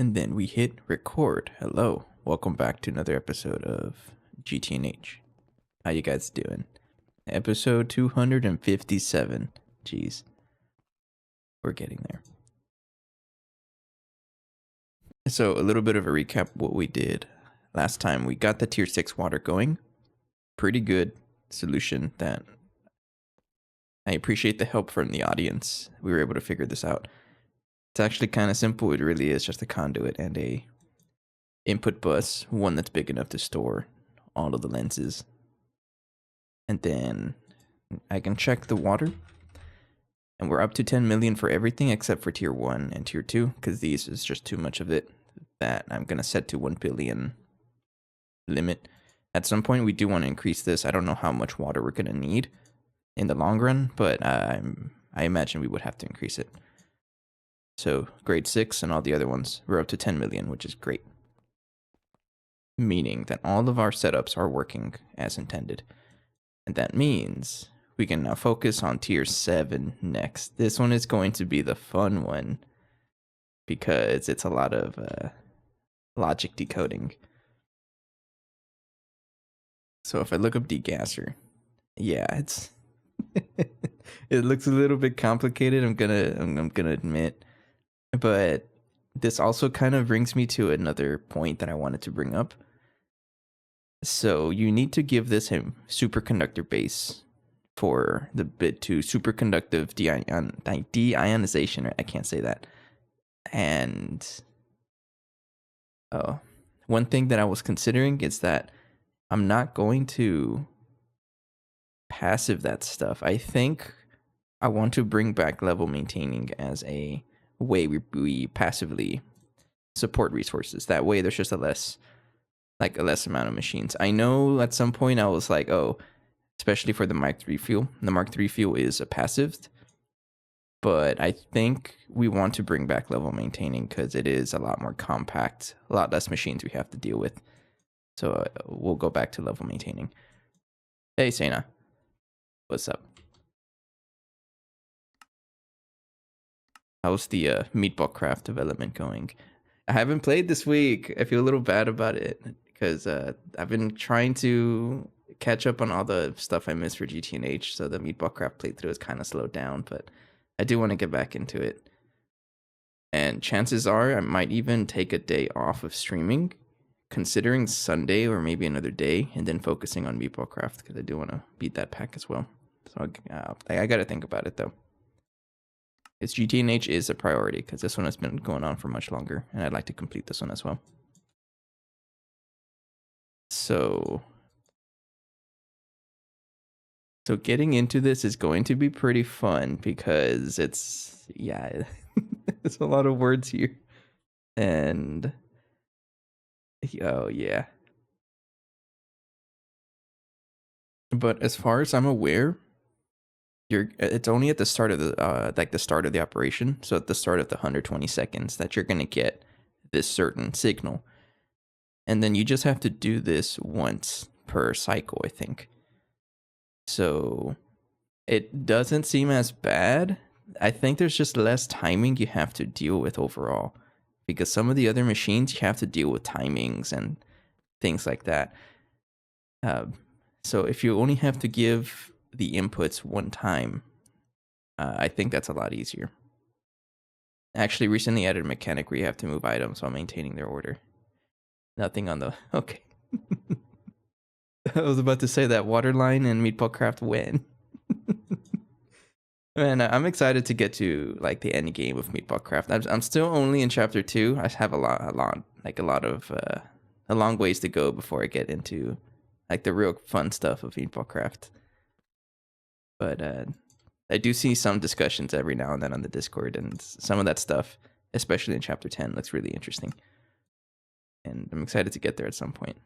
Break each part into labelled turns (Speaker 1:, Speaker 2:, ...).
Speaker 1: And then we hit record. Hello. Welcome back to another episode of GTNH. How you guys doing? Episode 257. Jeez. We're getting there. So a little bit of a recap of what we did. Last time we got the tier 6 water going. Pretty good solution that I appreciate the help from the audience. We were able to figure this out. It's actually kind of simple. It really is just a conduit and a input bus, one that's big enough to store all of the lenses. And then I can check the water. And we're up to 10 million for everything except for tier 1 and tier 2, because these is just too much of it that I'm going to set to 1 billion limit. At some point, we do want to increase this. I don't know how much water we're going to need in the long run, but I imagine we would have to increase it. So grade 6 and all the other ones, we're up to 10 million, which is great. Meaning that all of our setups are working as intended. And that means we can now focus on tier 7 next. This one is going to be the fun one because it's a lot of logic decoding. So if I look up degasser, yeah, it's it looks a little bit complicated. I'm gonna admit, but this also kind of brings me to another point that I wanted to bring up. So you need to give this a superconductor base for the bit to superconductive deionization. I can't say that. And one thing that I was considering is that I'm not going to passive that stuff. I think I want to bring back level maintaining as a way we passively support resources. That way there's just a less amount of machines. I know at some point I was like, oh, especially for the Mark III fuel. The Mark III fuel is a passive, but I think we want to bring back level maintaining because it is a lot more compact, a lot less machines we have to deal with. So we'll go back to level maintaining. Hey, Sena. What's up? How's the meatball craft development going? I haven't played this week. I feel a little bad about it because I've been trying to catch up on all the stuff I missed for GTNH, so the meatball craft playthrough is kind of slowed down, but I do want to get back into it. And chances are I might even take a day off of streaming, considering Sunday or maybe another day, and then focusing on meatball craft because I do want to beat that pack as well. So I got to think about it though. Its GTNH is a priority because this one has been going on for much longer, and I'd like to complete this one as well. So getting into this is going to be pretty fun because it's it's a lot of words here, and oh yeah. But as far as I'm aware, it's only at the start of the start of the operation. So at the start of the 120 seconds that you're gonna get this certain signal, and then you just have to do this once per cycle, I think. So it doesn't seem as bad. I think there's just less timing you have to deal with overall, because some of the other machines you have to deal with timings and things like that. So if you only have to give the inputs one time, I think that's a lot easier. Actually, recently added a mechanic where you have to move items while maintaining their order. Nothing on the... Okay. I was about to say that Waterline and Meatball Craft win. Man, I'm excited to get to like the end game of Meatball Craft. I'm still only in chapter 2. I have a long ways to go before I get into like the real fun stuff of Meatball Craft. But I do see some discussions every now and then on the Discord, and some of that stuff, especially in chapter 10, looks really interesting. And I'm excited to get there at some point.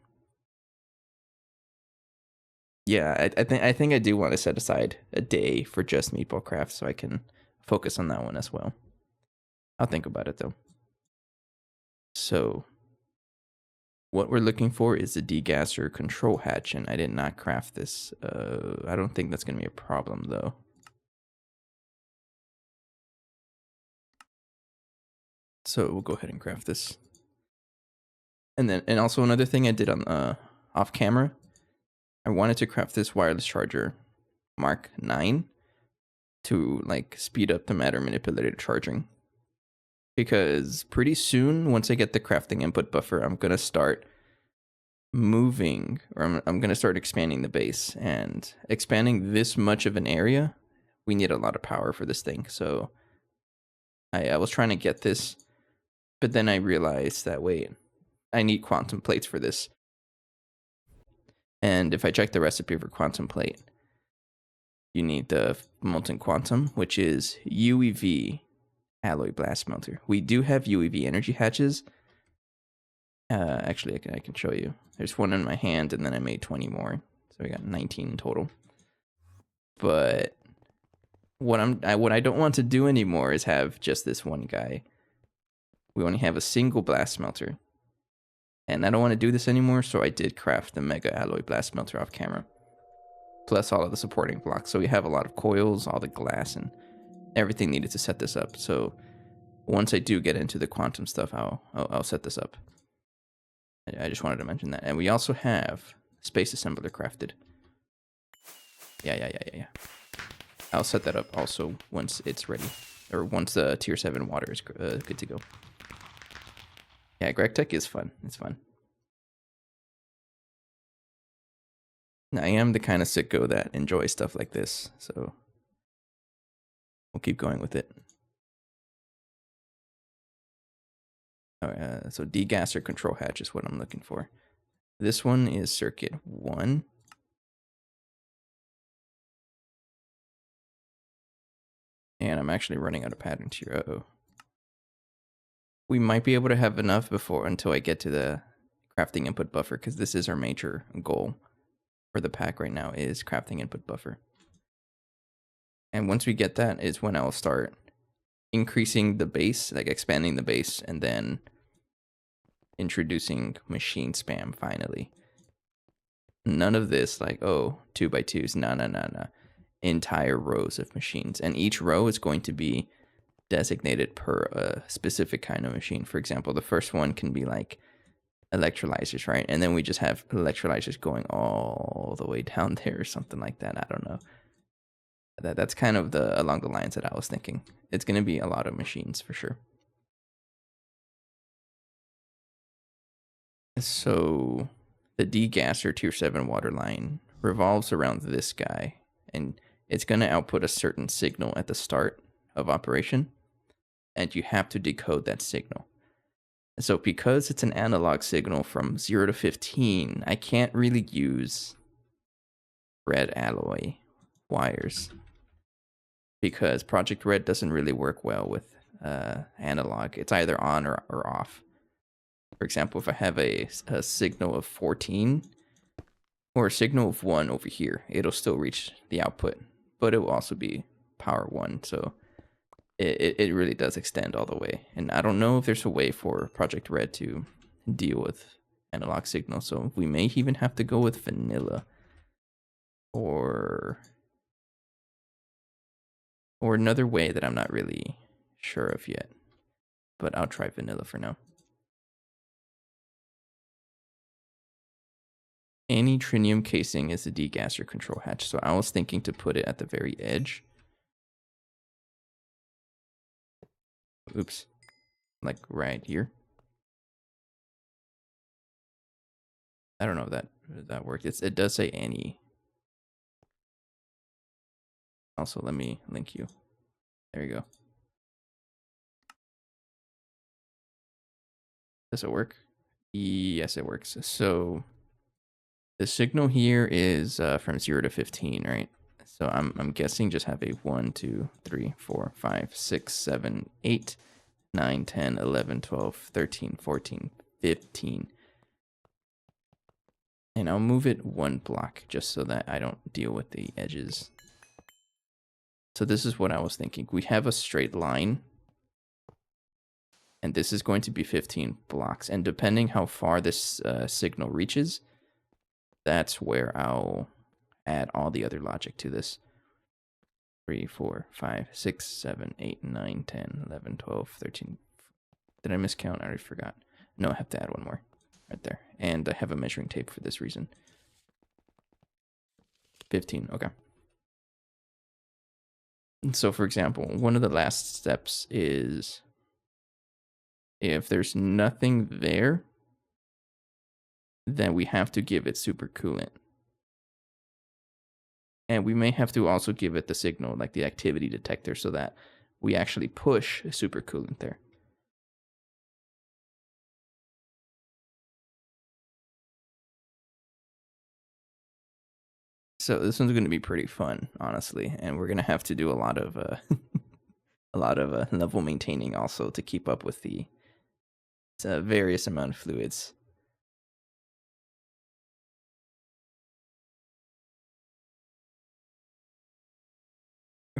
Speaker 1: Yeah, I think I do want to set aside a day for just Meatball Craft so I can focus on that one as well. I'll think about it though. So what we're looking for is the degasser control hatch, and I did not craft this. I don't think that's going to be a problem though. So we'll go ahead and craft this. And also another thing I did on off camera, I wanted to craft this wireless charger Mark 9 to like speed up the matter manipulated charging. Because pretty soon, once I get the crafting input buffer, I'm gonna start moving, or I'm gonna start expanding the base, and expanding this much of an area, we need a lot of power for this thing. So I was trying to get this, but then I realized that wait, I need quantum plates for this. And if I check the recipe for quantum plate, you need the molten quantum, which is UEV alloy blast melter. We do have UEV energy hatches. Actually, I can show you. There's one in my hand, and then I made 20 more, so I got 19 in total. But what I don't want to do anymore is have just this one guy. We only have a single blast melter, and I don't want to do this anymore. So I did craft the mega alloy blast melter off camera, plus all of the supporting blocks. So we have a lot of coils, all the glass, and everything needed to set this up. So once I do get into the quantum stuff, I'll set this up. I just wanted to mention that. And we also have space assembler crafted. Yeah. I'll set that up also once it's ready, or once the tier 7 water is good to go. Yeah, Gregtech is fun. It's fun. I am the kind of sicko that enjoys stuff like this, so we'll keep going with it. So degasser control hatch is what I'm looking for. This one is circuit 1. And I'm actually running out of patterns here. Uh-oh. We might be able to have enough until I get to the crafting input buffer, because this is our major goal for the pack right now, is crafting input buffer. And once we get that is when I'll start increasing the base, like expanding the base, and then introducing machine spam finally. None of this like, oh, 2x2s, no. Entire rows of machines. And each row is going to be designated per a specific kind of machine. For example, the first one can be like electrolyzers, right? And then we just have electrolyzers going all the way down there or something like that. I don't know. That's kind of along the lines that I was thinking. It's going to be a lot of machines for sure. So the degasser tier 7 water line revolves around this guy, and it's going to output a certain signal at the start of operation, and you have to decode that signal. So because it's an analog signal from 0 to 15, I can't really use red alloy wires, because Project Red doesn't really work well with analog. It's either on or off. For example, if I have a signal of 14 or a signal of 1 over here, it'll still reach the output, but it will also be power 1. So it really does extend all the way. And I don't know if there's a way for Project Red to deal with analog signals. So we may even have to go with vanilla or another way that I'm not really sure of yet. But I'll try vanilla for now. Any trinium casing is a degasser control hatch, so I was thinking to put it at the very edge. Oops. Like right here. I don't know if that worked. It does say any. Also, let me link you. There you go. Does it work? Yes, it works. So the signal here is from 0 to 15, right? So I'm guessing just have a 1, 2, 3, 4, 5, 6, 7, 8, 9, 10, 11, 12, 13, 14, 15. And I'll move it 1 block just so that I don't deal with the edges. So this is what I was thinking. We have a straight line, and this is going to be 15 blocks. And depending how far this signal reaches, that's where I'll add all the other logic to this. 3, 4, 5, 6, 7, 8, 9, 10, 11, 12, 13. Did I miscount? I already forgot. No, I have to add 1 more. right there. And I have a measuring tape for this reason. 15, okay. So for example, one of the last steps is if there's nothing there, then we have to give it supercoolant. And we may have to also give it the signal, like the activity detector, so that we actually push supercoolant there. So this one's going to be pretty fun, honestly, and we're going to have to do a lot of level maintaining also to keep up with the various amount of fluids.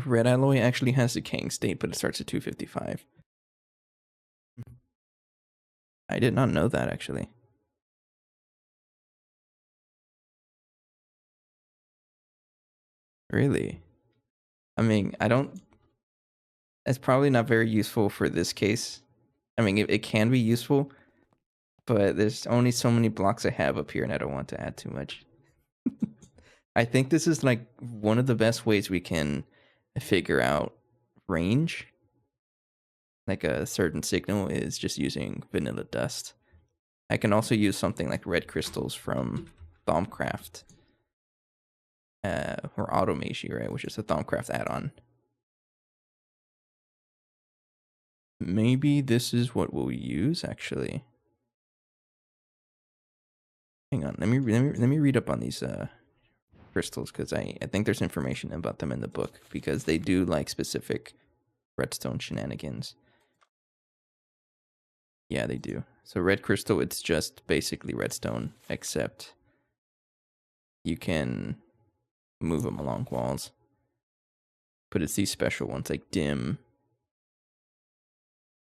Speaker 1: Red alloy actually has decaying state, but it starts at 255. I did not know that, actually. Really? I mean, I don't... It's probably not very useful for this case. I mean, it can be useful, but there's only so many blocks I have up here, and I don't want to add too much. I think this is like one of the best ways we can figure out range. Like a certain signal is just using vanilla dust. I can also use something like red crystals from Thaumcraft. Or Automagy, right? Which is a Thaumcraft add-on. Maybe this is what we'll use, actually. Hang on, let me read up on these crystals, because I think there's information about them in the book, because they do like specific redstone shenanigans. Yeah, they do. So red crystal, it's just basically redstone, except you can move them along walls. But it's these special ones, like dim.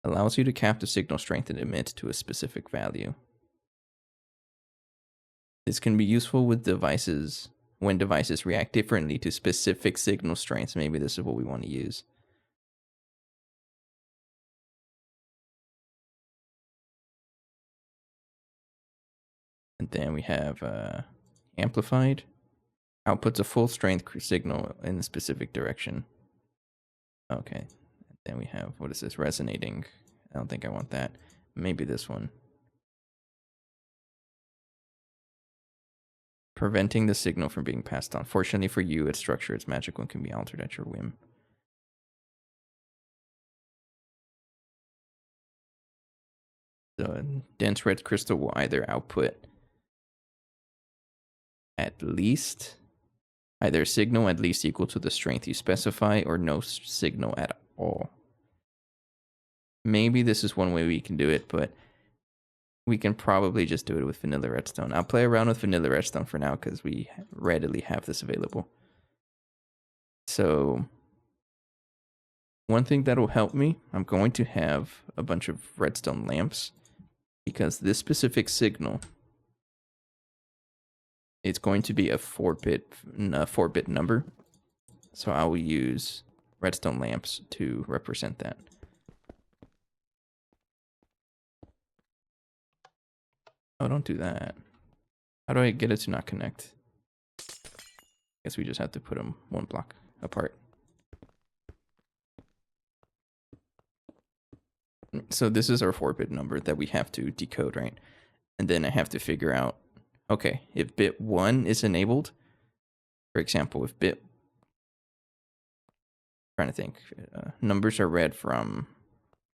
Speaker 1: Allows you to cap the signal strength and emit to a specific value. This can be useful with devices when devices react differently to specific signal strengths. Maybe this is what we want to use. And then we have amplified. Outputs a full strength signal in a specific direction. Okay. And then we have, what is this? Resonating. I don't think I want that. Maybe this one. Preventing the signal from being passed on. Fortunately for you, its structure is magical and can be altered at your whim. So a dense red crystal will either output at least either a signal at least equal to the strength you specify or no signal at all. Maybe this is one way we can do it, but we can probably just do it with vanilla redstone. I'll play around with vanilla redstone for now because we readily have this available. So one thing that will help me, I'm going to have a bunch of redstone lamps because this specific signal, it's going to be a 4-bit number. So I will use redstone lamps to represent that. Oh, don't do that. How do I get it to not connect? Guess we just have to put them one block apart. So this is our 4-bit number that we have to decode, right? And then I have to figure out, okay, if bit 1 is enabled, for example, if bit, trying to think, numbers are read from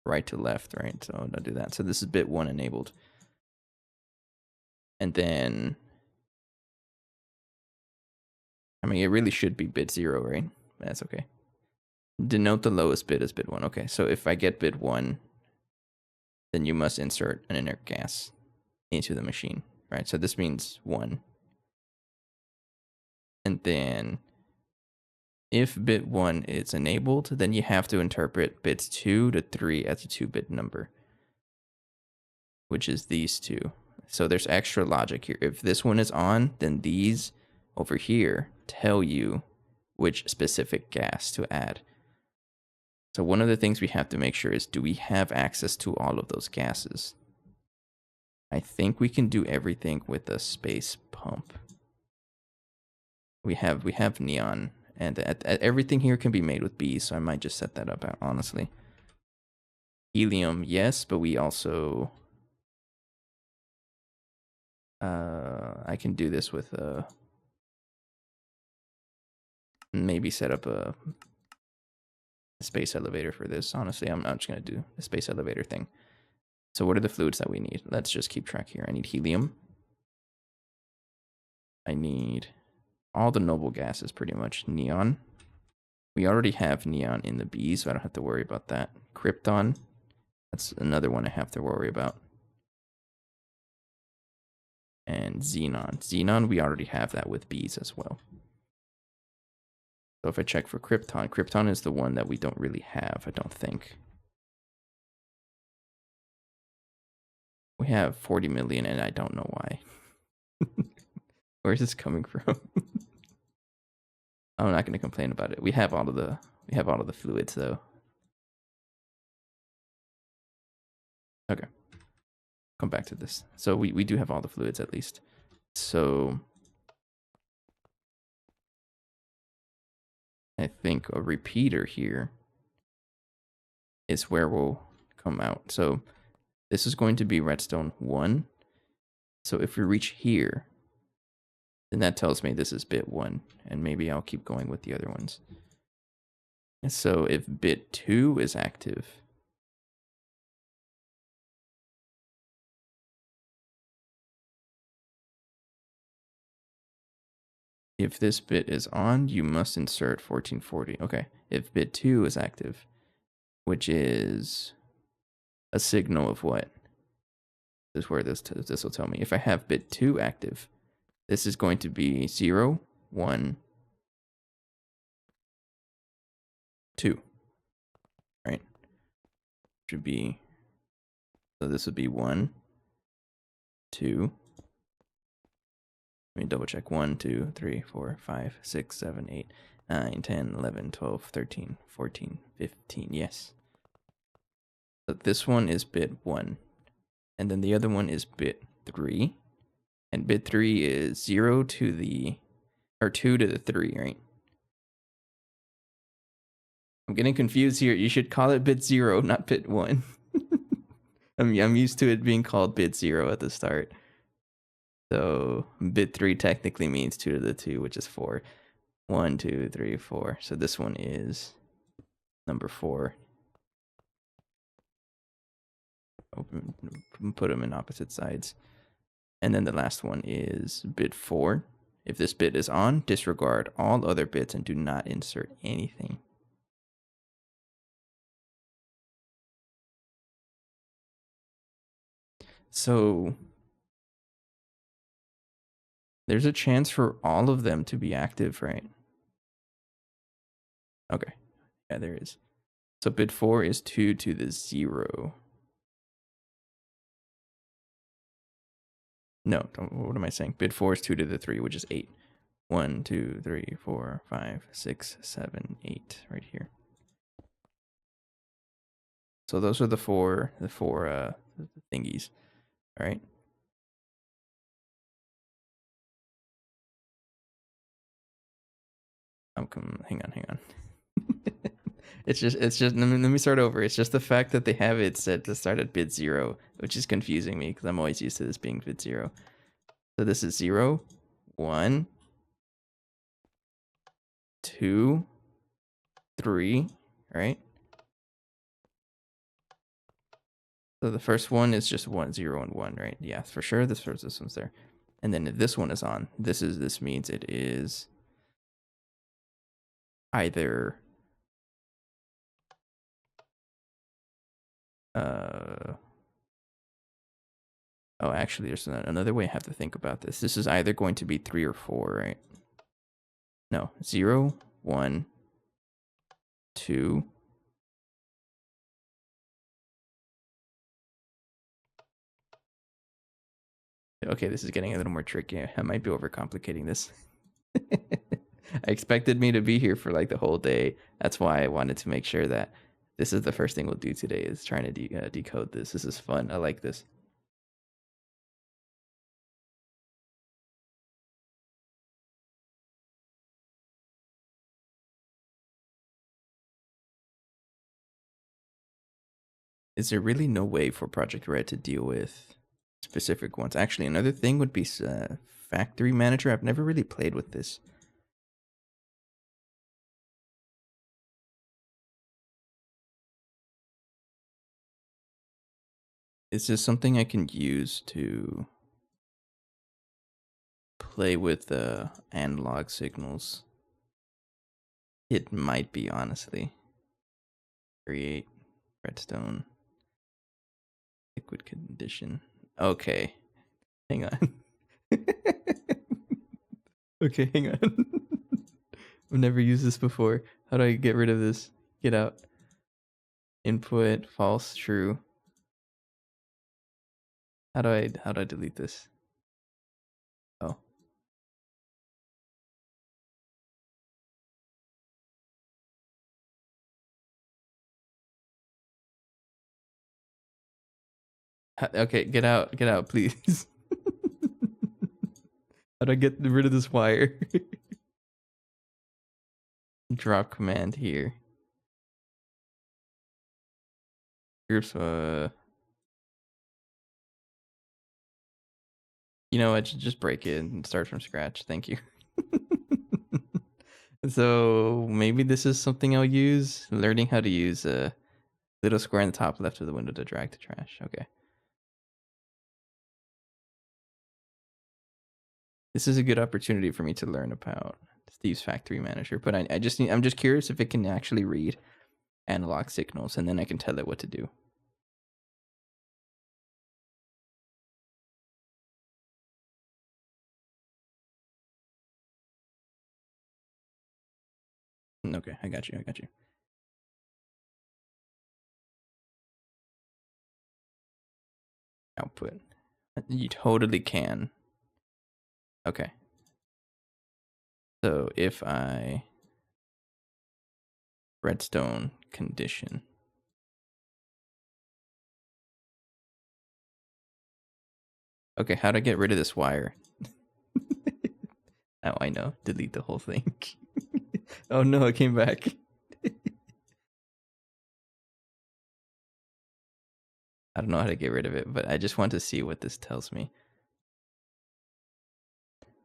Speaker 1: right to left, right? So don't do that. So this is bit 1 enabled. And then, I mean, it really should be bit 0, right? That's okay. Denote the lowest bit as bit 1. Okay, so if I get bit 1, then you must insert an inert gas into the machine, right? So this means 1. And then if bit 1 is enabled, then you have to interpret bits 2 to 3 as a 2-bit number, which is these two. So there's extra logic here. If this one is on, then these over here tell you which specific gas to add. So one of the things we have to make sure is, do we have access to all of those gases? I think we can do everything with a space pump. We have neon, and everything here can be made with bees, so I might just set that up, honestly. Helium, yes, but we also... I can do this with maybe set up a space elevator for this. Honestly, I'm just going to do the space elevator thing. So what are the fluids that we need? Let's just keep track here. I need helium. I need all the noble gases, pretty much. Neon. We already have neon in the bees, so I don't have to worry about that. Krypton. That's another one I have to worry about. And xenon. Xenon, we already have that with bees as well. So if I check for krypton, krypton is the one that we don't really have, I don't think. We have 40 million, and I don't know why. Where is this coming from? I'm not going to complain about it. We have all of the fluids though. Okay. Come back to this. So we do have all the fluids at least. So I think a repeater here is where we'll come out. So this is going to be redstone 1. So if we reach here, then that tells me this is bit 1, and maybe I'll keep going with the other ones. So if bit 2 is active, if this bit is on, you must insert 1440. Okay, if bit 2 is active, which is a signal of what? This is where this will tell me. If I have bit 2 active, this is going to be 0, 1, 2. Right? Should be, so this would be 1, 2. Let me double check. 1, 2, 3, 4, 5, 6, 7, 8, 9, 10, 11, 12, 13, 14, 15. Yes. So this one is bit 1. And then the other one is bit 3. And bit 3 is 0 to the, or 2 to the 3, right? I'm getting confused here. You should call it bit 0, not bit 1. I'm used to it being called bit 0 at the start. So bit 3 technically means 2 to the 2, which is 4. 1, 2, 3, 4. So this one is number 4. Put them in opposite sides. And then the last one is bit 4. If this bit is on, disregard all other bits and do not insert anything. So there's a chance for all of them to be active, right? Okay. Yeah, there is. So bit 4 is 2 to the 0. No, what am I saying? Bit 4 is 2 to the 3, which is 8. 1, 2, 3, 4, 5, 6, 7, 8, right here. So those are the four thingies. All right. Hang on. It's just let me start over. It's just the fact that they have it set to start at bit 0, which is confusing me because I'm always used to this being bit 0. So this is 0, 1, 2, 3, right? So the first one is just 1, 0, and 1, right? Yeah, for sure. This one's there. And then if this one is on, this means it is either oh, actually, there's another way I have to think about this. This is either going to be 3 or 4, right? No, 0, 1, 2. Okay, this is getting a little more tricky. I might be overcomplicating this. I expected me to be here for like the whole day. That's why I wanted to make sure that this is the first thing we'll do today is trying to decode this. This is fun. I like this. Is there really no way for Project Red to deal with specific ones? Actually, another thing would be Factory Manager. I've never really played with this. Is this something I can use to play with analog signals? It might be, honestly. Create redstone liquid condition. Okay, hang on. Okay, hang on. I've never used this before. How do I get rid of this? Get out. Input false true. How do I delete this? Oh. Okay, get out, please. How do I get rid of this wire? Drop command here. Here's you know what? Just break it and start from scratch. Thank you. So maybe this is something I'll use. Learning how to use a little square in the top left of the window to drag to trash. Okay. This is a good opportunity for me to learn about Steve's Factory Manager, but I'm just curious if it can actually read analog signals, and then I can tell it what to do. Okay, I got you. Output. You totally can. Okay. So if I redstone condition. Okay, how to get rid of this wire? Now I know. Delete the whole thing. Oh no, it came back. I don't know how to get rid of it, but I just want to see what this tells me.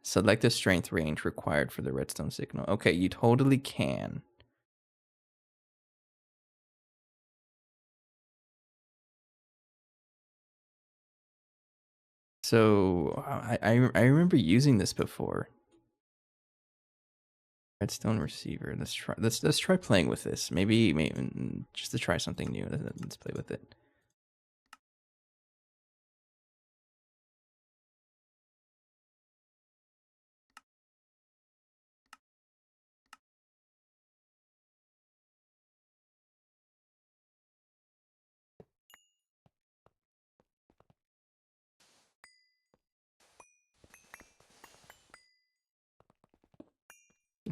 Speaker 1: Select the strength range required for the redstone signal. Okay, you totally can. So I remember using this before. Redstone receiver. Let's try playing with this. Maybe just to try something new. Let's play with it.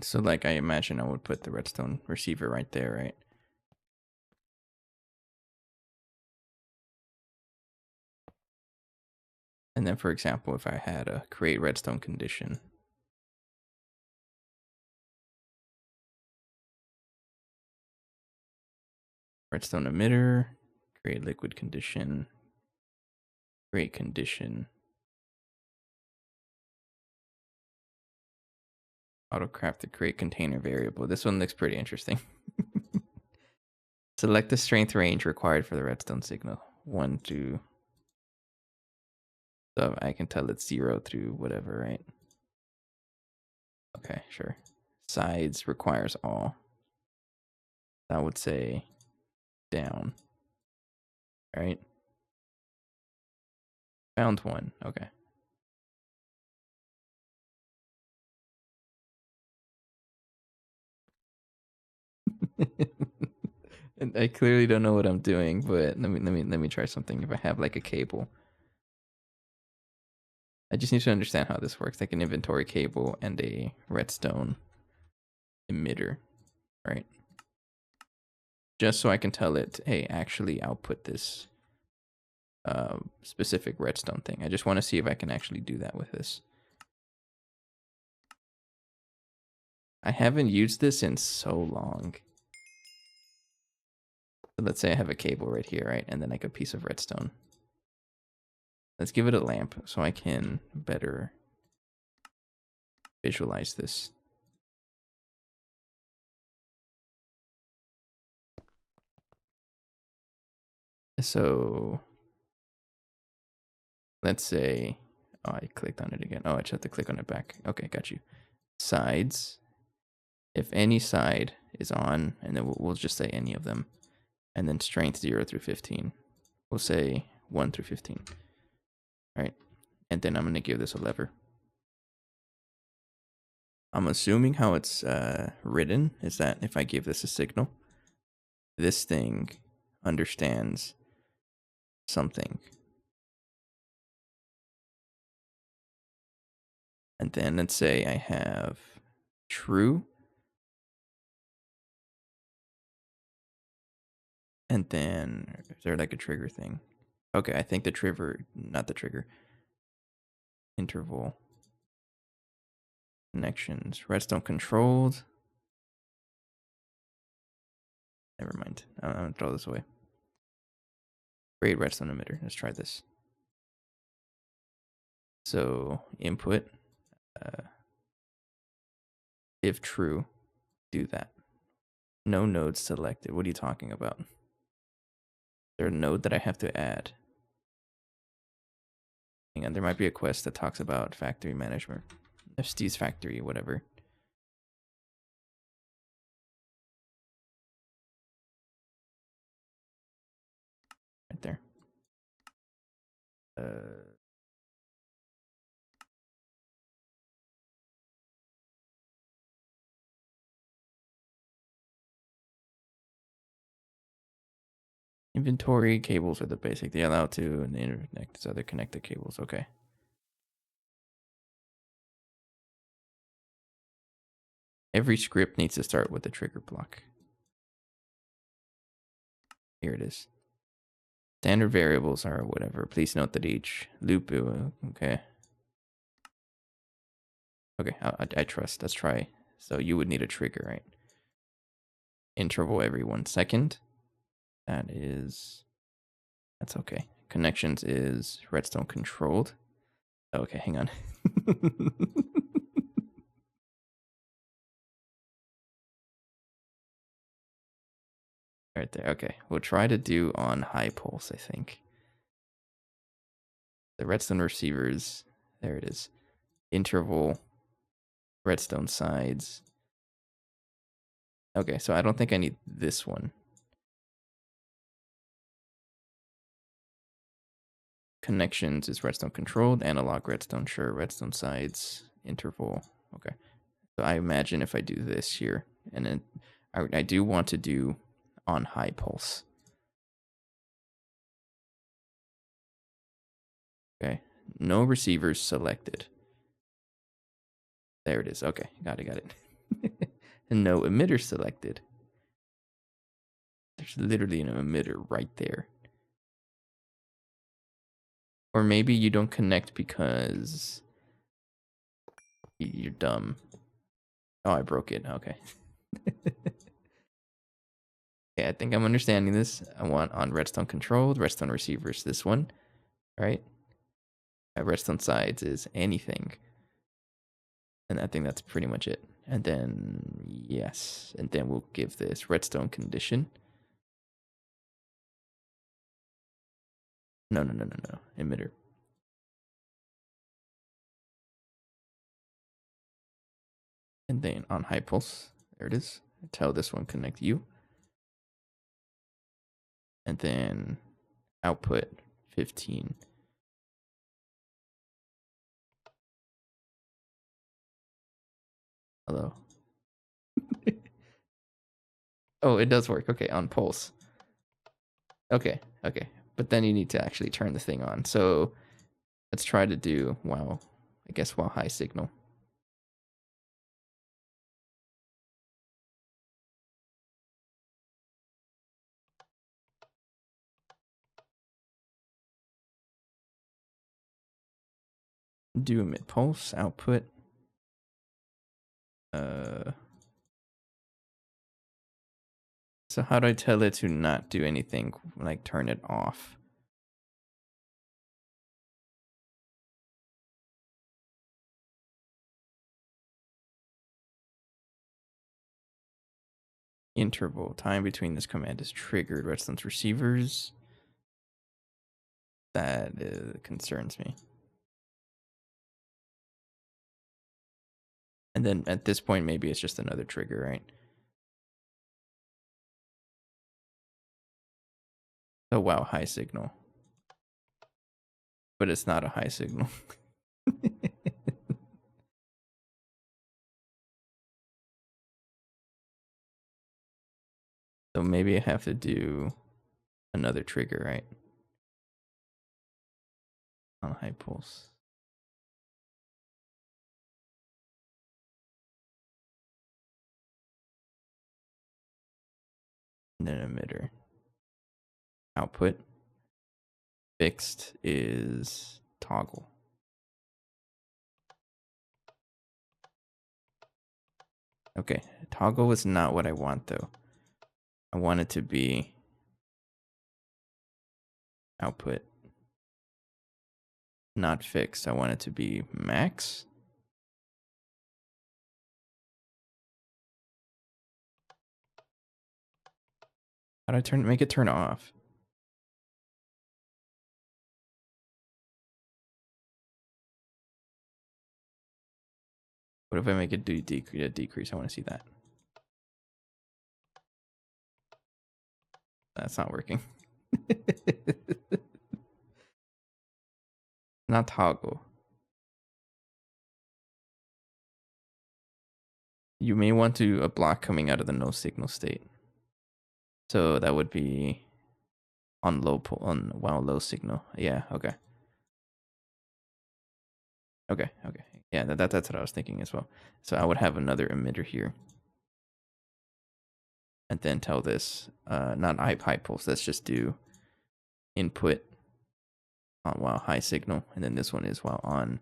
Speaker 1: So like I imagine I would put the redstone receiver right there, right? And then for example, if I had a create redstone condition. Redstone emitter, create liquid condition, create condition. Autocraft the create container variable. This one looks pretty interesting. Select the strength range required for the redstone signal. 1, 2. So I can tell it's 0 through whatever, right? Okay, sure. Sides requires all. I would say down. All right. Found one. Okay. And I clearly don't know what I'm doing, but let me try something. If I have like a cable, I just need to understand how this works, like an inventory cable and a redstone emitter, right? Just so I can tell it, hey, actually output this specific redstone thing. I just want to see if I can actually do that with this. I haven't used this in so long. So let's say I have a cable right here, right? And then like a piece of redstone. Let's give it a lamp so I can better visualize this. So let's say, oh, I clicked on it again. Oh, I just have to click on it back. Okay, got you. Sides. If any side is on, and then we'll just say any of them. And then strength 0 through 15. We'll say 1 through 15. All right. And then I'm going to give this a lever. I'm assuming how it's written is that if I give this a signal, this thing understands something. And then let's say I have true. And then is there like a trigger thing? Okay, I think the trigger, not the trigger. Interval. Connections. Redstone controlled. Never mind. I'm going to throw this away. Great redstone emitter. Let's try this. So input. If true, do that. No nodes selected. What are you talking about? Is there a node that I have to add? Hang on, there might be a quest that talks about factory management. FST's factory, whatever. Right there. Inventory cables are the basic. They allow to and interconnect to other connected cables. Okay. Every script needs to start with a trigger block. Here it is. Standard variables are whatever. Please note that each loop. Okay. Okay, I trust. Let's try. So you would need a trigger, right? Interval every 1 second. That's okay. Connections is redstone controlled. Okay, hang on. Right there. Okay, we'll try to do on high pulse, I think. The redstone receivers, there it is. Interval, redstone sides. Okay, so I don't think I need this one. Connections is redstone controlled, analog redstone, sure, redstone sides, interval. Okay, so I imagine if I do this here, and then I do want to do on high pulse. Okay, no receivers selected. There it is. Okay, got it. And no emitter selected. There's literally an emitter right there. Or maybe you don't connect because you're dumb. Oh, I broke it. Okay. Okay, I think I'm understanding this. I want on redstone controlled, redstone receivers, this one, right? Redstone sides is anything. And I think that's pretty much it. And then, yes. And then we'll give this redstone condition. No. Emitter. And then on high pulse, there it is. Tell this one connect you. And then output 15. Hello. Oh, it does work. Okay, on pulse. Okay. But then you need to actually turn the thing on. So let's try to do while high signal. Do emit pulse output. So how do I tell it to not do anything, like turn it off? Interval time between this command is triggered. Redstone's receivers. That concerns me. And then at this point, maybe it's just another trigger, right? Oh, wow, high signal. But it's not a high signal. So maybe I have to do another trigger, right? On high pulse. And then emitter. Output. Fixed is toggle. Okay, toggle is not what I want though. I want it to be output. Not fixed. I want it to be max. How do I make it turn off? What if I make it do decrease? I want to see that. That's not working. Not toggle. You may want to a block coming out of the no signal state. So that would be on low low signal. Yeah, okay. Okay. Yeah, that's what I was thinking as well. So I would have another emitter here. And then tell this, not high pulse, let's just do input on while high signal, and then this one is while on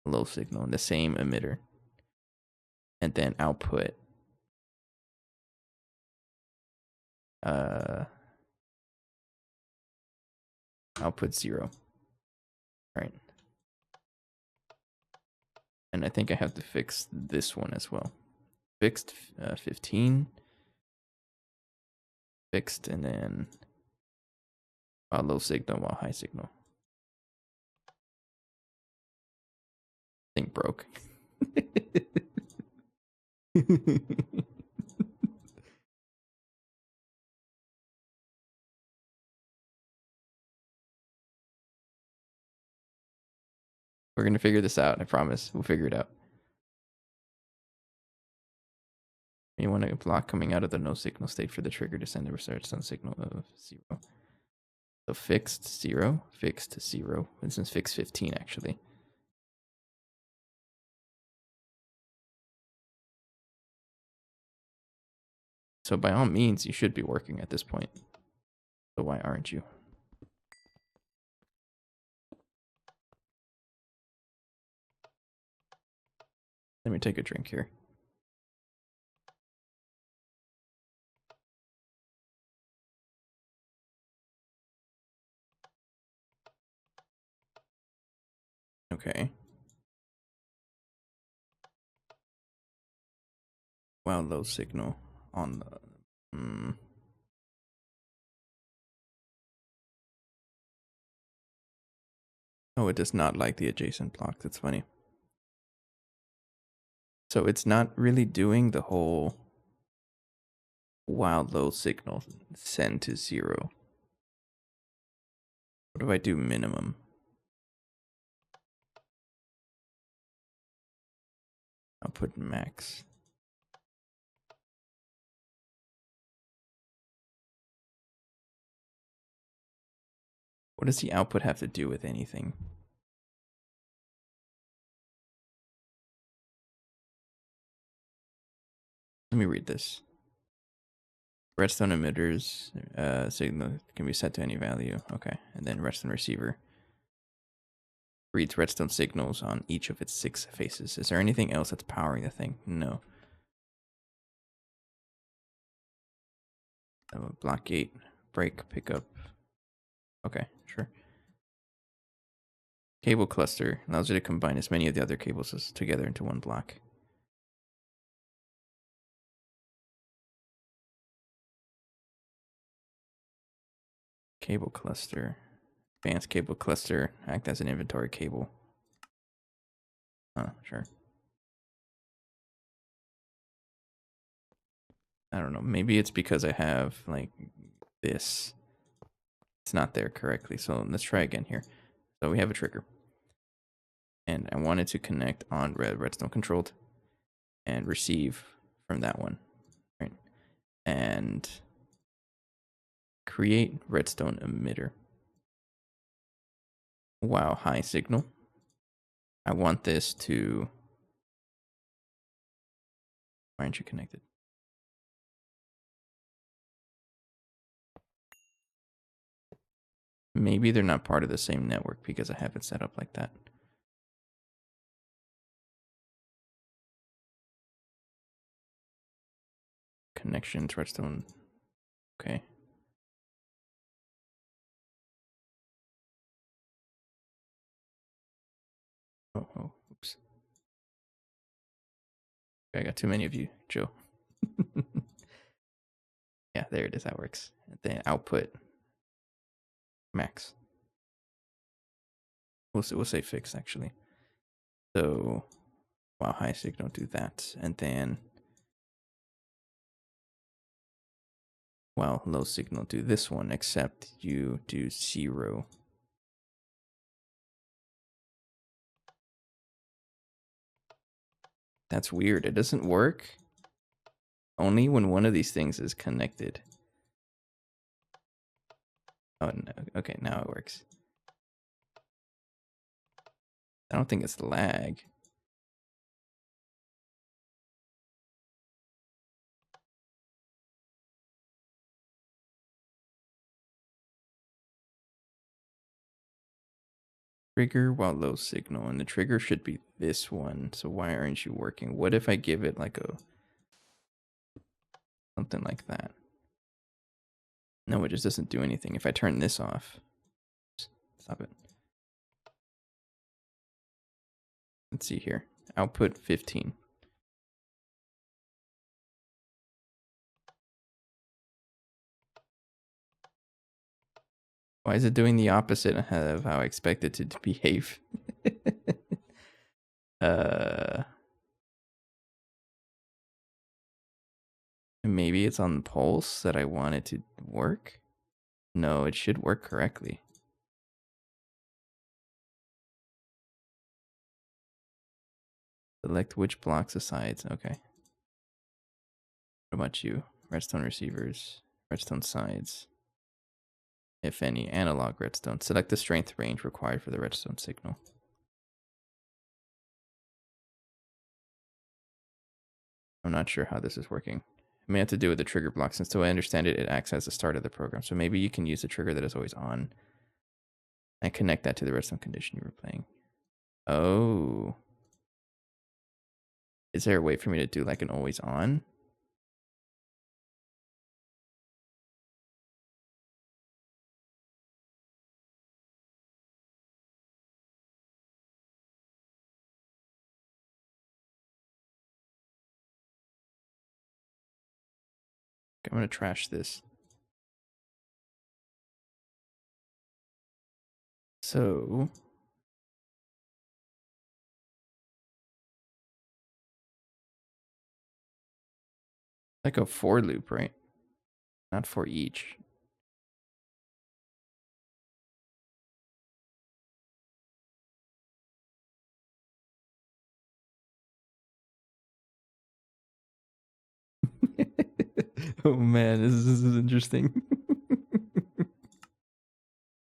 Speaker 1: low signal, the same emitter. And then output output 0. Right. And I think I have to fix this one as well. Fixed 15. Fixed, and then while low signal, while high signal. Thing broke. We're gonna figure this out, I promise. We'll figure it out. You want a block coming out of the no signal state for the trigger to send a redstone signal of 0. So fixed 0, fixed 0. This is fixed 15 actually. So by all means, you should be working at this point. So why aren't you? Let me take a drink here. Okay. Wow, low signal on the... Oh, it does not like the adjacent block. That's funny. So it's not really doing the whole while low signal send to 0. What if I do minimum? I'll put max. What does the output have to do with anything? Let me read this. Redstone emitters signal can be set to any value. Okay, and then redstone receiver reads redstone signals on each of its 6 faces. Is there anything else that's powering the thing? No. Block gate, break, pickup. Okay, sure. Cable cluster allows you to combine as many of the other cables as together into one block. Cable cluster. Advanced cable cluster. Act as an inventory cable. Oh, sure. I don't know. Maybe it's because I have like this. It's not there correctly. So let's try again here. So we have a trigger. And I wanted to connect on redstone controlled and receive from that one. Right. And create redstone emitter. Wow, high signal. I want this to. Why aren't you connected? Maybe they're not part of the same network because I have it set up like that. Connections, redstone. Okay. Oh, oops. I got too many of you, Joe. Yeah, there it is. That works. And then output max. We'll say fix actually. So while high signal do that, and then while low signal do this one, except you do 0. That's weird. It doesn't work only when one of these things is connected. Oh no. Okay, now it works. I don't think it's lag. Trigger while low signal, and the trigger should be this one. So why aren't you working? What if I give it like a something like that? No, it just doesn't do anything. If I turn this off, stop it. Let's see here. Output 15. Why is it doing the opposite of how I expect it to behave? Maybe it's on the pulse that I want it to work? No, it should work correctly. Select which blocks asides. Okay. What about you? Redstone receivers, redstone sides. If any, analog redstone. Select the strength range required for the redstone signal. I'm not sure how this is working. It may have to do with the trigger block, since so I understand it, it acts as the start of the program. So maybe you can use the trigger that is always on and connect that to the redstone condition you were playing. Oh. Is there a way for me to do like an always on? I'm going to trash this. So like a for loop, right? Not for each. Oh man, this is interesting.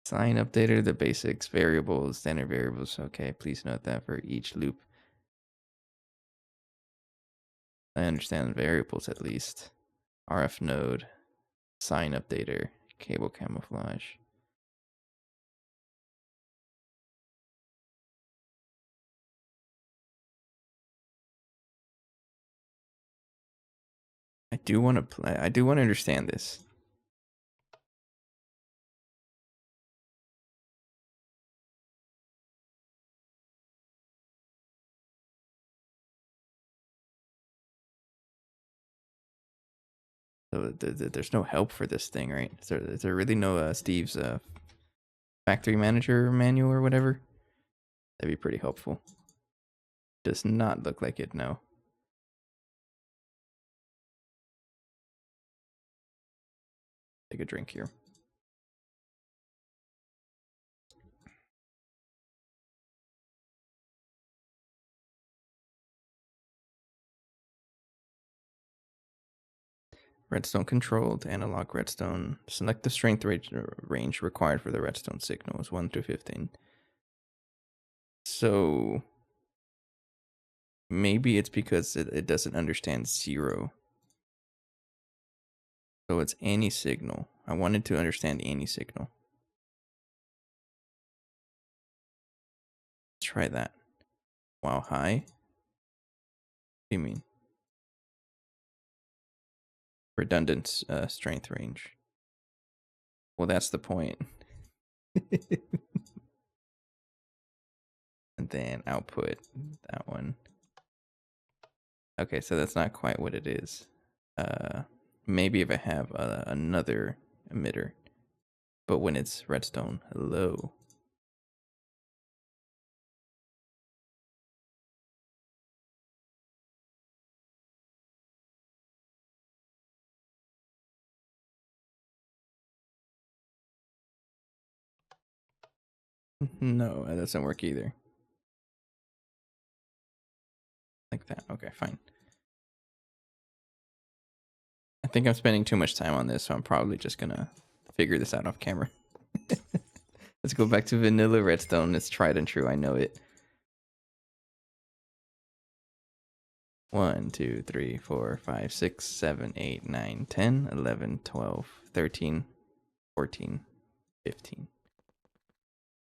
Speaker 1: Sign updater, the basics, variables, standard variables. Okay, please note that for each loop. I understand variables at least. RF node, sign updater, cable camouflage. I do want to play. I do want to understand this. So there's no help for this thing, right? Is there really no Steve's factory manager manual or whatever? That'd be pretty helpful. Does not look like it, no. Take a drink here. Redstone controlled, analog redstone. Select the strength range required for the redstone signals, 1 through 15. So maybe it's because it doesn't understand 0. So it's any signal. I wanted to understand any signal. Let's try that. Wow, high? What do you mean? Redundant strength range. Well, that's the point. And then output, that one. Okay, so that's not quite what it is. Maybe if I have another emitter, but when it's redstone low. No, that doesn't work either. Like that. Okay, fine. I think I'm spending too much time on this, so I'm probably just gonna figure this out off camera. Let's go back to vanilla redstone. It's tried and true. I know it. 1, 2, 3, 4, 5, 6, 7, 8, 9, 10, 11, 12, 13, 14, 15.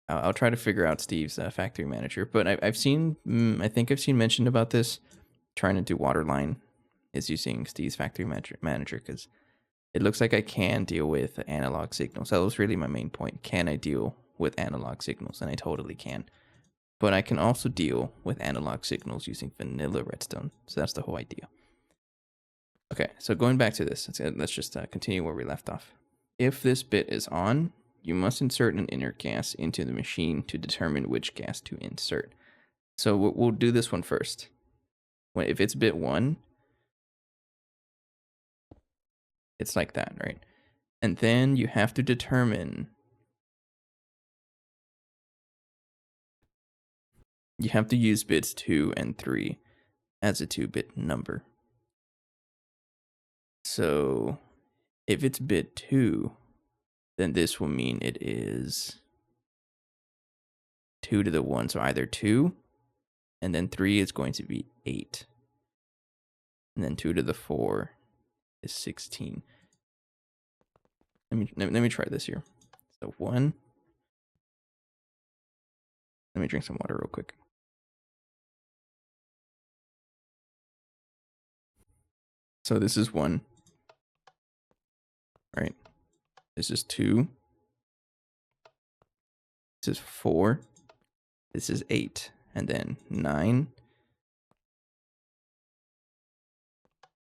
Speaker 1: I'll try to figure out Steve's factory manager, but I've seen, I think I've seen mentioned about this. Trying to do Waterline is using Steve's factory manager because it looks like I can deal with analog signals. That was really my main point. Can I deal with analog signals? And I totally can. But I can also deal with analog signals using vanilla redstone. So that's the whole idea. Okay, so going back to this, let's just continue where we left off. If this bit is on, you must insert an inner gas into the machine to determine which gas to insert. So we'll do this one first. If it's bit 1, it's like that, right? And then you have to determine, you have to use bits 2 and 3 as a 2-bit number. So if it's bit 2, then this will mean it is 2 to the 1, so either 2, and then 3 is going to be 8. And then 2 to the 4 is 16. Let me try this here. So 1. Let me drink some water real quick. So this is 1. Right? This is 2. This is 4. This is 8. And then 9,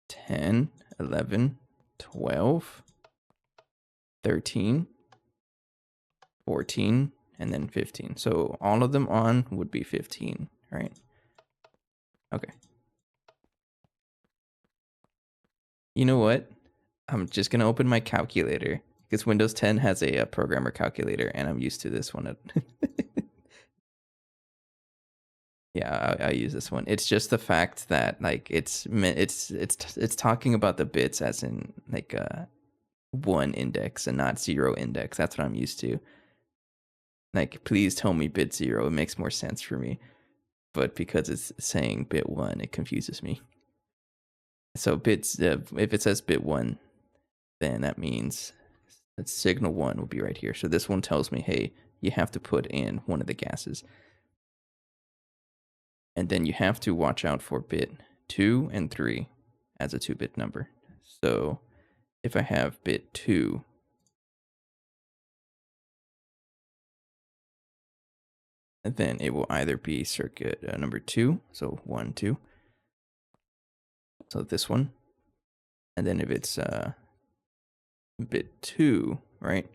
Speaker 1: 10, 11, 12, 13, 14, and then 15. So all of them on would be 15, right? Okay. You know what? I'm just going to open my calculator because Windows 10 has a programmer calculator and I'm used to this one. Yeah, I use this one. It's just the fact that like it's talking about the bits as in like 1 index and not 0 index. That's what I'm used to. Like, please tell me bit 0. It makes more sense for me. But because it's saying bit 1, it confuses me. So bits, if it says bit 1, then that means that signal 1 will be right here. So this one tells me, hey, you have to put in one of the gases. And then you have to watch out for bit 2 and 3 as a 2-bit number. So if I have bit 2, then it will either be circuit number 2, so 1, 2. So this one. And then if it's bit 2, right?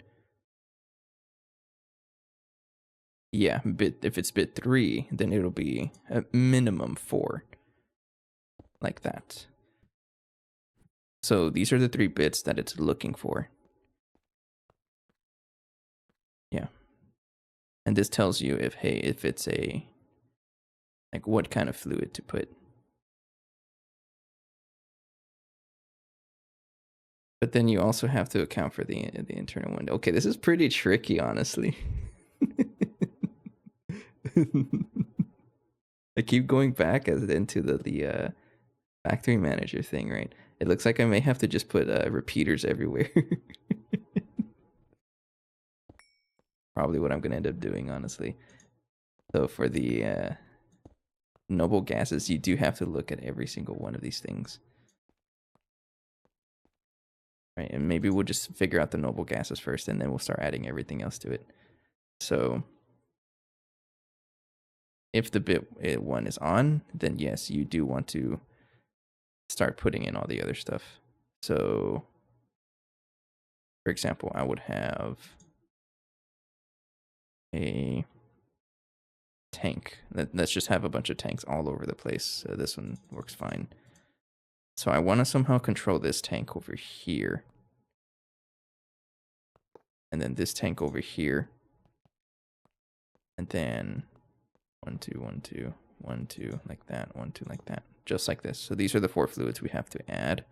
Speaker 1: Yeah, if it's bit 3, then it'll be a minimum 4, like that. So these are the 3 bits that it's looking for. Yeah. And this tells you if it's a, like, what kind of fluid to put. But then you also have to account for the internal window. Okay, this is pretty tricky, honestly. I keep going back into the factory manager thing, right? It looks like I may have to just put repeaters everywhere. Probably what I'm gonna end up doing, honestly. So for the noble gases, you do have to look at every single one of these things. Right, and maybe we'll just figure out the noble gases first, and then we'll start adding everything else to it. So if the bit 1 is on, then yes, you do want to start putting in all the other stuff. So, for example, I would have a tank. Let's just have a bunch of tanks all over the place. This one works fine. So I want to somehow control this tank over here. And then this tank over here. And then 1, 2, 1, 2, 1, 2, like that, 1, 2, like that. Just like this. So these are the 4 fluids we have to add.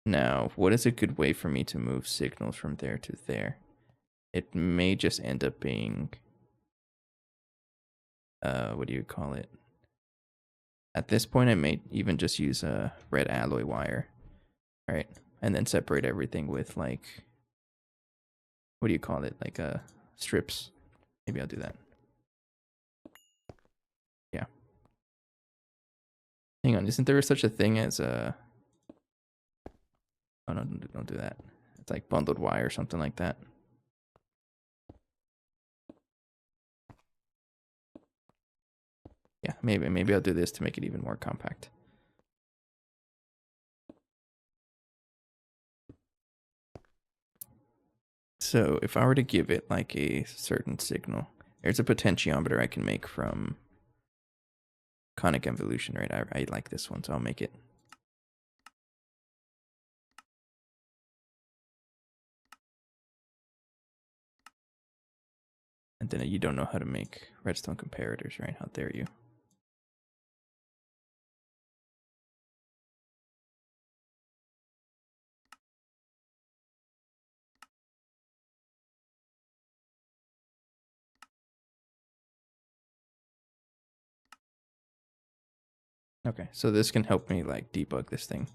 Speaker 1: Now, what is a good way for me to move signals from there to there? It may just end up being, what do you call it? At this point, I may even just use a red alloy wire, right? And then separate everything with, like, what do you call it? Like strips. Maybe I'll do that. Yeah. Hang on, isn't there such a thing as a... Oh, no, don't do that. It's like bundled wire or something like that. Yeah, maybe I'll do this to make it even more compact. So if I were to give it like a certain signal, there's a potentiometer I can make from conic evolution, right? I like this one, so I'll make it. And then you don't know how to make redstone comparators, right? How dare you? Okay, so this can help me like debug this thing.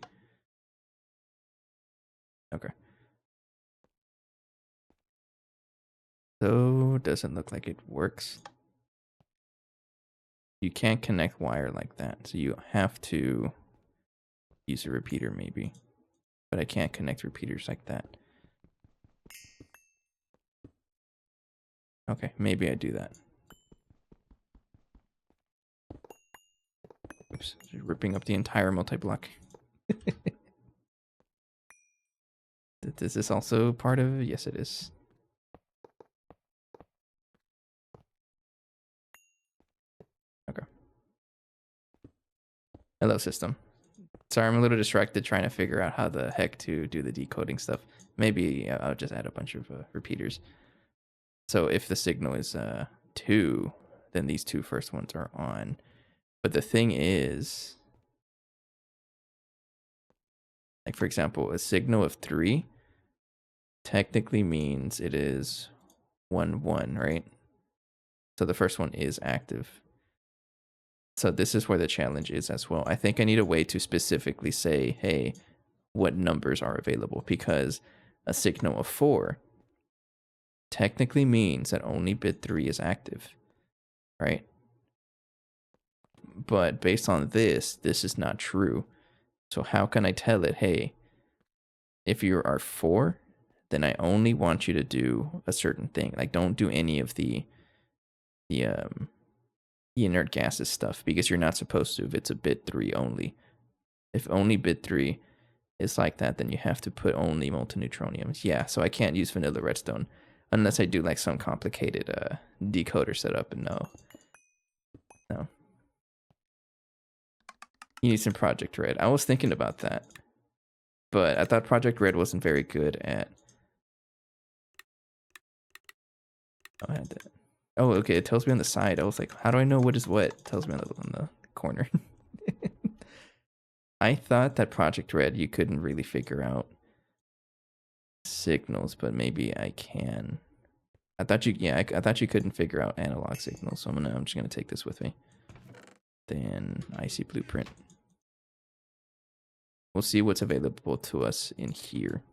Speaker 1: Okay. So doesn't look like it works. You can't connect wire like that, so you have to use a repeater maybe. But I can't connect repeaters like that. Okay, maybe I do that. Oops, ripping up the entire multi-block. Is this also part of? Yes, it is. Okay. Hello, system. Sorry, I'm a little distracted trying to figure out how the heck to do the decoding stuff. Maybe I'll just add a bunch of repeaters. So if the signal is 2, then these 2 first ones are on. But the thing is, like for example, a signal of 3 technically means it is 1, 1, right? So the first one is active. So this is where the challenge is as well. I think I need a way to specifically say, hey, what numbers are available, because a signal of 4 technically means that only bit 3 is active, right? But based on this is not true. So how can I tell it, hey, if you are 4, then I only want you to do a certain thing. Like, don't do any of the inert gases stuff, because you're not supposed to if it's a bit 3 only. If only bit 3, is like that, then you have to put only molten neutroniums. Yeah, so I can't use vanilla redstone unless I do like some complicated decoder setup. And no. You need some Project Red. I was thinking about that, but I thought Project Red wasn't very good at. Oh, I had that. Oh, okay. It tells me on the side. I was like, how do I know what is what? It tells me on the corner. I thought that Project Red you couldn't really figure out signals, but maybe I can. I thought I thought you couldn't figure out analog signals, so I'm just gonna take this with me. Then IC blueprint. We'll see what's available to us in here.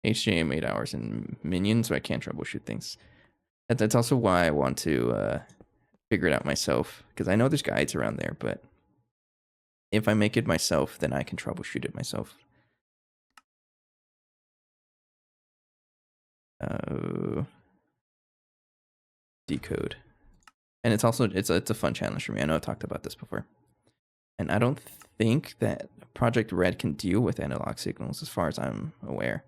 Speaker 1: HJM 8 hours in Minion, so I can't troubleshoot things. That's also why I want to figure it out myself, because I know there's guides around there, but if I make it myself, then I can troubleshoot it myself. Decode. And it's also it's a fun challenge for me. I know I talked about this before. And I don't think that Project Red can deal with analog signals as far as I'm aware.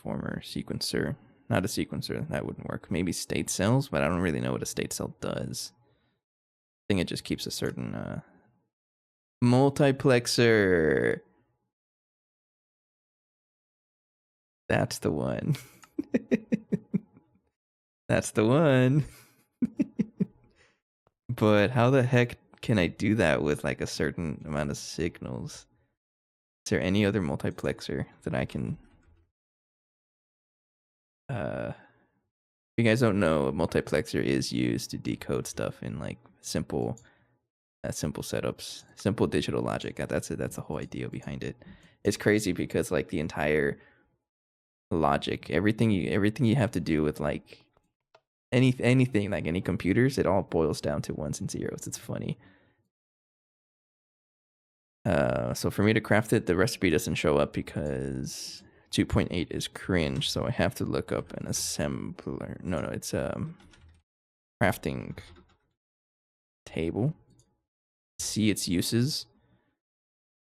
Speaker 1: Former sequencer. Not a sequencer, that wouldn't work. Maybe state cells, but I don't really know what a state cell does. I think it just keeps a certain multiplexer. That's the one. That's the one. But how the heck can I do that with like a certain amount of signals? Is there any other multiplexer that I can... if you guys don't know, a multiplexer is used to decode stuff in like simple setups, simple digital logic. That's it. That's the whole idea behind it. It's crazy because like the entire logic, everything you have to do with like anything like any computers, it all boils down to ones and zeros. It's funny. So for me to craft it, the recipe doesn't show up because 2.8 is cringe, so I have to look up an assembler. No, it's crafting table. See its uses.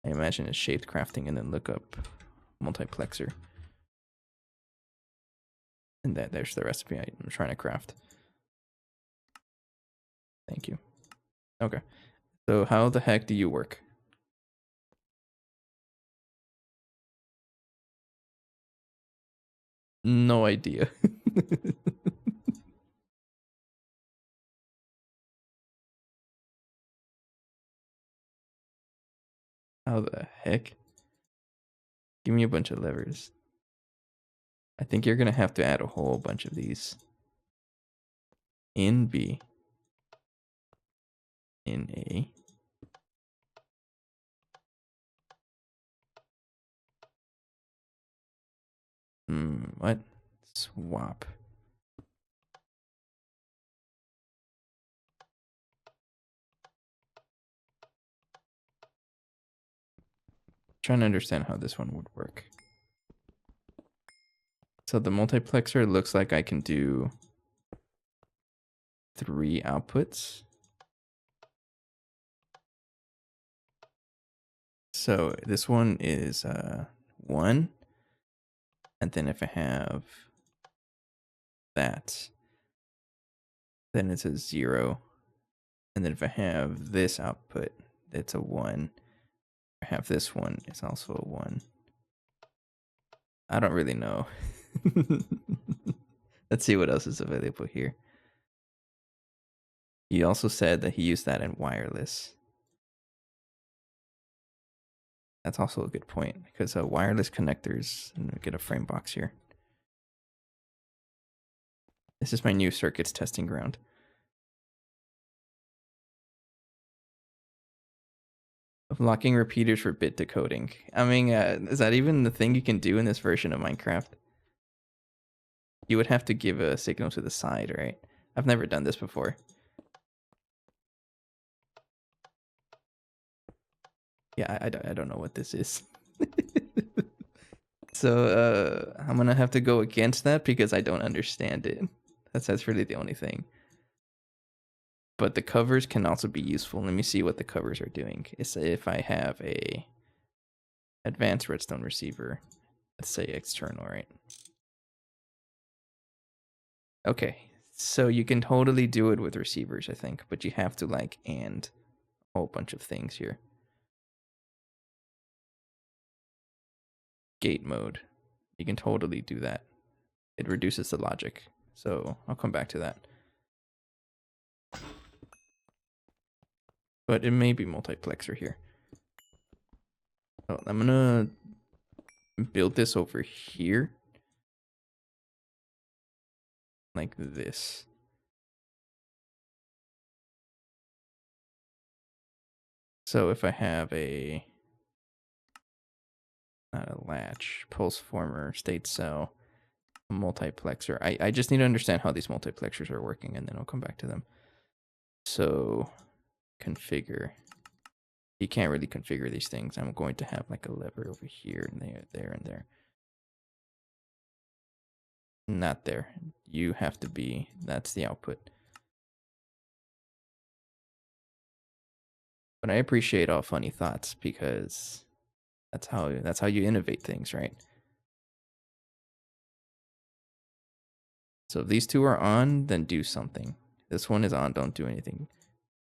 Speaker 1: I imagine it's shaped crafting, and then look up multiplexer. And there's the recipe I'm trying to craft. Thank you. Okay. So how the heck do you work? No idea. How the heck? Give me a bunch of levers. I think you're gonna have to add a whole bunch of these. In B. In A. What? Swap. Trying to understand how this one would work. So the multiplexer looks like I can do 3 outputs. So this one is 1. And then if I have that, then it's a 0. And then if I have this output, it's a 1. I have this one, it's also a 1. I don't really know. Let's see what else is available here. He also said that he used that in wireless. That's also a good point, because wireless connectors, and we get a frame box here. This is my new circuits testing ground. Locking repeaters for bit decoding. I mean, is that even the thing you can do in this version of Minecraft? You would have to give a signal to the side, right? I've never done this before. Yeah, I don't know what this is. So I'm gonna have to go against that because I don't understand it. That's really the only thing. But the covers can also be useful. Let me see what the covers are doing. It's if I have a advanced redstone receiver, let's say external, right? Okay, so you can totally do it with receivers, I think, but you have to like and a whole bunch of things here. Gate mode. You can totally do that. It reduces the logic. So I'll come back to that. But it may be multiplexer here. So I'm gonna build this over here. Like this. So if I have not a latch, pulse former, state cell, a multiplexer. I just need to understand how these multiplexers are working and then I'll come back to them. So configure. You can't really configure these things. I'm going to have like a lever over here and there and there. Not there. You have to be, that's the output. But I appreciate all funny thoughts because that's how you innovate things, right? So if these two are on, then do something. This one is on, don't do anything.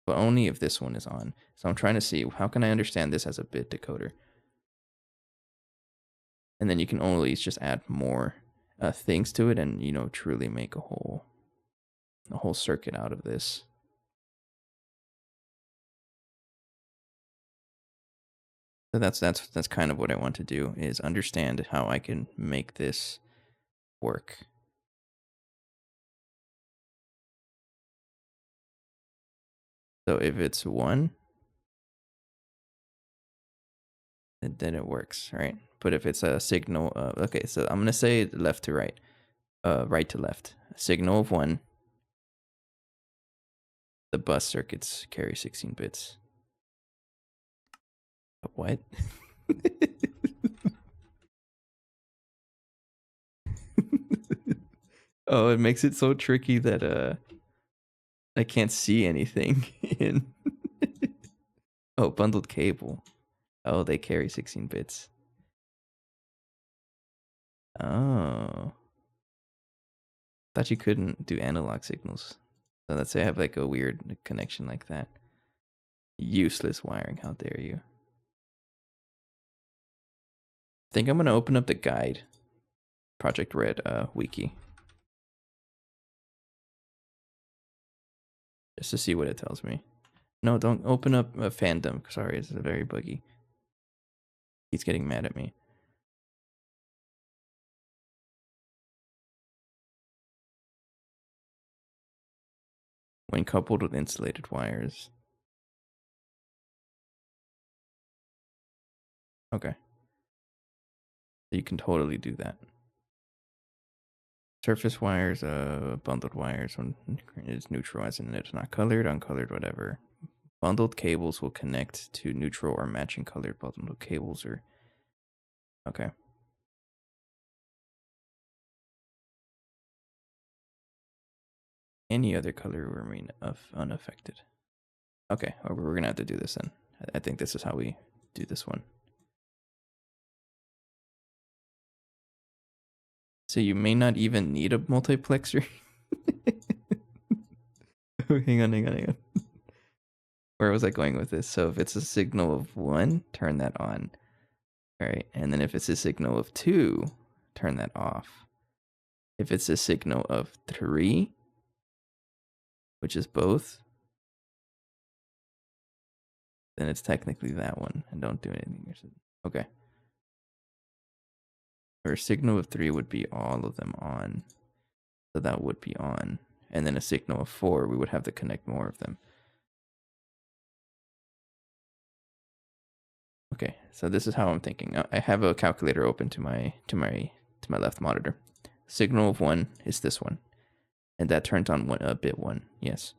Speaker 1: But only if this one is on. So I'm trying to see, how can I understand this as a bit decoder? And then you can always just add more things to it and, you know, truly make a whole circuit out of this. So that's kind of what I want to do, is understand how I can make this work. So if it's 1, then it works, right? But if it's a signal, okay, so I'm gonna say left to right, right to left. A signal of 1. The bus circuits carry 16 bits. What? Oh, it makes it so tricky that I can't see anything in. Oh, bundled cable. Oh, they carry 16 bits. Oh. Thought you couldn't do analog signals. So let's say I have like a weird connection like that. Useless wiring, how dare you. I think I'm gonna open up the guide. Project Red wiki. Just to see what it tells me. No, don't open up a fandom. Sorry, it's very buggy. He's getting mad at me. When coupled with insulated wires. Okay. You can totally do that. Surface wires, bundled wires when it's neutralized and it's not colored, uncolored, whatever. Bundled cables will connect to neutral or matching colored bundled cables or... Okay. Any other color will remain unaffected. Okay, we're gonna have to do this then. I think this is how we do this one. So you may not even need a multiplexer. hang on. Where was I going with this? So if it's a signal of 1, turn that on. All right, and then if it's a signal of 2, turn that off. If it's a signal of 3, which is both, then it's technically that one, and don't do anything. Okay. Or a signal of 3 would be all of them on. So that would be on. And then a signal of 4, we would have to connect more of them. Okay, so this is how I'm thinking. I have a calculator open to my left monitor. Signal of 1 is this one. And that turns on bit 1, yes.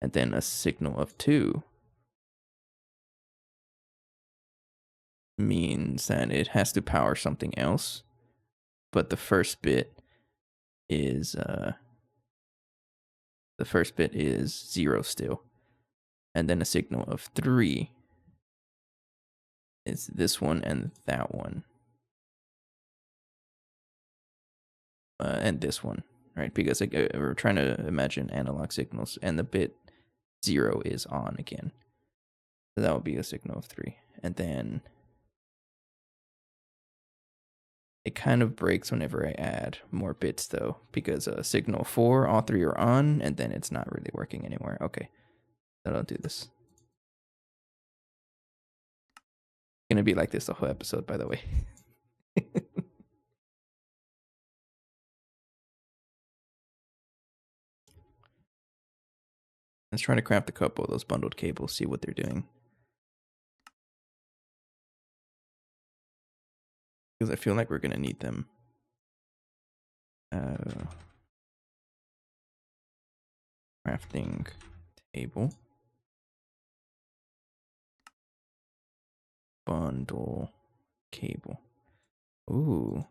Speaker 1: And then a signal of 2 means that it has to power something else, but the first bit is 0 still, and then a signal of 3 is this one and that one, and this one, right? Because we're trying to imagine analog signals, and the bit 0 is on again, so that would be a signal of 3, and then it kind of breaks whenever I add more bits, though, because signal 4, all 3 are on, and then it's not really working anymore. Okay, so I'll do this. It's gonna be like this the whole episode, by the way. Let's try to craft a couple of those bundled cables, see what they're doing. Because I feel like we're gonna need them. Crafting table. Bundle cable. Ooh.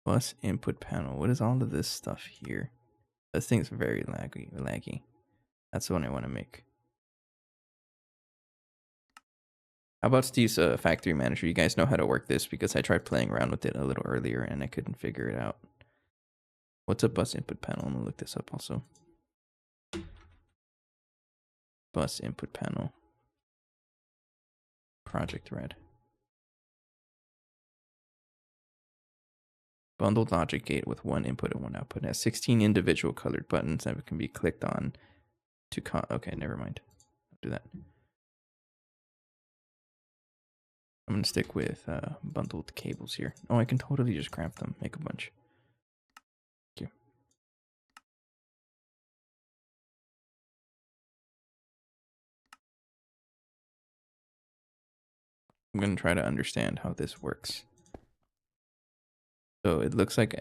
Speaker 1: Bus input panel. What is all of this stuff here? This thing's very laggy. That's the one I want to make. How about Steve's factory manager? You guys know how to work this because I tried playing around with it a little earlier and I couldn't figure it out. What's a bus input panel? I'm gonna look this up also. Bus input panel. Project red. Bundled logic gate with 1 input and 1 output. It has 16 individual colored buttons that can be clicked on to okay, never mind. I'll do that. I'm gonna stick with bundled cables here. Oh, I can totally just craft them, make a bunch. Thank you. I'm gonna try to understand how this works. So it looks like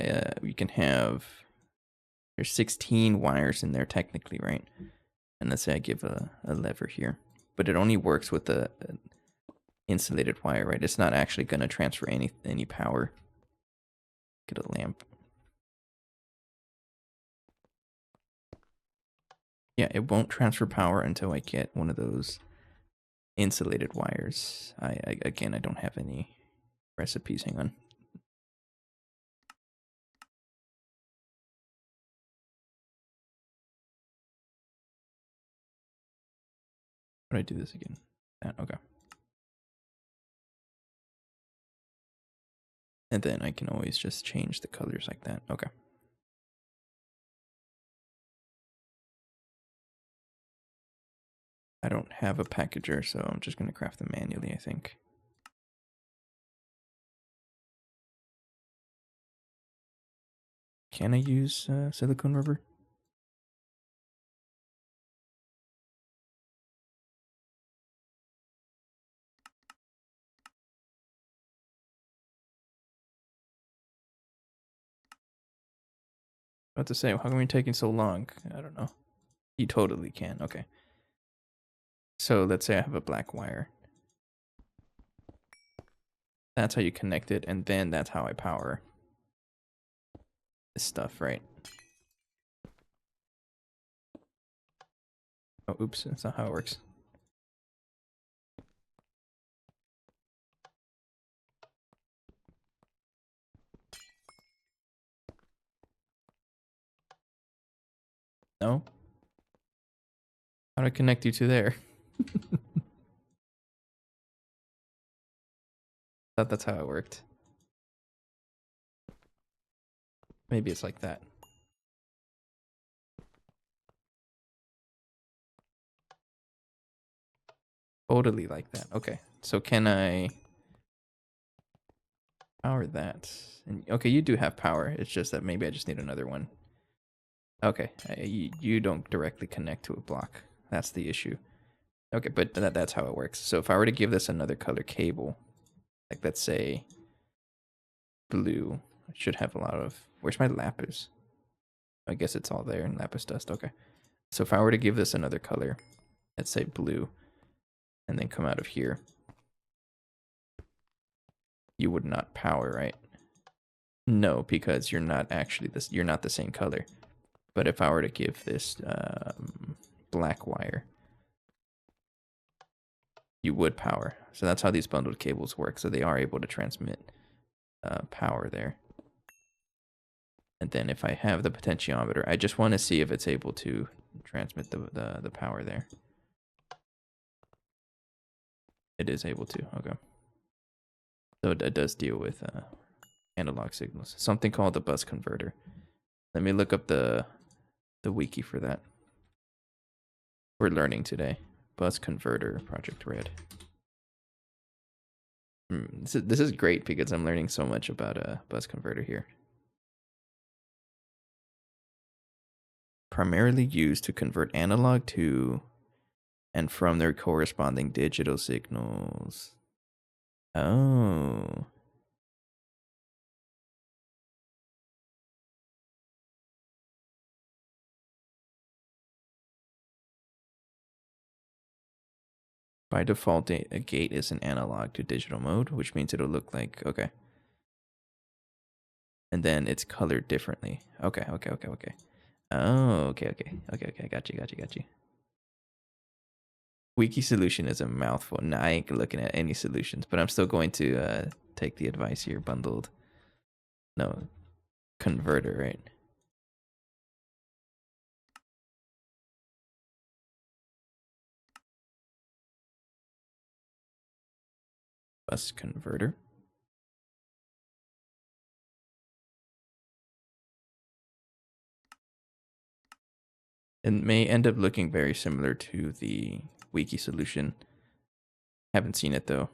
Speaker 1: we can have, there's 16 wires in there technically, right? And let's say I give a lever here, but it only works with the insulated wire, right? It's not actually going to transfer any power. Get a lamp. Yeah, it won't transfer power until I get one of those insulated wires. Again, I don't have any recipes. Hang on. How do I do this again? Okay. And then I can always just change the colors like that. Okay. I don't have a packager, so I'm just going to craft them manually, I think. Can I use silicone rubber? About to say, how come you're taking so long? I don't know. You totally can. Okay. So let's say I have a black wire. That's how you connect it, and then that's how I power this stuff, right? Oh, oops, that's not how it works. No? How do I connect you to there? Thought that's how it worked. Maybe it's like that. Totally like that. Okay. So can I power that? And, okay, you do have power. It's just that maybe I just need another one. Okay. You don't directly connect to a block. That's the issue. Okay, but that's how it works. So if I were to give this another color cable, like let's say blue, I should have a lot of... Where's my lapis? I guess it's all there in lapis dust. Okay. So if I were to give this another color, let's say blue, and then come out of here, you would not power, right? No, because you're not actually this. You're not the same color. But if I were to give this black wire, you would power. So that's how these bundled cables work. So they are able to transmit power there. And then if I have the potentiometer, I just want to see if it's able to transmit the power there. It is able to, okay. So it does deal with analog signals. Something called the bus converter. Let me look up the wiki for that. We're learning today. Bus converter, Project Red. This is great because I'm learning so much about a bus converter here. Primarily used to convert analog to and from their corresponding digital signals. Oh. By default, a gate is an analog to digital mode, which means it'll look like, okay. And then it's colored differently. Okay. Oh, okay. I got you. Wiki solution is a mouthful. Nah, I ain't looking at any solutions, but I'm still going to take the advice here. Bundled. No. Converter, right? Bus converter. It may end up looking very similar to the wiki solution. Haven't seen it though.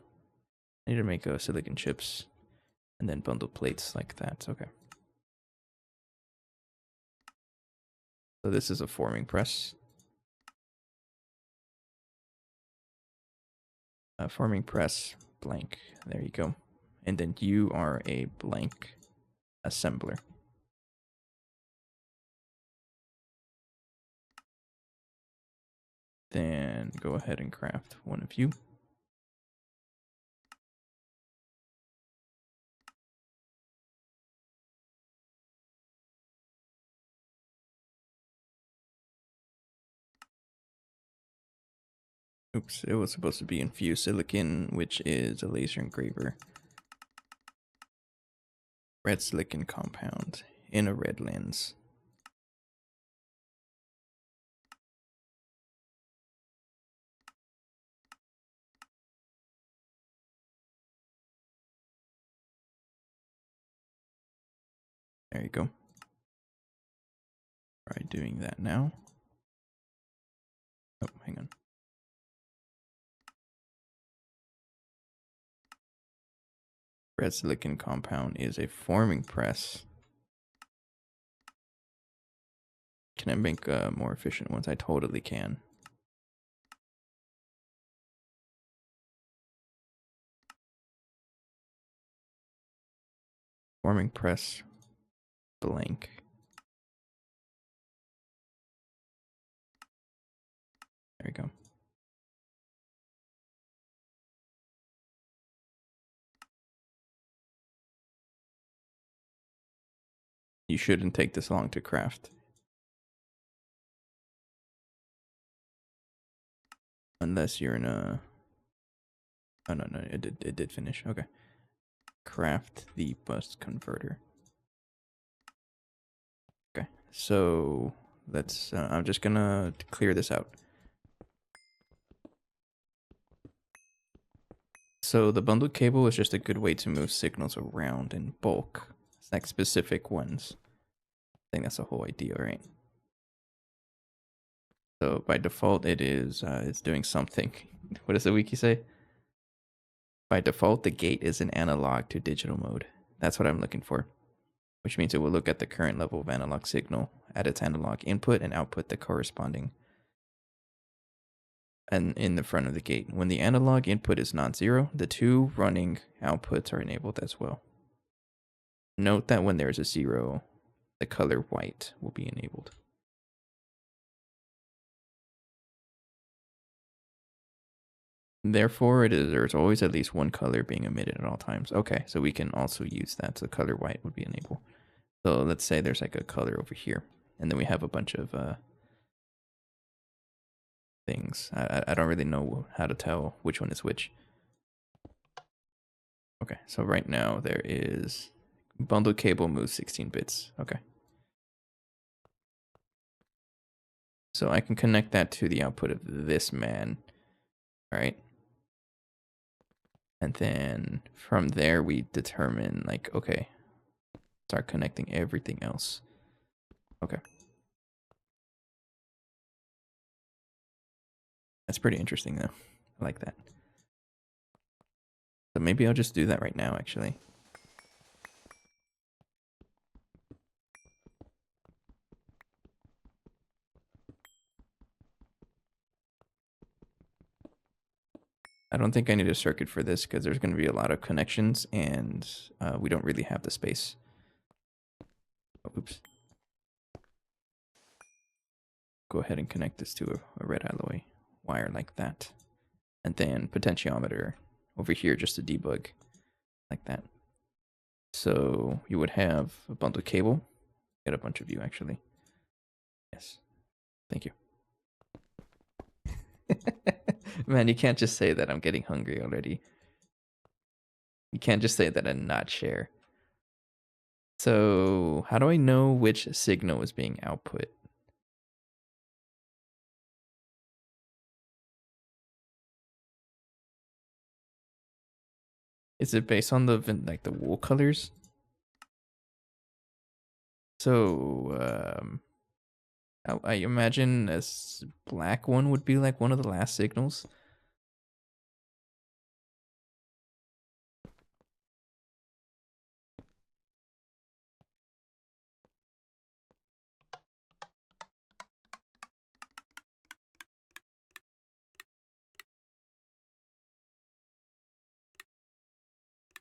Speaker 1: I need to make silicon chips and then bundle plates like that. Okay. So this is a forming press. Forming press blank. There you go. And then you are a blank assembler. Then go ahead and craft one of you. Oops, it was supposed to be infused silicon, which is a laser engraver. Red silicon compound in a red lens. There you go. Try doing that now. Oh, hang on. Red silicon compound is a forming press. Can I make more efficient ones? I totally can. Forming press blank. There we go. You shouldn't take this long to craft. Unless you're in a... Oh, no, it did finish. Okay. Craft the bus converter. Okay, so let's... I'm just gonna clear this out. So the bundled cable is just a good way to move signals around in bulk. It's like specific ones. I think that's the whole idea, right? So by default, it's doing something. What does the wiki say? By default, the gate is an analog to digital mode. That's what I'm looking for, which means it will look at the current level of analog signal at its analog input and output the corresponding and in the front of the gate. When the analog input is non-zero, the two running outputs are enabled as well. Note that when there's a zero, the color white will be enabled. Therefore, there's always at least one color being emitted at all times. Okay, so we can also use that. So color white would be enable. So let's say there's like a color over here, and then we have a bunch of things. I don't really know how to tell which one is which. Okay, so right now there is bundled cable moves 16 bits. Okay. So I can connect that to the output of this man. All right. And then from there, we determine like, okay, start connecting everything else. Okay. That's pretty interesting though. I like that. So maybe I'll just do that right now, actually. I don't think I need a circuit for this because there's going to be a lot of connections and we don't really have the space. Oh, oops. Go ahead and connect this to a red alloy wire like that. And then potentiometer over here just to debug like that. So you would have a bundled cable. Get a bunch of you actually. Yes. Thank you. Man, you can't just say that I'm getting hungry already. You can't just say that and not share. So how do I know which signal is being output? Is it based on the like the wool colors? So I imagine a black one would be like one of the last signals.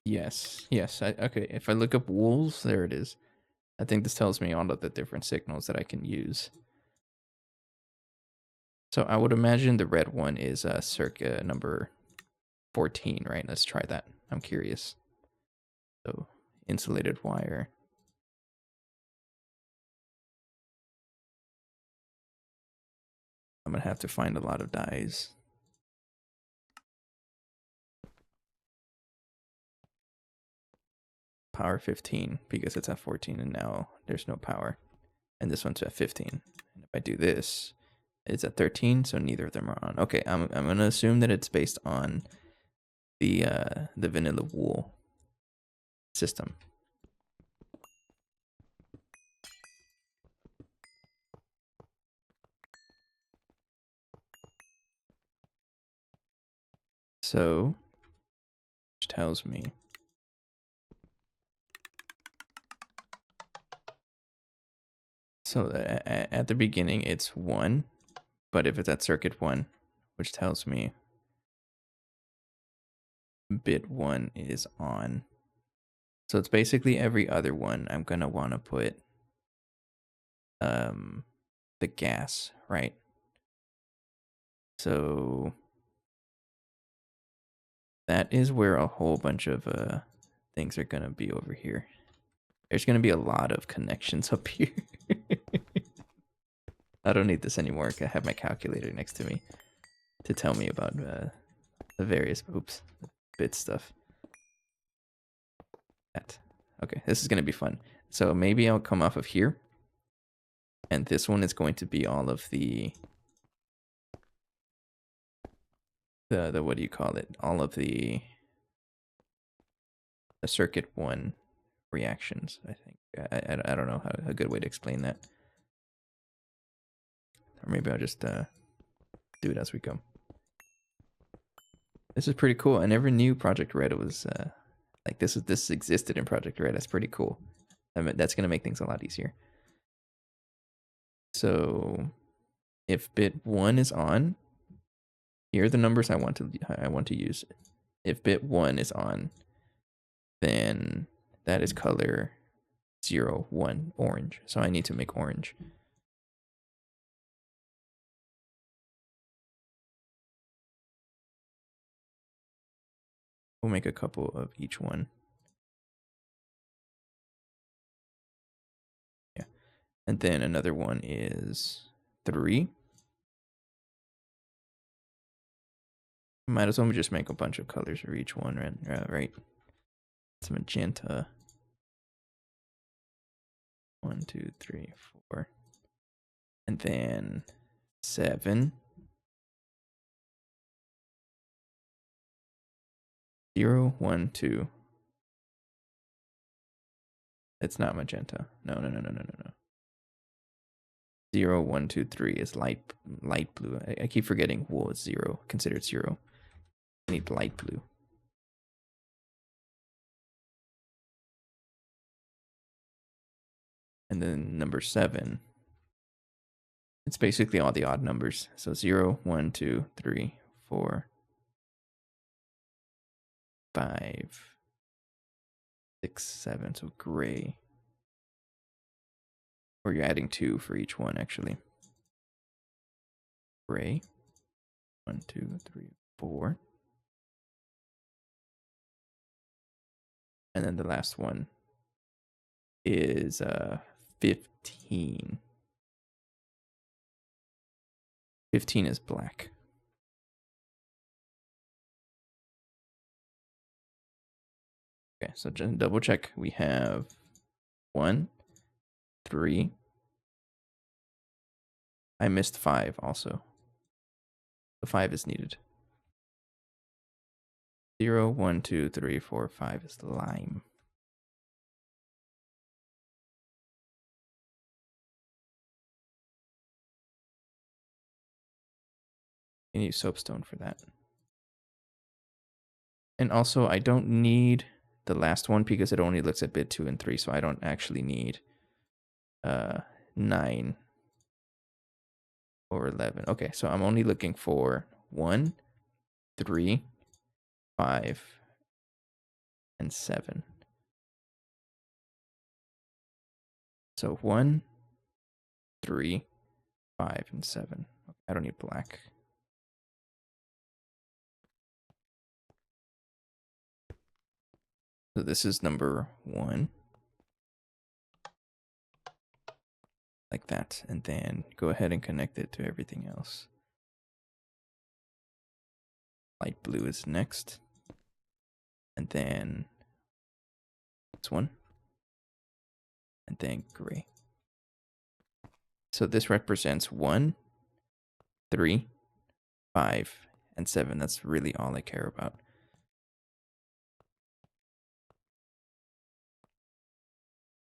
Speaker 1: Yes, yes. Okay, if I look up wools, there it is. I think this tells me all of the different signals that I can use. So I would imagine the red one is circa number 14, right? Let's try that. I'm curious. So insulated wire. I'm gonna have to find a lot of dyes. Power 15 because it's at 14 and now there's no power. And this one's at 15. And if I do this, it's at 13, so neither of them are on. Okay, I'm gonna assume that it's based on the vanilla wool system. So, which tells me so at the beginning it's 1, but if it's at circuit 1, which tells me bit 1 is on. So it's basically every other one I'm gonna want to put the gas, right? So that is where a whole bunch of things are gonna be over here. There's gonna be a lot of connections up here. I don't need this anymore. I have my calculator next to me to tell me about the various bit stuff. That. Okay, this is gonna be fun. So maybe I'll come off of here, and this one is going to be all of the what do you call it? All of the circuit 1 reactions. I think I don't know how a good way to explain that. Or maybe I'll just do it as we go. This is pretty cool. I never knew Project Red was like this existed in Project Red. That's pretty cool. I mean, that's gonna make things a lot easier. So if bit 1 is on, here are the numbers I want to use. If bit 1 is on, then that is color 0, 1, orange. So I need to make orange. We'll make a couple of each one. Yeah. And then another one is 3. Might as well just make a bunch of colors for each one, right? It's magenta. 1, 2, 3, 4. And then 7. 0, 1, 2. It's not magenta. No. 0, 1, 2, 3 is light blue. I keep forgetting wool is 0, considered 0. I need light blue. And then number 7. It's basically all the odd numbers. So 0, 1, 2, 3, 4, 5, 6, 7. So gray. Or you're adding 2 for each one, actually. Gray. 1, 2, 3, 4. And then the last one is 15. 15 is black. Okay, so just double check. We have 1, 3. I missed 5 also. The 5 is needed. 0, 1, 2, 3, 4, 5 is lime. You need soapstone for that. And also, I don't need the last one because it only looks at bit 2 and 3, so I don't actually need 9 or 11. Okay, so I'm only looking for 1, 3, 5, and 7. So 1, 3, 5, and 7. I don't need black. So this is number 1. Like that. And then go ahead and connect it to everything else. Light blue is next. And then this one. And then gray. So this represents 1, 3, 5, and 7. That's really all I care about.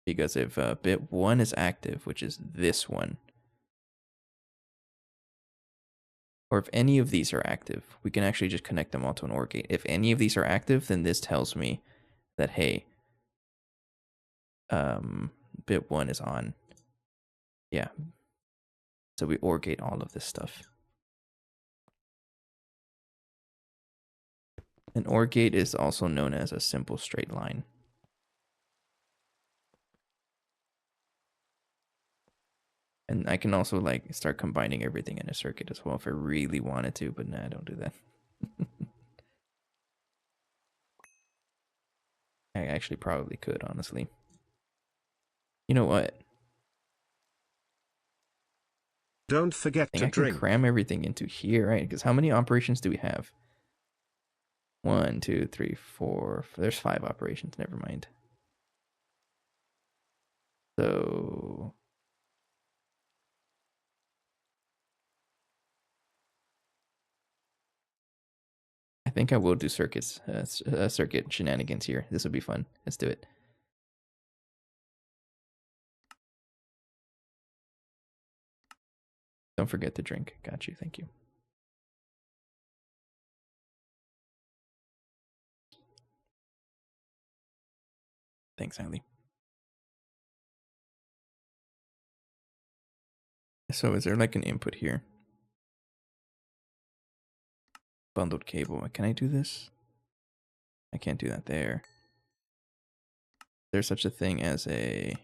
Speaker 1: Because if bit 1 is active, which is this one, or if any of these are active, we can actually just connect them all to an OR gate. If any of these are active, then this tells me that, hey, bit 1 is on. Yeah. So we OR gate all of this stuff. An OR gate is also known as a simple straight line. And I can also like start combining everything in a circuit as well if I really wanted to, but nah, I don't do that. I actually probably could, honestly. You know what?
Speaker 2: Don't forget
Speaker 1: I
Speaker 2: to
Speaker 1: think I can
Speaker 2: drink.
Speaker 1: cram everything into here, right? Because how many operations do we have? 1, 2, 3, 4. There's 5 operations. Never mind. So I think I will do circuits, circuit shenanigans here. This will be fun. Let's do it. Don't forget to drink. Got you. Thank you. Thanks, Eileen. So is there like an input here? Bundled cable. Can I do this? I can't do that there. There's such a thing as a...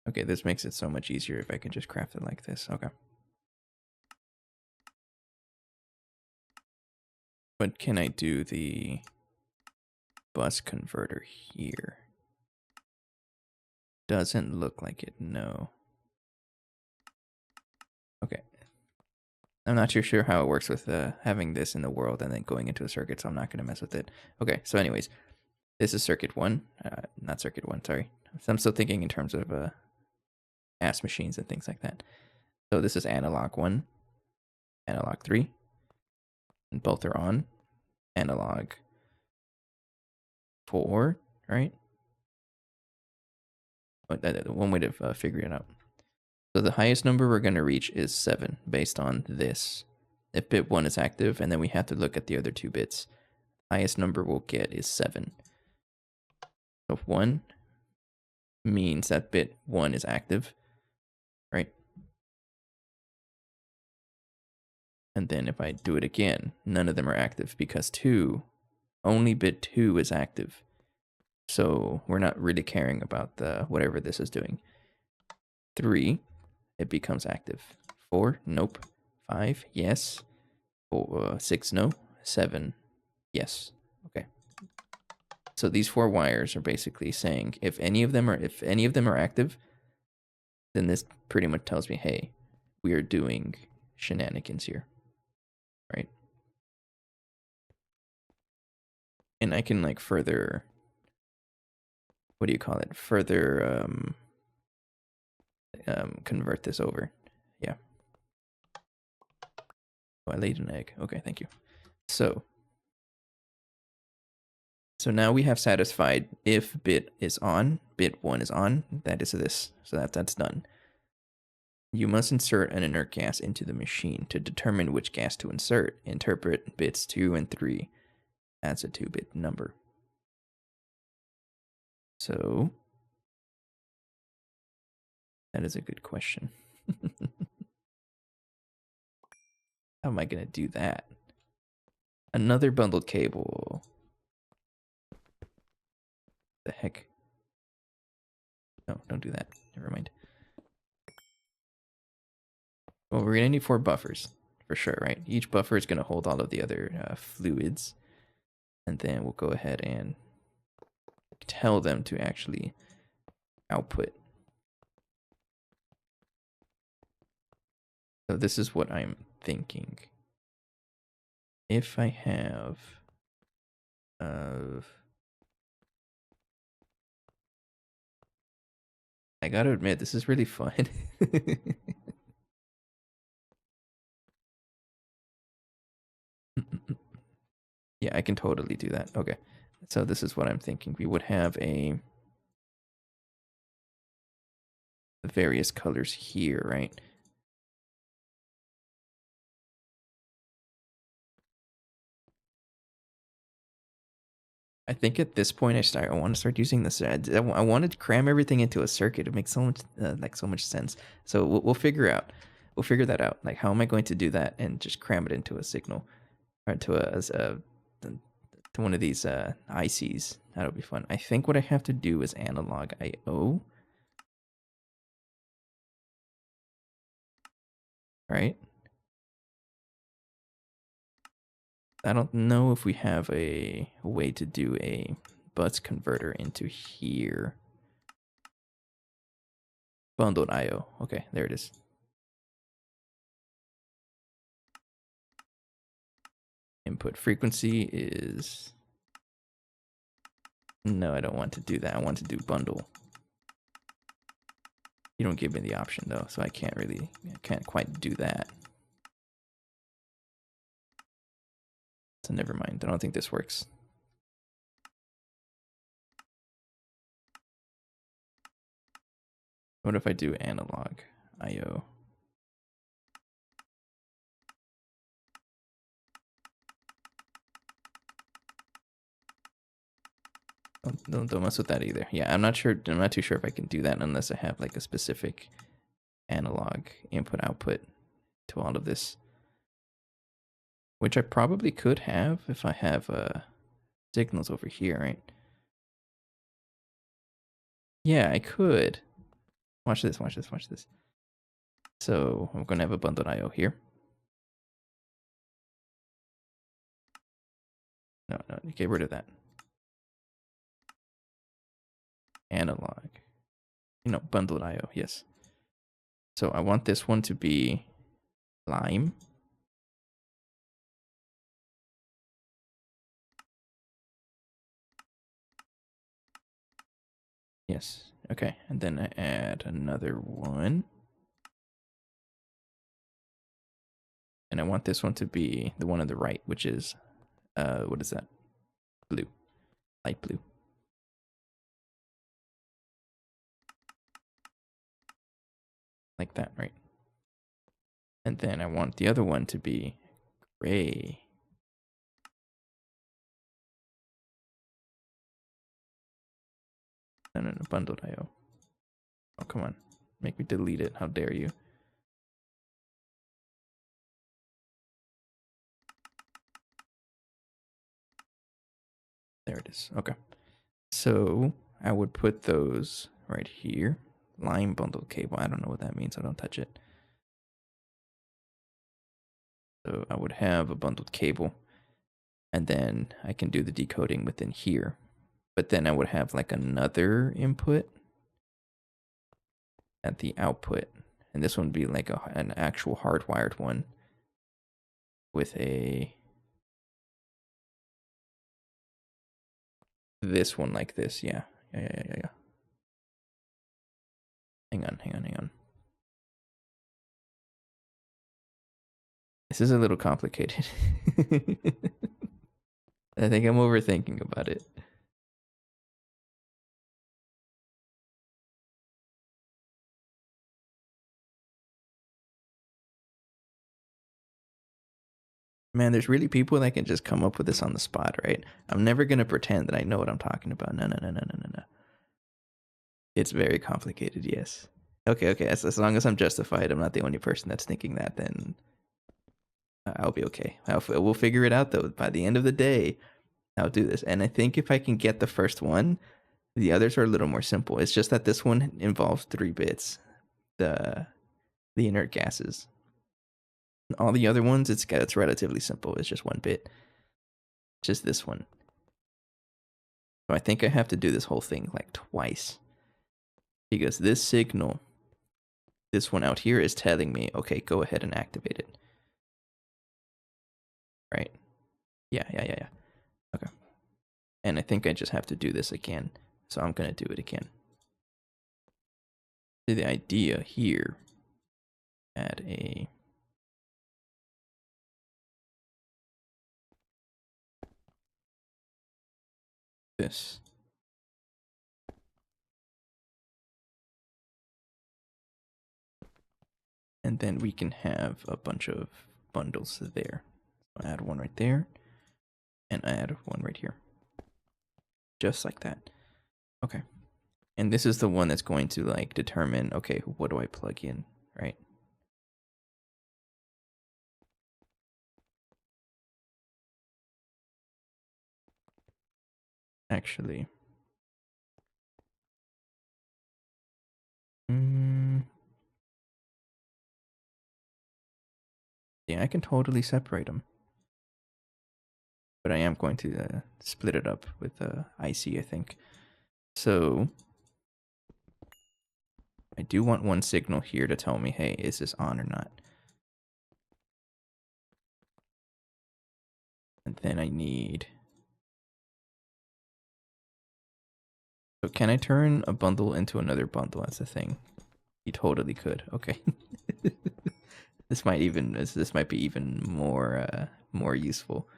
Speaker 1: Okay, this makes it so much easier if I can just craft it like this. Okay. But can I do the bus converter here? Doesn't look like it, no. Okay. I'm not too sure how it works with having this in the world and then going into a circuit, so I'm not going to mess with it. Okay, so anyways, this is circuit 1. Not circuit 1, sorry. So I'm still thinking in terms of ASC machines and things like that. So this is analog 1, analog 3, and both are on. Analog 4, right? One way to figure it out. So the highest number we're going to reach is 7 based on this. If bit 1 is active, and then we have to look at the other 2 bits. Highest number we'll get is 7. So 1 means that bit 1 is active, right? And then if I do it again, none of them are active because 2, only bit 2 is active. So we're not really caring about whatever this is doing. 3, it becomes active. 4, nope. 5, yes. 6, no. 7, yes. Okay. So these 4 wires are basically saying if any of them are active, then this pretty much tells me, hey, we are doing shenanigans here, right? And I can like further, what do you call it? Further convert this over. Yeah. Oh, I laid an egg. Okay, thank you. So now we have satisfied if bit is on, bit 1 is on, that is this. So that's done. You must insert an inert gas into the machine. To determine which gas to insert, interpret bits 2 and 3 as a 2-bit number. So that is a good question. How am I going to do that? Another bundled cable. The heck? No, don't do that. Never mind. Well, we're going to need 4 buffers for sure, right? Each buffer is going to hold all of the other fluids. And then we'll go ahead and tell them to actually output. So this is what I'm thinking. If I have I gotta admit, this is really fun. Yeah, I can totally do that. Okay. So this is what I'm thinking. We would have a various colors here, right? I think at this point I want to start using this. I wanted to cram everything into a circuit. It makes so much sense. So we'll figure that out. Like, how am I going to do that and just cram it into a signal or to one of these ICs? That'll be fun. I think what I have to do is analog I/O. Right? I don't know if we have a way to do a bus converter into here. Bundled I/O. Okay, there it is. Input frequency is... No, I don't want to do that. I want to do bundle. You don't give me the option though, so I can't quite do that. So never mind. I don't think this works. What if I do analog I/O? Don't mess with that either. Yeah, I'm not too sure if I can do that unless I have like a specific analog input output to all of this, which I probably could have if I have signals over here, right? Yeah, I could. Watch this. So I'm going to have a bundled I/O here. No, get rid of that. Analog. Bundled IO, yes. So I want this one to be lime. Yes. Okay. And then I add another one. And I want this one to be the one on the right, which is, what is that? Blue. Light blue. Like that, right? And then I want the other one to be gray. No, bundled IO. Oh, come on. Make me delete it. How dare you? There it is. Okay. So I would put those right here. Line bundle cable. I don't know what that means. I don't touch it. So I would have a bundled cable. And then I can do the decoding within here. But then I would have like another input at the output. And this one would be like an actual hardwired one with this one like this. Yeah. Hang on. This is a little complicated. I think I'm overthinking about it. Man, there's really people that can just come up with this on the spot, right? I'm never going to pretend that I know what I'm talking about. No. It's very complicated, yes. Okay. As long as I'm justified, I'm not the only person that's thinking that, then I'll be okay. We'll figure it out, though. By the end of the day, I'll do this. And I think if I can get the first one, the others are a little more simple. It's just that this one involves 3 bits, the inert gases. All the other ones, it's relatively simple. It's just 1 bit. Just this one. So I think I have to do this whole thing like twice. Because this signal, this one out here is telling me, okay, go ahead and activate it. Right? Yeah. Okay. And I think I just have to do this again. So I'm going to do it again. So the idea here, add this. And then we can have a bunch of bundles there. So add one right there. And add one right here. Just like that. Okay. And this is the one that's going to like determine, okay, what do I plug in, right? Actually. Yeah, I can totally separate them. But I am going to split it up with IC, I think. So I do want one signal here to tell me, hey, is this on or not? And then I need... So can I turn a bundle into another bundle? That's the thing. You totally could. Okay. This might be even more useful.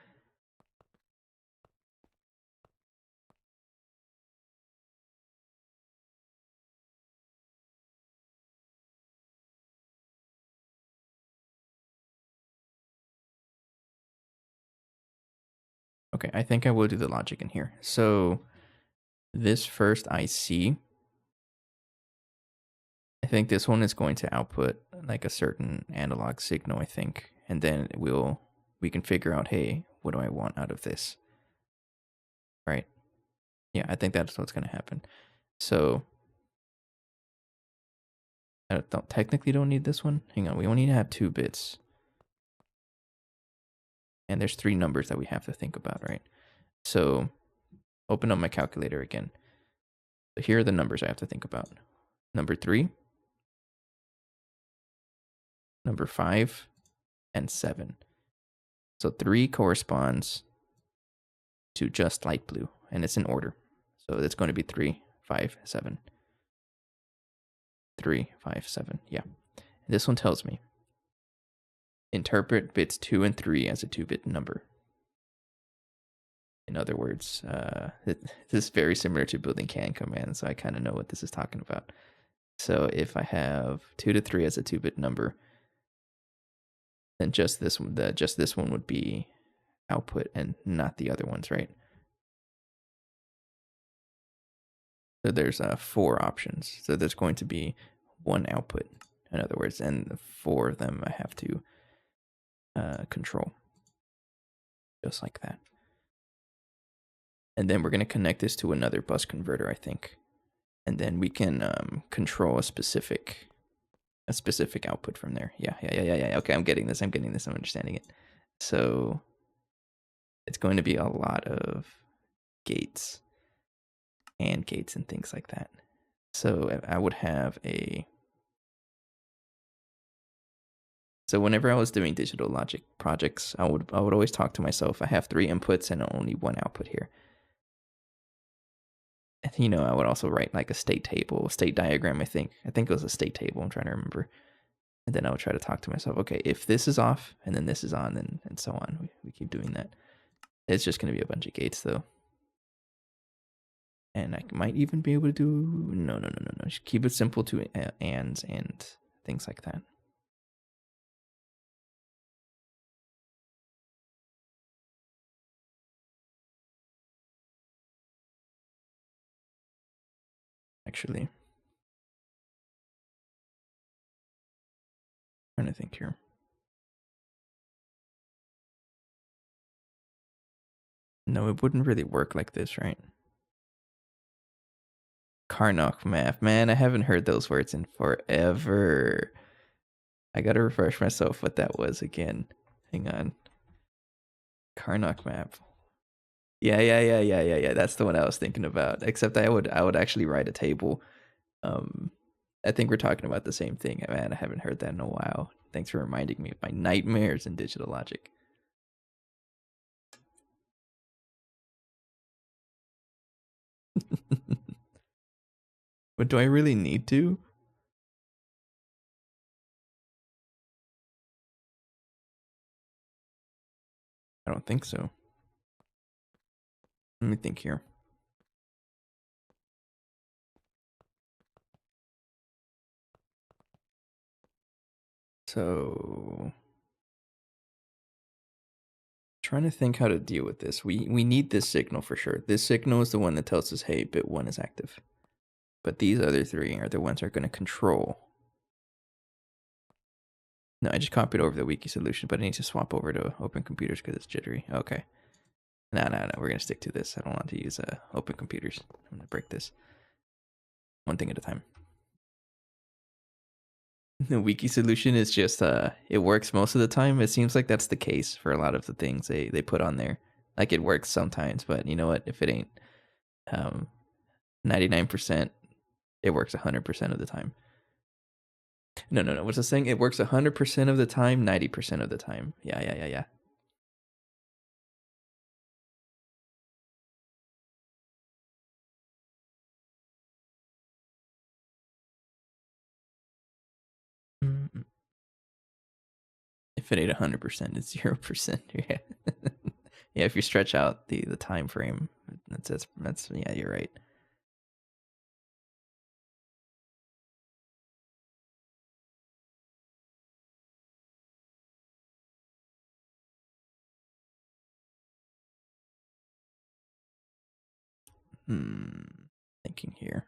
Speaker 1: Okay, I think I will do the logic in here. So this first IC, I think this one is going to output like a certain analog signal, I think. And then we can figure out, hey, what do I want out of this? Right? Yeah, I think that's what's going to happen. So I technically don't need this one. Hang on, we only have 2 bits. And there's 3 numbers that we have to think about, right? So open up my calculator again. So here are the numbers I have to think about. Number 3, number 5, and 7. So 3 corresponds to just light blue, and it's in order. So it's going to be 3, 5, 7. 3, 5, 7. Yeah. This one tells me interpret bits 2 and 3 as a 2-bit number. In other words, this is very similar to building can command, so I kind of know what this is talking about. So if I have 2 to 3 as a 2-bit number, then just this one would be output and not the other ones, right? So there's 4 options. So there's going to be 1 output, in other words, and 4 of them I have to control, just like that. And then we're going to connect this to another bus converter, I think. And then we can control a specific output from there. Yeah. Okay, I'm getting this. I'm understanding it. So it's going to be a lot of gates and gates and things like that. So I would have so whenever I was doing digital logic projects, I would always talk to myself. I have 3 inputs and only 1 output here. And, I would also write like a state diagram. I think it was a state table. I'm trying to remember. And then I would try to talk to myself. Okay, if this is off and then this is on, and so on. We keep doing that. It's just going to be a bunch of gates though. And I might even be able to do no. Just keep it simple to ands and things like that. Actually, I'm trying to think here. No, it wouldn't really work like this, right? Karnock math. Man, I haven't heard those words in forever. I gotta refresh myself what that was again. Hang on. Karnock map. Yeah. That's the one I was thinking about. Except I would actually write a table. I think we're talking about the same thing. Man, I haven't heard that in a while. Thanks for reminding me of my nightmares in digital logic. But do I really need to? I don't think so. Let me think here. So, trying to think how to deal with this. We need this signal for sure. This signal is the one that tells us, hey, bit 1 is active. But these other 3 are the ones that are going to control. No, I just copied over the wiki solution, but I need to swap over to open computers because it's jittery. Okay. No. We're going to stick to this. I don't want to use open computers. I'm going to break this. One thing at a time. The wiki solution is just it works most of the time. It seems like that's the case for a lot of the things they put on there. Like it works sometimes, but you know what? If it ain't 99%, it works 100% of the time. No. What's the saying? It works 100% of the time, 90% of the time. Yeah. If it ain't 100%, it's 0%. Yeah. Yeah, if you stretch out the time frame, that's yeah, you're right. Thinking here.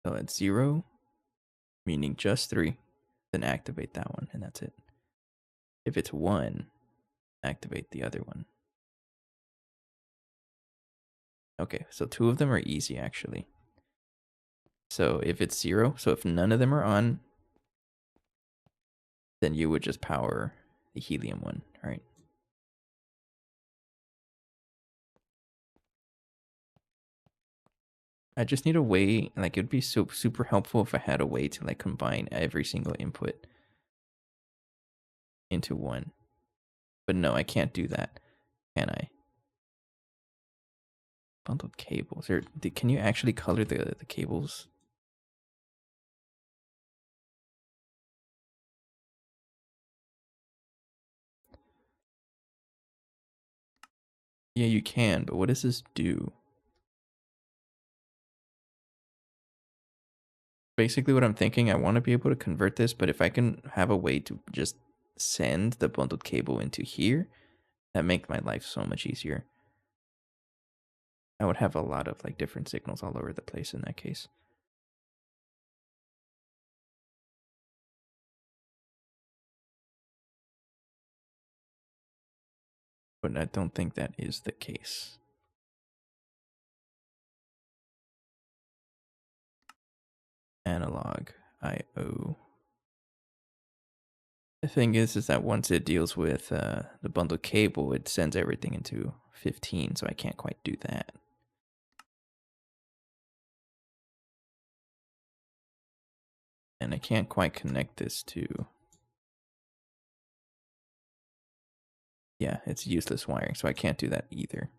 Speaker 1: So it's 0, meaning just 3, then activate that one, and that's it. If it's 1, activate the other one. Okay, so 2 of them are easy actually. So if it's 0, so if none of them are on, then you would just power the helium one, right? I just need a way, like it would be so super helpful if I had a way to like combine every single input into one. But no, I can't do that, can I? Bundled cables. Can you actually color the cables? Yeah, you can, but what does this do? Basically what I'm thinking, I want to be able to convert this, but if I can have a way to just send the bundled cable into here, that make my life so much easier. I would have a lot of like different signals all over the place in that case. But I don't think that is the case. Analog I/O. The thing is that once it deals with the bundled cable, it sends everything into 15, so I can't quite do that. And I can't quite connect this to... Yeah, it's useless wiring, so I can't do that either.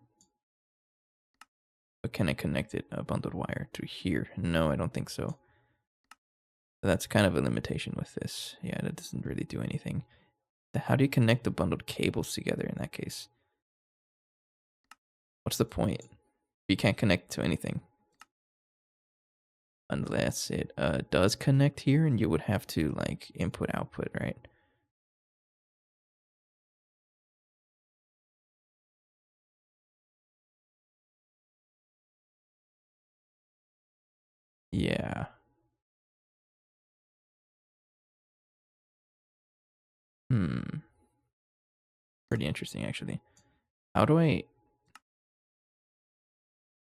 Speaker 1: But can I connect it, a bundled wire, to here? No, I don't think so. That's kind of a limitation with this. Yeah, that doesn't really do anything. How do you connect the bundled cables together in that case? What's the point? You can't connect to anything. Unless it does connect here, and you would have to like input output, right? Yeah. Pretty interesting actually. How do I...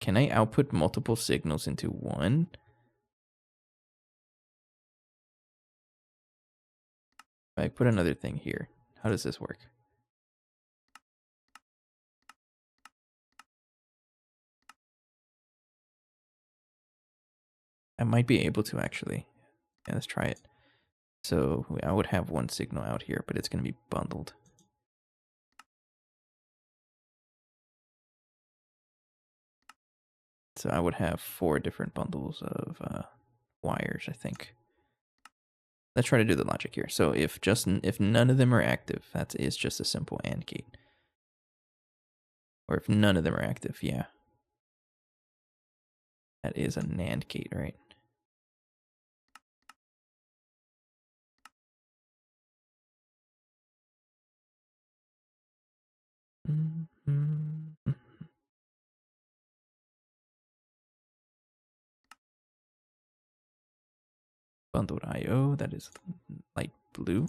Speaker 1: Can I output multiple signals into one? If I put another thing here, how does this work? I might be able to actually. Yeah, let's try it. So I would have one signal out here, but it's going to be bundled. So I would have 4 different bundles of wires, I think. Let's try to do the logic here. So if none of them are active, that is just a simple AND gate. Or if none of them are active, yeah. That is a NAND gate, right? Mm-hmm. Bundled I/O, that is light blue.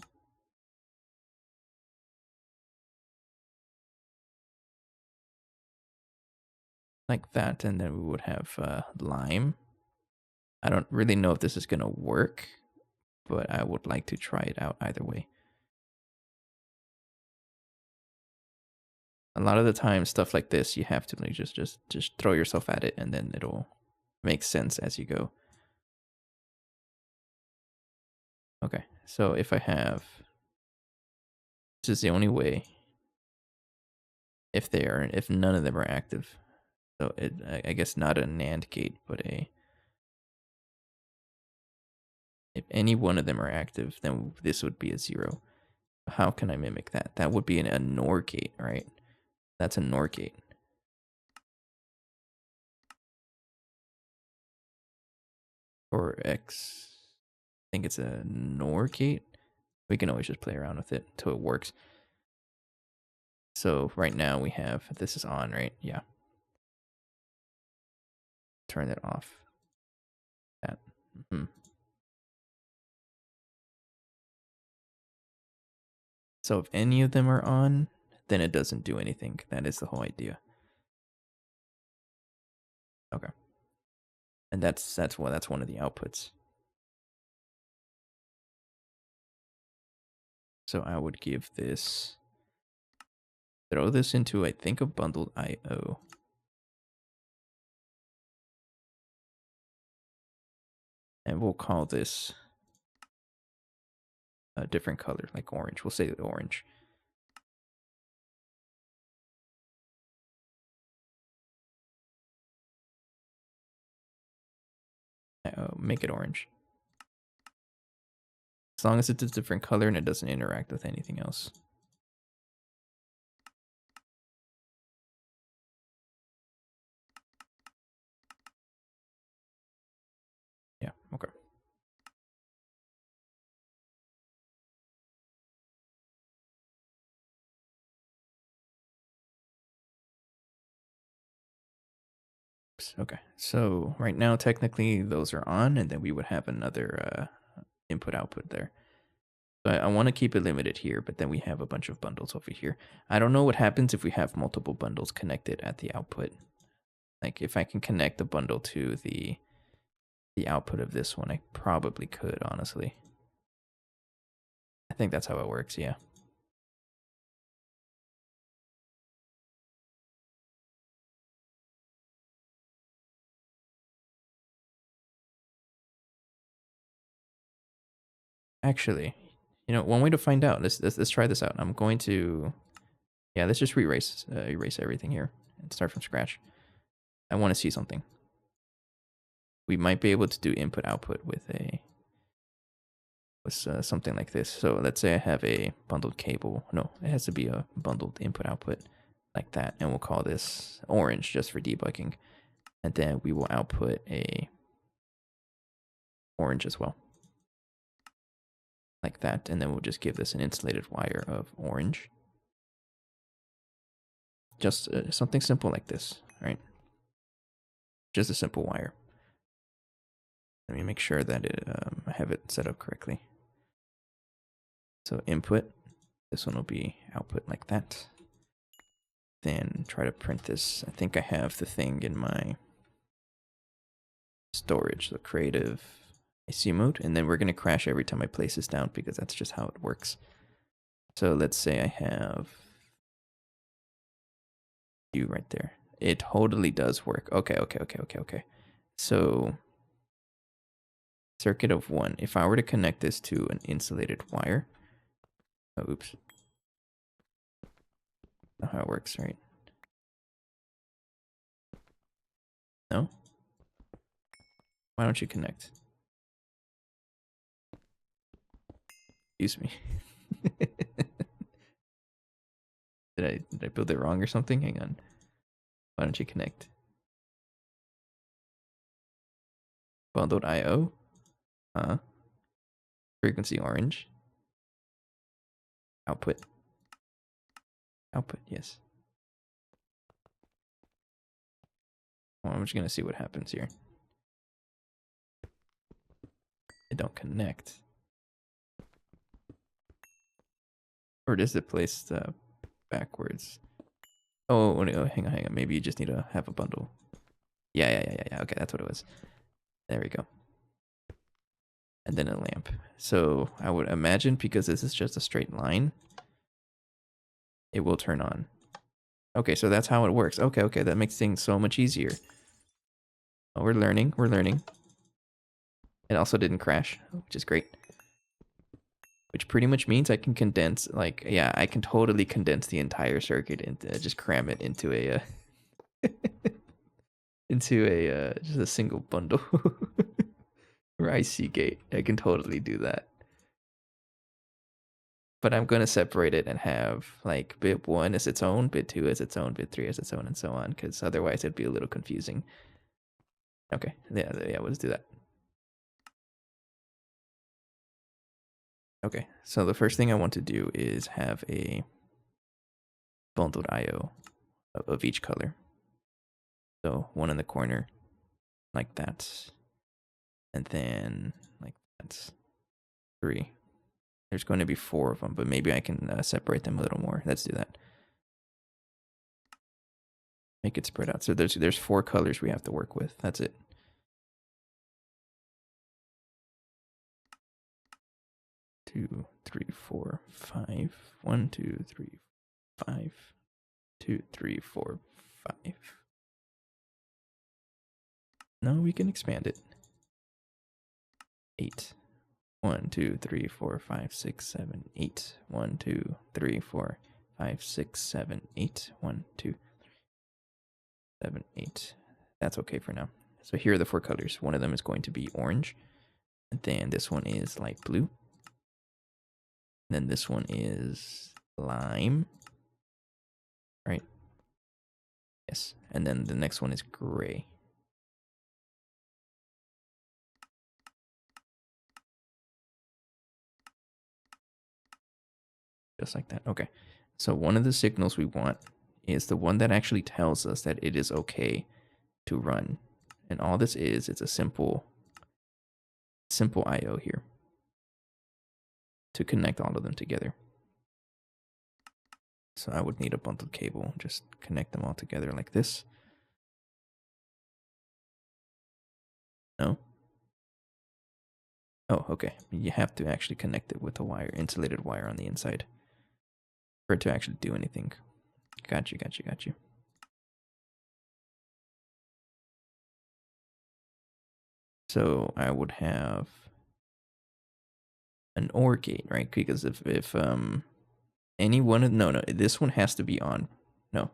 Speaker 1: Like that, and then we would have lime. I don't really know if this is gonna work, but I would like to try it out either way. A lot of the time, stuff like this, you have to like just throw yourself at it, and then it'll make sense as you go. Okay, so if I have... This is the only way. If none of them are active. So I guess not a NAND gate, but if any one of them are active, then this would be a 0. How can I mimic that? That would be a NOR gate, right? That's a NOR gate. Or X, I think it's a NOR gate. We can always just play around with it until it works. So right now we have, this is on, right? Yeah. Turn it off. That. So if any of them are on, then it doesn't do anything. That is the whole idea. Okay. And that's one of the outputs. So I would give this, throw this into, I think, a bundled I/O. And we'll call this a different color, like orange. We'll say orange. Make it orange. As long as it's a different color and it doesn't interact with anything else. Yeah, okay. Okay, so right now technically those are on, and then we would have another input output there. But I want to keep it limited here, but then we have a bunch of bundles over here. I don't know what happens if we have multiple bundles connected at the output. Like if I can connect the bundle to the output of this one, I probably could, honestly. I think that's how it works, yeah. Actually, one way to find out. Let's try this out. I'm going to, yeah, let's just erase everything here and start from scratch. I want to see something. We might be able to do input output with something like this. So let's say I have a bundled cable. No, it has to be a bundled input output like that, and we'll call this orange just for debugging. And then we will output a orange as well, like that. And then we'll just give this an insulated wire of orange. Just something simple like this, right? Just a simple wire. Let me make sure that I have it set up correctly. So input, this one will be output like that. Then try to print this. I think I have the thing in my storage, the creative IC mode, and then we're going to crash every time I place this down because that's just how it works. So let's say I have you right there. It totally does work. Okay. So circuit of 1. If I were to connect this to an insulated wire, oops. Not how it works, right? No? Why don't you connect? Excuse me. Did I build it wrong or something? Hang on. Why don't you connect? Bundled IO? Frequency orange. Output. Output, yes. Well, I'm just gonna see what happens here. They don't connect. Or is it placed backwards? Oh, no, hang on. Maybe you just need to have a bundle. Yeah. Okay, that's what it was. There we go. And then a lamp. So I would imagine, because this is just a straight line, it will turn on. Okay, so that's how it works. Okay, that makes things so much easier. Oh, we're learning. It also didn't crash, which is great. Which pretty much means I can condense, I can totally condense the entire circuit and just cram it into a just a single bundle. Or IC gate. I can totally do that. But I'm going to separate it and have like bit 1 as its own, bit 2 as its own, bit 3 as its own, and so on, because otherwise it'd be a little confusing. Okay, yeah, let's do that. Okay, so the first thing I want to do is have a bundled IO of each color. So 1 in the corner, like that. And then like that. 3. There's going to be 4 of them, but maybe I can separate them a little more. Let's do that. Make it spread out. So there's 4 colors we have to work with. That's it. Two, three, four, 5. 1, 2, 3, 5. 2, 3, 4, 5. No, we can expand it. 8. 1, 2, 3, 4, 5, 6, 7, 8. 1, 2, 3, 4, 5, 6, 7, 8. 1, 2, 7, 8. That's okay for now. So here are the 4 colors. One of them is going to be orange. And then this one is light blue. And then this one is lime. Right? Yes. And then the next one is gray. Just like that. Okay. So one of the signals we want is the one that actually tells us that it is okay to run. And all this is, it's a simple IO here to connect all of them together. So I would need a bundled cable. Just connect them all together like this. No? Oh, okay. You have to actually connect it with a wire, insulated wire on the inside for it to actually do anything. Got you. So I would have an OR gate, right? Because if any one of, no, this one has to be on. No.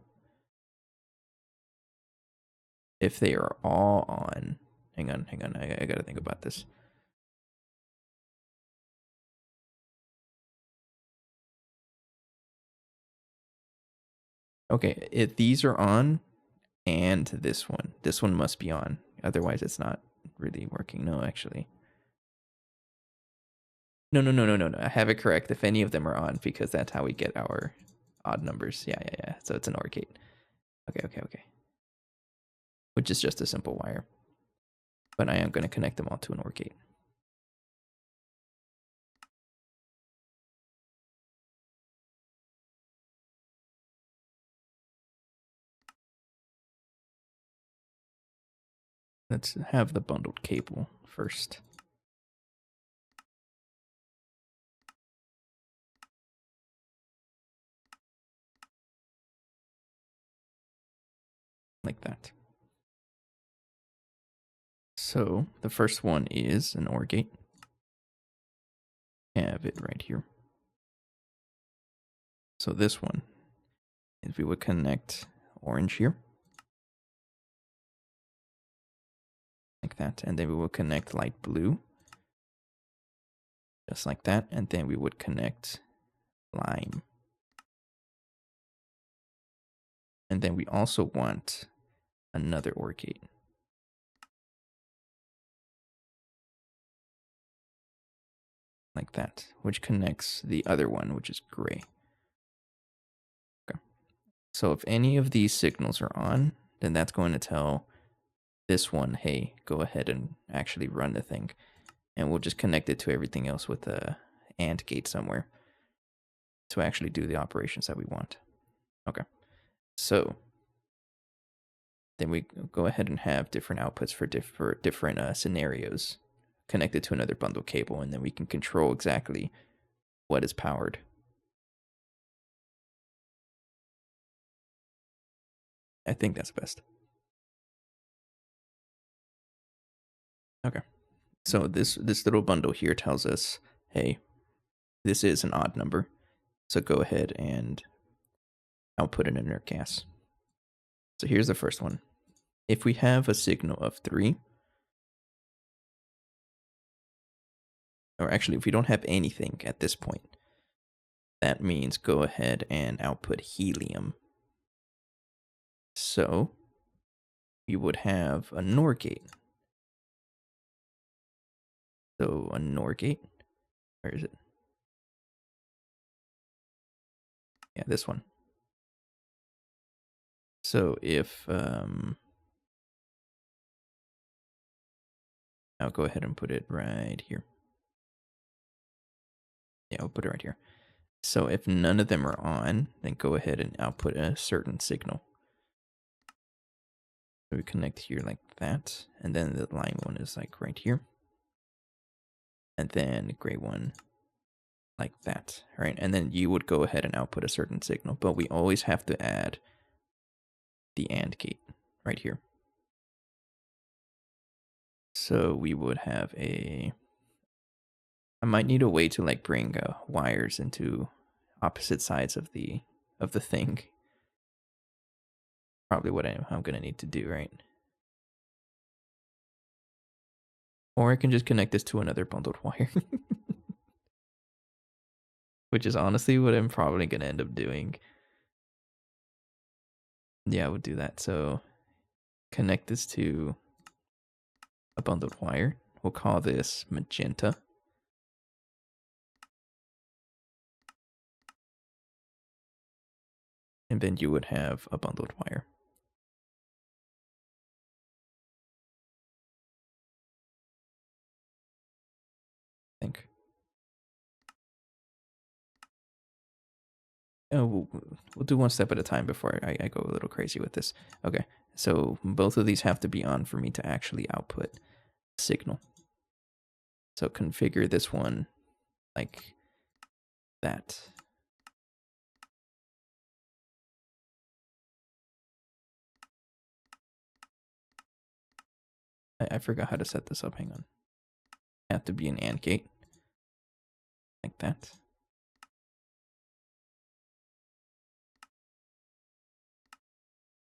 Speaker 1: If they are all on, hang on, I gotta think about this. Okay, if these are on, and this one must be on. Otherwise, it's not really working. No, actually. No. I have it correct. If any of them are on, because that's how we get our odd numbers. Yeah. So it's an OR gate. Okay. Which is just a simple wire. But I am going to connect them all to an OR gate. Let's have the bundled cable first. Like that. So the first one is an OR gate. Have it right here. So this one, if we would connect orange here. Like that. And then we will connect light blue. Just like that. And then we would connect lime. And then we also want another OR gate. Like that, which connects the other one, which is gray. Okay. So if any of these signals are on, then that's going to tell this one, hey, go ahead and actually run the thing. And we'll just connect it to everything else with a AND gate somewhere to actually do the operations that we want. Okay. So then we go ahead and have different outputs for different scenarios connected to another bundle cable, and then we can control exactly what is powered. I think that's best. Okay. So this little bundle here tells us, hey, this is an odd number. So go ahead and output an inert gas. So here's the first one. If we have a signal of 3, or actually if we don't have anything at this point, that means go ahead and output helium. So we would have a NOR gate. So a NOR gate, where is it? Yeah, this one. So if I'll go ahead and put it right here. Yeah, I'll put it right here. So if none of them are on, then go ahead and output a certain signal. So we connect here like that, and then the lime one is like right here. And then the gray one like that, right? And then you would go ahead and output a certain signal, but we always have to add the AND gate right here. So we would have a I might need a way to like bring wires into opposite sides of the thing. Probably what I'm gonna need to do, right? Or I can just connect this to another bundled wire. Which is honestly what I'm probably gonna end up doing. Yeah, I would do that. So connect this to a bundled wire. We'll call this magenta. And then you would have a bundled wire. I think. Oh, we'll do one step at a time before I go a little crazy with this. Okay, so both of these have to be on for me to actually output signal. So configure this one like that. I forgot how to set this up. Hang on. Have to be an AND gate. Like that.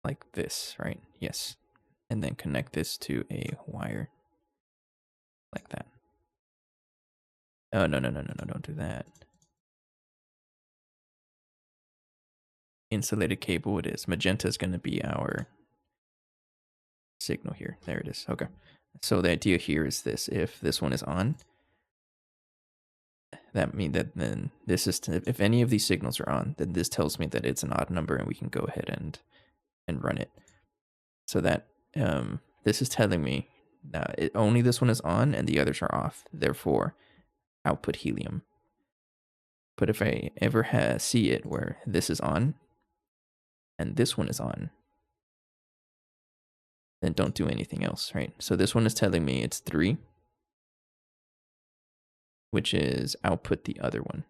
Speaker 1: Like this, right? Yes. And then connect this to a wire. Like that. Oh, no, don't do that. Insulated cable it is. Magenta is going to be our signal here. There it is. Okay. So the idea here is this. If this one is on, that means that then this is, if any of these signals are on, then this tells me that it's an odd number and we can go ahead and run it. So that this is telling me only this one is on and the others are off. Therefore, output helium. But if I ever see it where this is on and this one is on, then don't do anything else, right? So this one is telling me it's 3, which is output the other one.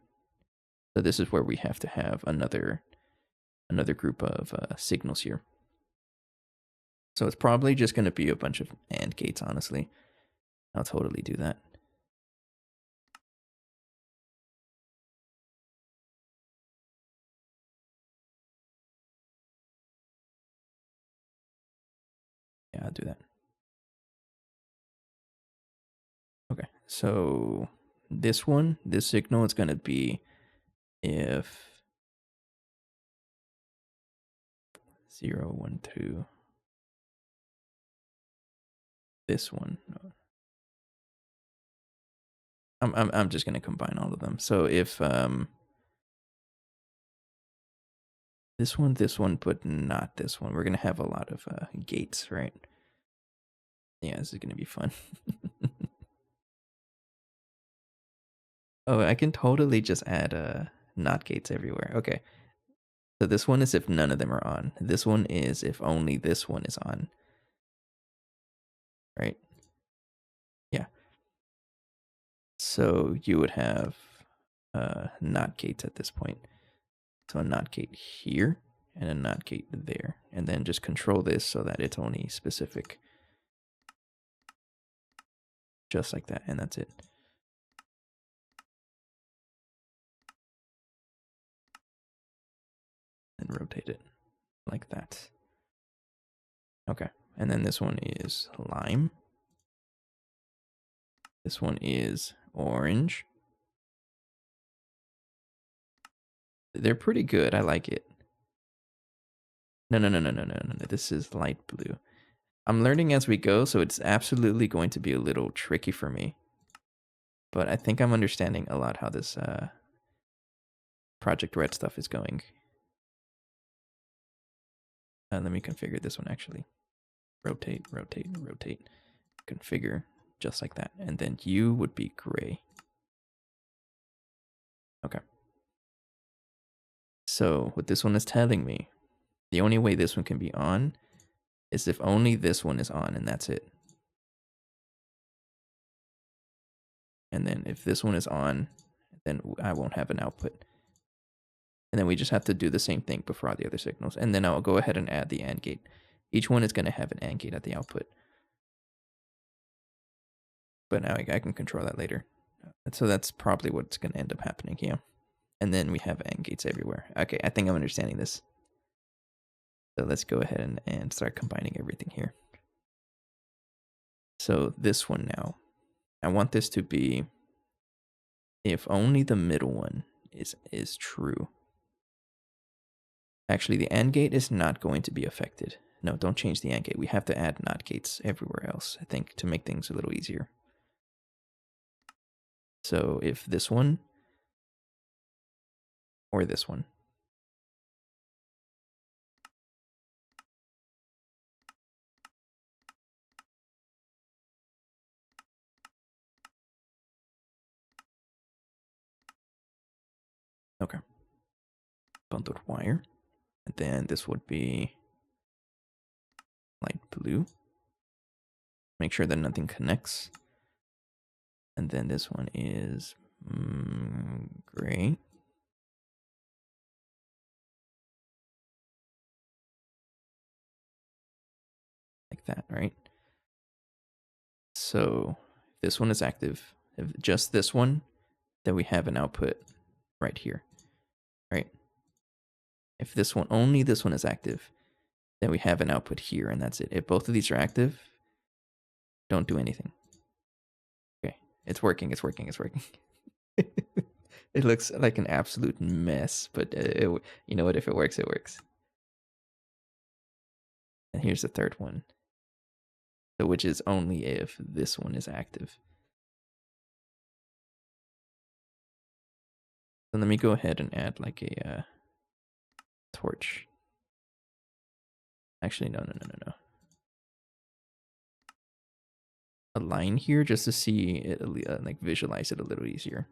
Speaker 1: So this is where we have to have another group of signals here. So it's probably just going to be a bunch of AND gates, honestly. I'll totally do that. Yeah, I'll do that. Okay, so this signal is going to be if 0, 1, 2, this one. I'm just going to combine all of them. So if this one, but not this one, we're going to have a lot of gates, right? Yeah, this is going to be fun. Oh, I can totally just add not gates everywhere. Okay. So this one is if none of them are on. This one is if only this one is on. Right? Yeah. So you would have not gates at this point. So a not gate here and a not gate there. And then just control this so that it's only specific. Just like that. And that's it. And rotate it like that. Okay. And then this one is lime. This one is orange. They're pretty good. I like it. No. This is light blue. I'm learning as we go, so it's absolutely going to be a little tricky for me. But I think I'm understanding a lot how this Project Red stuff is going. Let me configure this one actually. Rotate. Configure just like that. And then you would be gray. Okay. So what this one is telling me, the only way this one can be on is if only this one is on, and that's it. And then if this one is on, then I won't have an output. And then we just have to do the same thing before all the other signals. And then I'll go ahead and add the AND gate. Each one is going to have an AND gate at the output. But now I can control that later. So that's probably what's going to end up happening here. And then we have AND gates everywhere. Okay, I think I'm understanding this. So let's go ahead and start combining everything here. So this one now, I want this to be if only the middle one is true. Actually, the AND gate is not going to be affected. No, don't change the AND gate. We have to add NOT gates everywhere else, I think, to make things a little easier. So if this one or this one. Okay. Bundled wire. And then this would be light blue. Make sure that nothing connects. And then this one is gray. Like that, right? So if this one is active, if just this one, then we have an output right here, right? If this one, only this one is active, then we have an output here, and that's it. If both of these are active, don't do anything. Okay, it's working, it's working, it's working. It looks like an absolute mess, but you know what? If it works, it works. And here's the third one, so which is only if this one is active. So let me go ahead and add like a torch. Actually, no. A line here just to see it, like visualize it a little easier.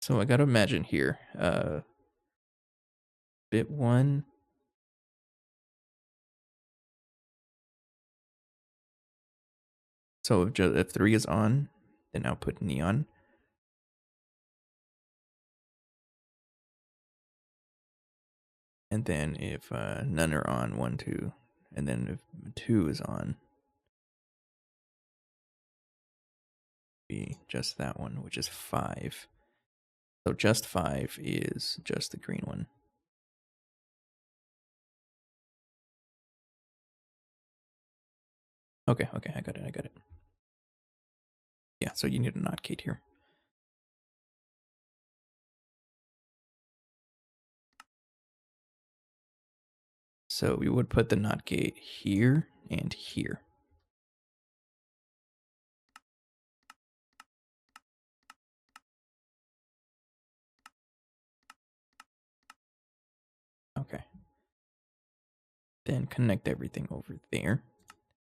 Speaker 1: So I gotta imagine here, bit 1. So if 3 is on, then output neon. And then if none are on, 1, 2, and then if 2 is on, be just that one, which is 5. So just 5 is just the green one. Okay, I got it. Yeah, so you need a NOT gate here. So we would put the NOT gate here and here. Okay. Then connect everything over there.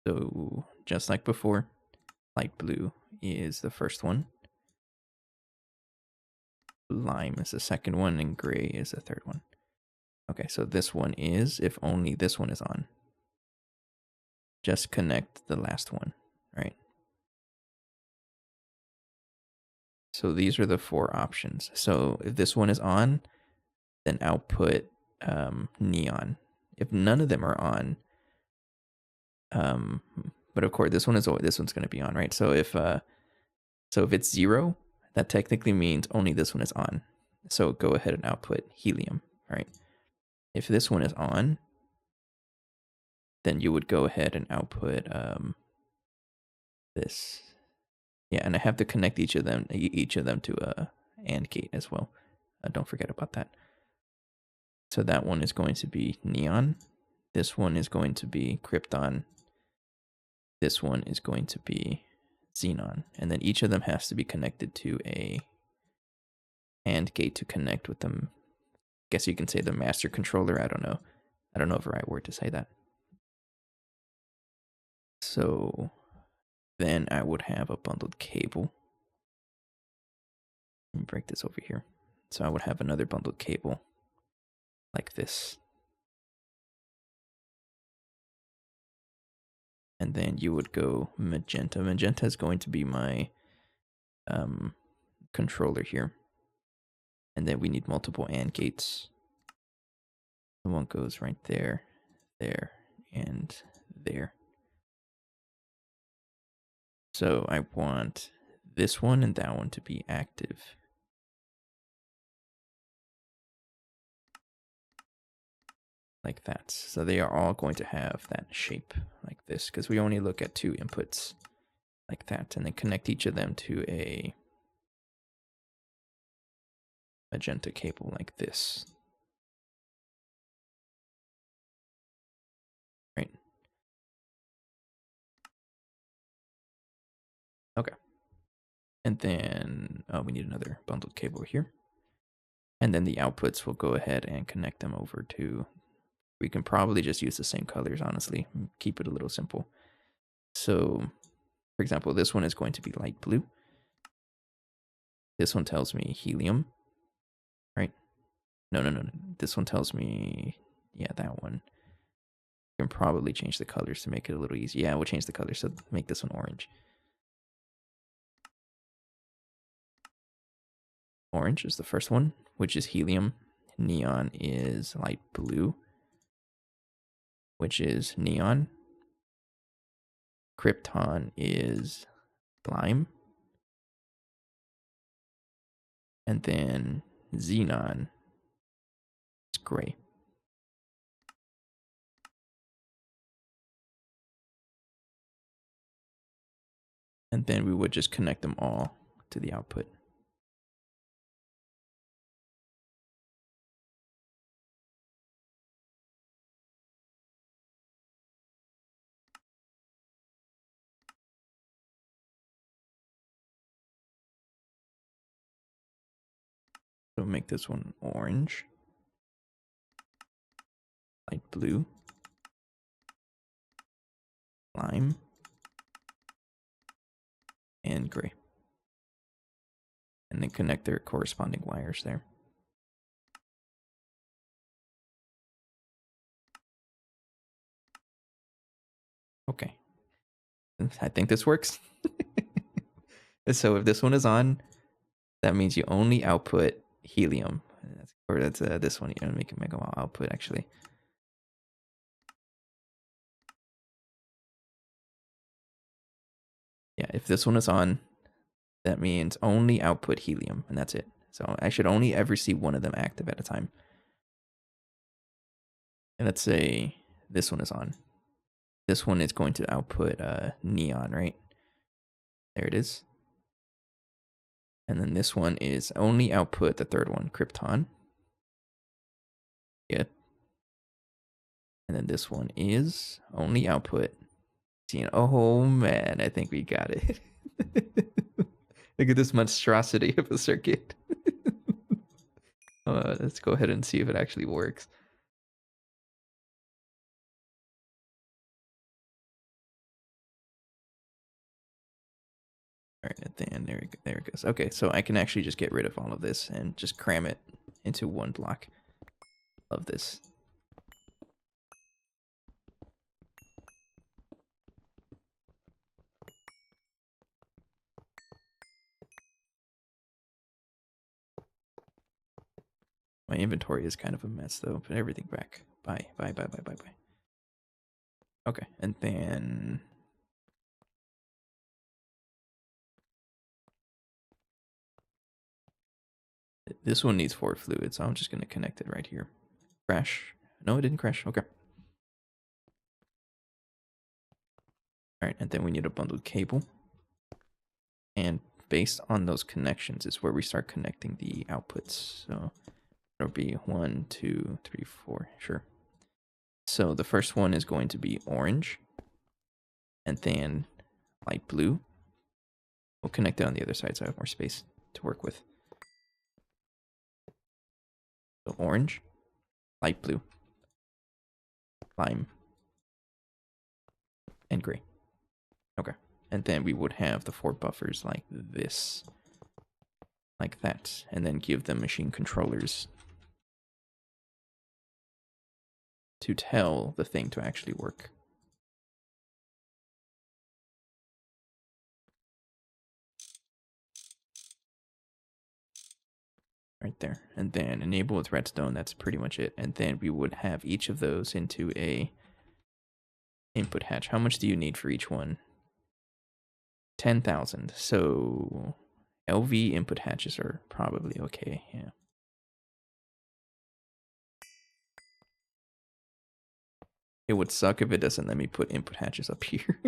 Speaker 1: So just like before, light blue is the first one. Lime is the second one, and gray is the third one. Okay, so this one is if only this one is on. Just connect the last one, right? So these are the 4 options. So if this one is on, then output neon. If none of them are on, but of course this one's going to be on, right? So if it's 0, that technically means only this one is on. So go ahead and output helium, right? If this one is on, then you would go ahead and output this. Yeah, and I have to connect each of them to a AND gate as well. Don't forget about that. So that one is going to be neon. This one is going to be krypton. This one is going to be xenon. And then each of them has to be connected to a AND gate to connect with them. Guess you can say the master controller. I don't know if the right word to say that. So then I would have a bundled cable. Let me break this over here. So I would have another bundled cable like this. And then you would go magenta. Magenta is going to be my controller here. And then we need multiple AND gates. The one goes right there, there, and there. So I want this one and that one to be active. Like that. So they are all going to have that shape like this, because we only look at 2 inputs like that, and then connect each of them to a magenta cable like this. Right. Okay. And then we need another bundled cable here. And then the outputs will go ahead and connect them over to, we can probably just use the same colors, honestly, keep it a little simple. So, for example, this one is going to be light blue. This one tells me helium, right? No. This one tells me, yeah, that one. You can probably change the colors to make it a little easier. Yeah, we'll change the colors, so make this one orange. Orange is the first one, which is helium. Neon is light blue, which is neon. Krypton is lime. And then xenon is gray. And then we would just connect them all to the output. So make this one orange, light blue, lime, and gray. And then connect their corresponding wires there. Okay. I think this works. So if this one is on, that means you only output helium. Or that's this one. You make them all output, actually. Yeah, if this one is on, that means only output helium, and that's it. So I should only ever see one of them active at a time. And let's say this one is on. This one is going to output neon, right? There it is. And then this one is only output the third one, krypton. Yep. And then this one is only output. Oh man, I think we got it. Look at this monstrosity of a circuit. Let's go ahead and see if it actually works. All right, then there it goes. Okay, so I can actually just get rid of all of this and just cram it into one block. Love this. My inventory is kind of a mess though. Put everything back. Bye. Okay, and then this one needs 4 fluid, so I'm just going to connect it right here. Crash. No, it didn't crash. Okay. All right, and then we need a bundled cable. And based on those connections is where we start connecting the outputs. So it'll be 1, 2, 3, 4. Sure. So the first one is going to be orange. And then light blue. We'll connect it on the other side so I have more space to work with. So orange, light blue, lime, and gray. Okay. And then we would have the 4 buffers like this. Like that. And then give them machine controllers to tell the thing to actually work. right there. And then enable with redstone, that's pretty much it. And then we would have each of those into a input hatch. How much do you need for each one? 10,000. So LV input hatches are probably okay, yeah. It would suck if it doesn't let me put input hatches up here.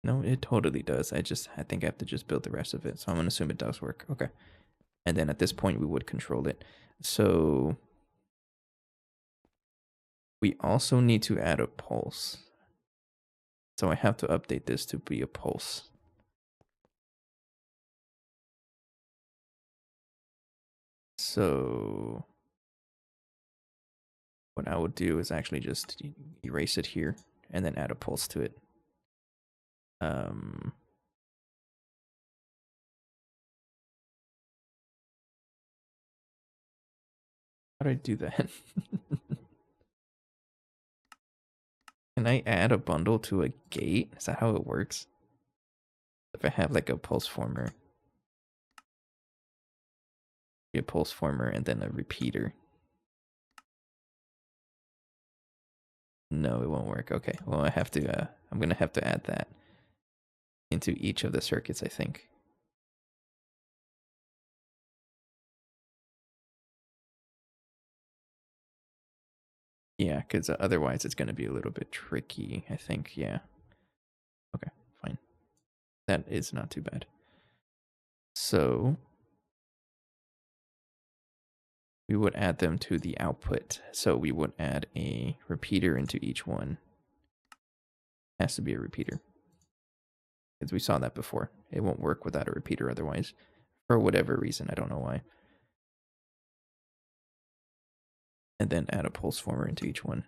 Speaker 1: No, it totally does. I think I have to just build the rest of it. So I'm gonna assume it does work. Okay. And then at this point we would control it. So we also need to add a pulse. So I have to update this to be a pulse. So what I would do is actually just erase it here and then add a pulse to it. How do I do that? Can I add a bundle to a gate? Is that how it works? If I have like a pulse former, a pulse former and then a repeater. No, it won't work. Okay, well I have to, I'm gonna have to add that into each of the circuits, I think. Yeah, because otherwise it's gonna be a little bit tricky, I think, yeah. Okay, fine. That is not too bad. So we would add them to the output. So we would add a repeater into each one. Has to be a repeater. Because we saw that before. It won't work without a repeater otherwise. For whatever reason, I don't know why. And then add a pulse former into each one.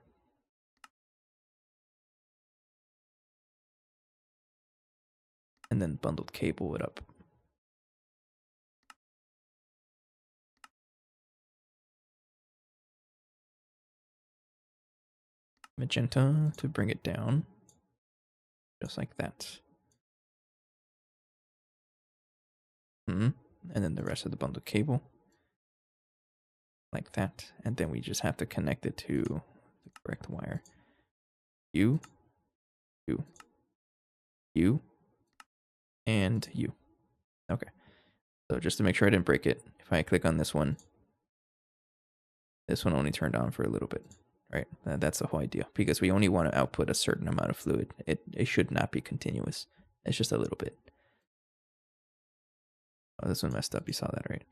Speaker 1: And then bundled cable it up. Magenta to bring it down. Just like that. And then the rest of the bundled cable. Like that. And then we just have to connect it to the correct wire. You, and you. Okay. So just to make sure I didn't break it, if I click on this one only turned on for a little bit, right? That's the whole idea, because we only want to output a certain amount of fluid. It should not be continuous. It's just a little bit. Oh, this one messed up. You saw that, right?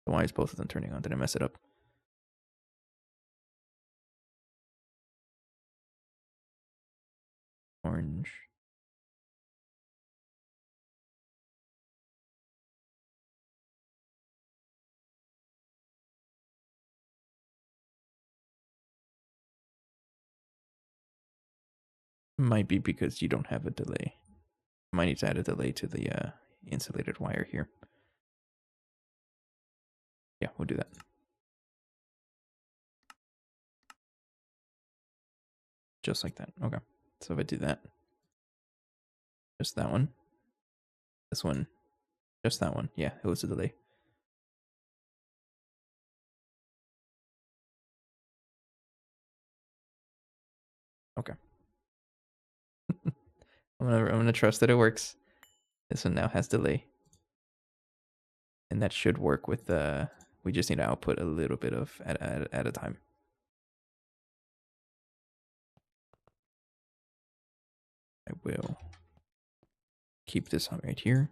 Speaker 1: Why is both of them turning on? Did I mess it up? Orange. Might be because you don't have a delay. Might need to add a delay to the insulated wire here. Yeah, we'll do that. Just like that. Okay. So if I do that, just that one, this one, just that one. Yeah, it was a delay. Okay. I'm gonna trust that it works. This one now has delay. And that should work with we just need to output a little bit of at a time. I will keep this on right here.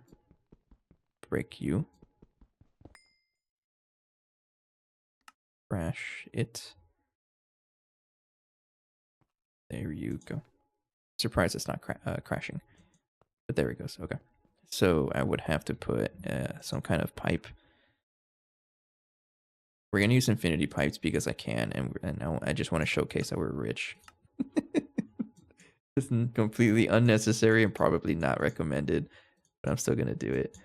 Speaker 1: Break you. Crash it. There you go. Surprised it's not crashing. But there it goes. Okay. So I would have to put some kind of pipe. We're going to use infinity pipes because I can, and I just want to showcase that we're rich. It's completely unnecessary and probably not recommended, but I'm still going to do it.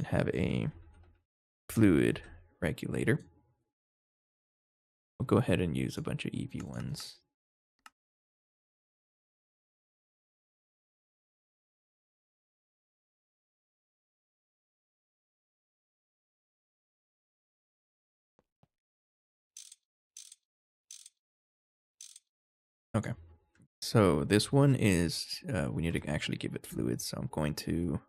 Speaker 1: have a fluid regulator. We'll go ahead and use a bunch of EV1s. Okay, so this one is, we need to actually give it fluids, so I'm going to,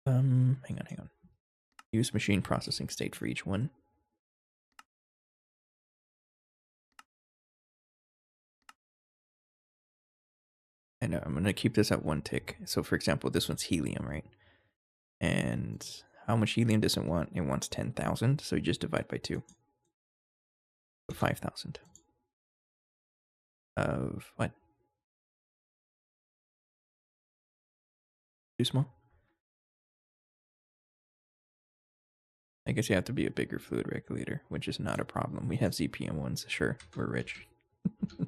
Speaker 1: hang on. Use machine processing state for each one. And I'm going to keep this at 1 tick. So for example, this one's helium, right? And how much helium does it want? It wants 10,000, so you just divide by 2. 5,000. Of what? Too small? I guess you have to be a bigger fluid regulator, which is not a problem. We have ZPM ones, sure, we're rich. Is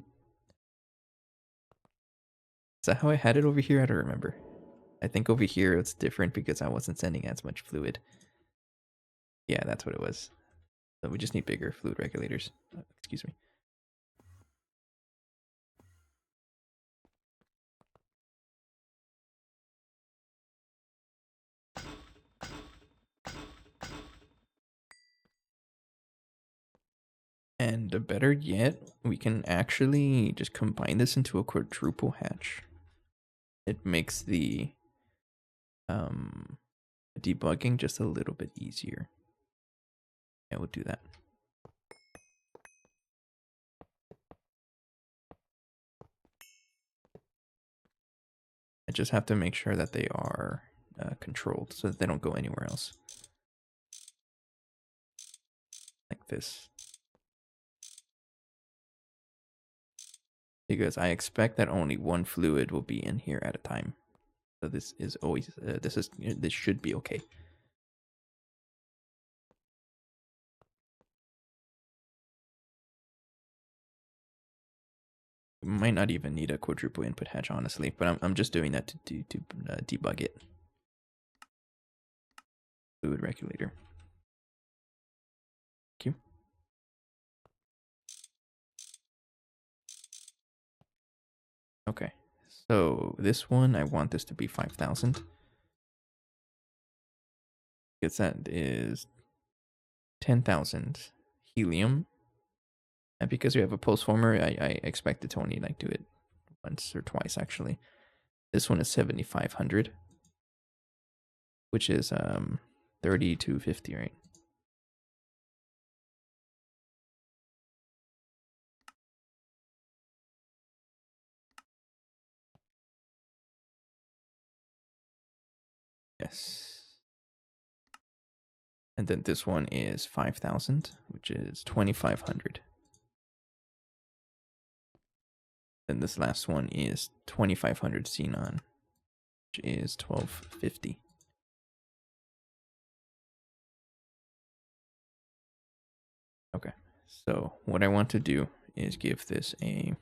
Speaker 1: that how I had it over here? I don't remember. I think over here it's different because I wasn't sending as much fluid. Yeah, that's what it was. So we just need bigger fluid regulators. Excuse me. And better yet, we can actually just combine this into a quadruple hatch. It makes the debugging just a little bit easier. Yeah, we'll do that. I just have to make sure that they are controlled so that they don't go anywhere else. Like this. Because I expect that only one fluid will be in here at a time. So this is always, this should be okay. Might not even need a quadruple input hatch, honestly, but I'm just doing that to debug it. Fluid regulator. Thank you. Okay, so this one, I want this to be 5,000. Because that is 10,000 helium. And because we have a pulse former, I expect it to only like do it once or twice actually. This one is 7,500, which is 3,250, right? Yes. And then this one is 5,000, which is 2,500. Then this last one is 2,500 xenon, which is 1,250. Okay, so what I want to do is give this a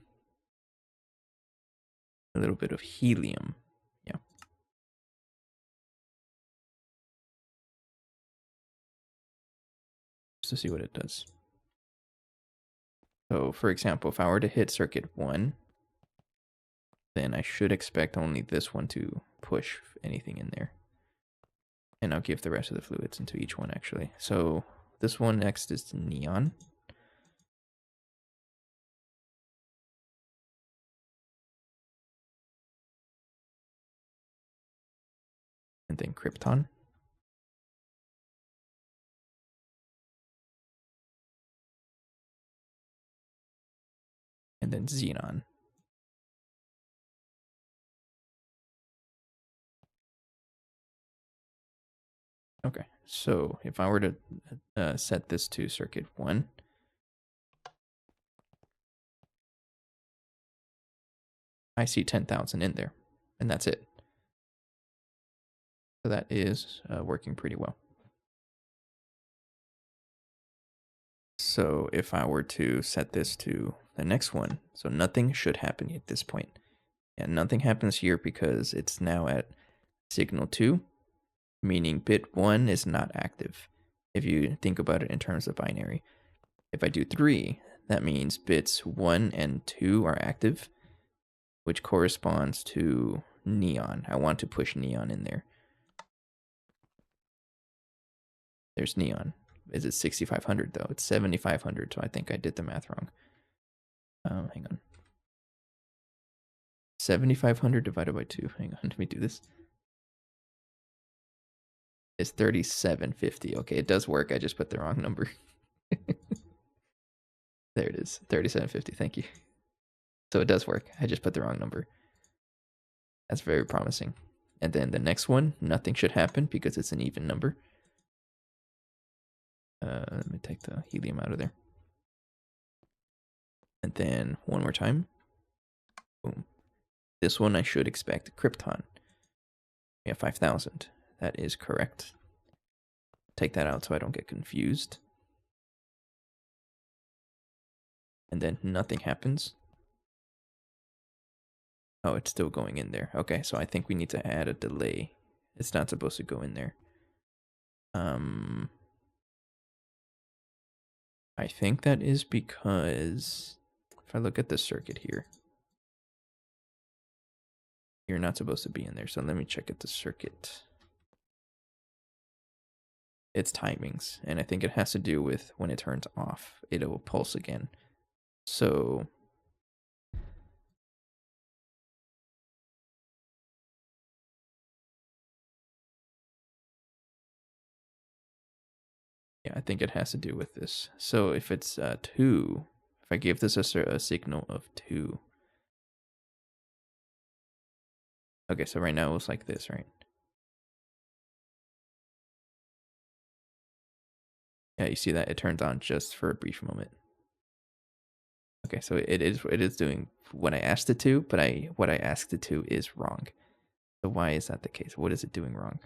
Speaker 1: little bit of helium. Yeah. Just to see what it does. So for example, if I were to hit circuit 1, then I should expect only this one to push anything in there. And I'll give the rest of the fluids into each one actually. So this one next is neon. And then krypton. And then xenon. Okay, so if I were to set this to circuit 1, I see 10,000 in there, and that's it. So that is working pretty well. So if I were to set this to the next one, so nothing should happen at this point. And nothing happens here because it's now at signal 2. meaning bit 1 is not active if you think about it in terms of binary. If I do 3, that means bits 1 and 2 are active, which corresponds to neon. I want to push neon in there. There's neon. Is it 6500 though? It's 7500, so I think I did the math wrong. Hang on. 7500 divided by 2. Hang on, let me do this. It's 3750. Okay, it does work. I just put the wrong number. There it is. 3750. Thank you. So it does work. I just put the wrong number. That's very promising. And then the next one, nothing should happen because it's an even number. Let me take the helium out of there. And then one more time. Boom. This one I should expect krypton. We have 5000. That is correct. Take that out so I don't get confused. And then nothing happens. Oh, it's still going in there. Okay, so I think we need to add a delay. It's not supposed to go in there. I think that is because if I look at the circuit here, you're not supposed to be in there. So let me check at the circuit. It's timings, and I think it has to do with when it turns off, it will pulse again. So yeah, I think it has to do with this. So if it's 2, if I give this a signal of 2. Okay, so right now it was like this, right? Yeah, you see that it turns on just for a brief moment. Okay, so it is doing what I asked it to, but what I asked it to is wrong. So why is that the case? What is it doing wrong?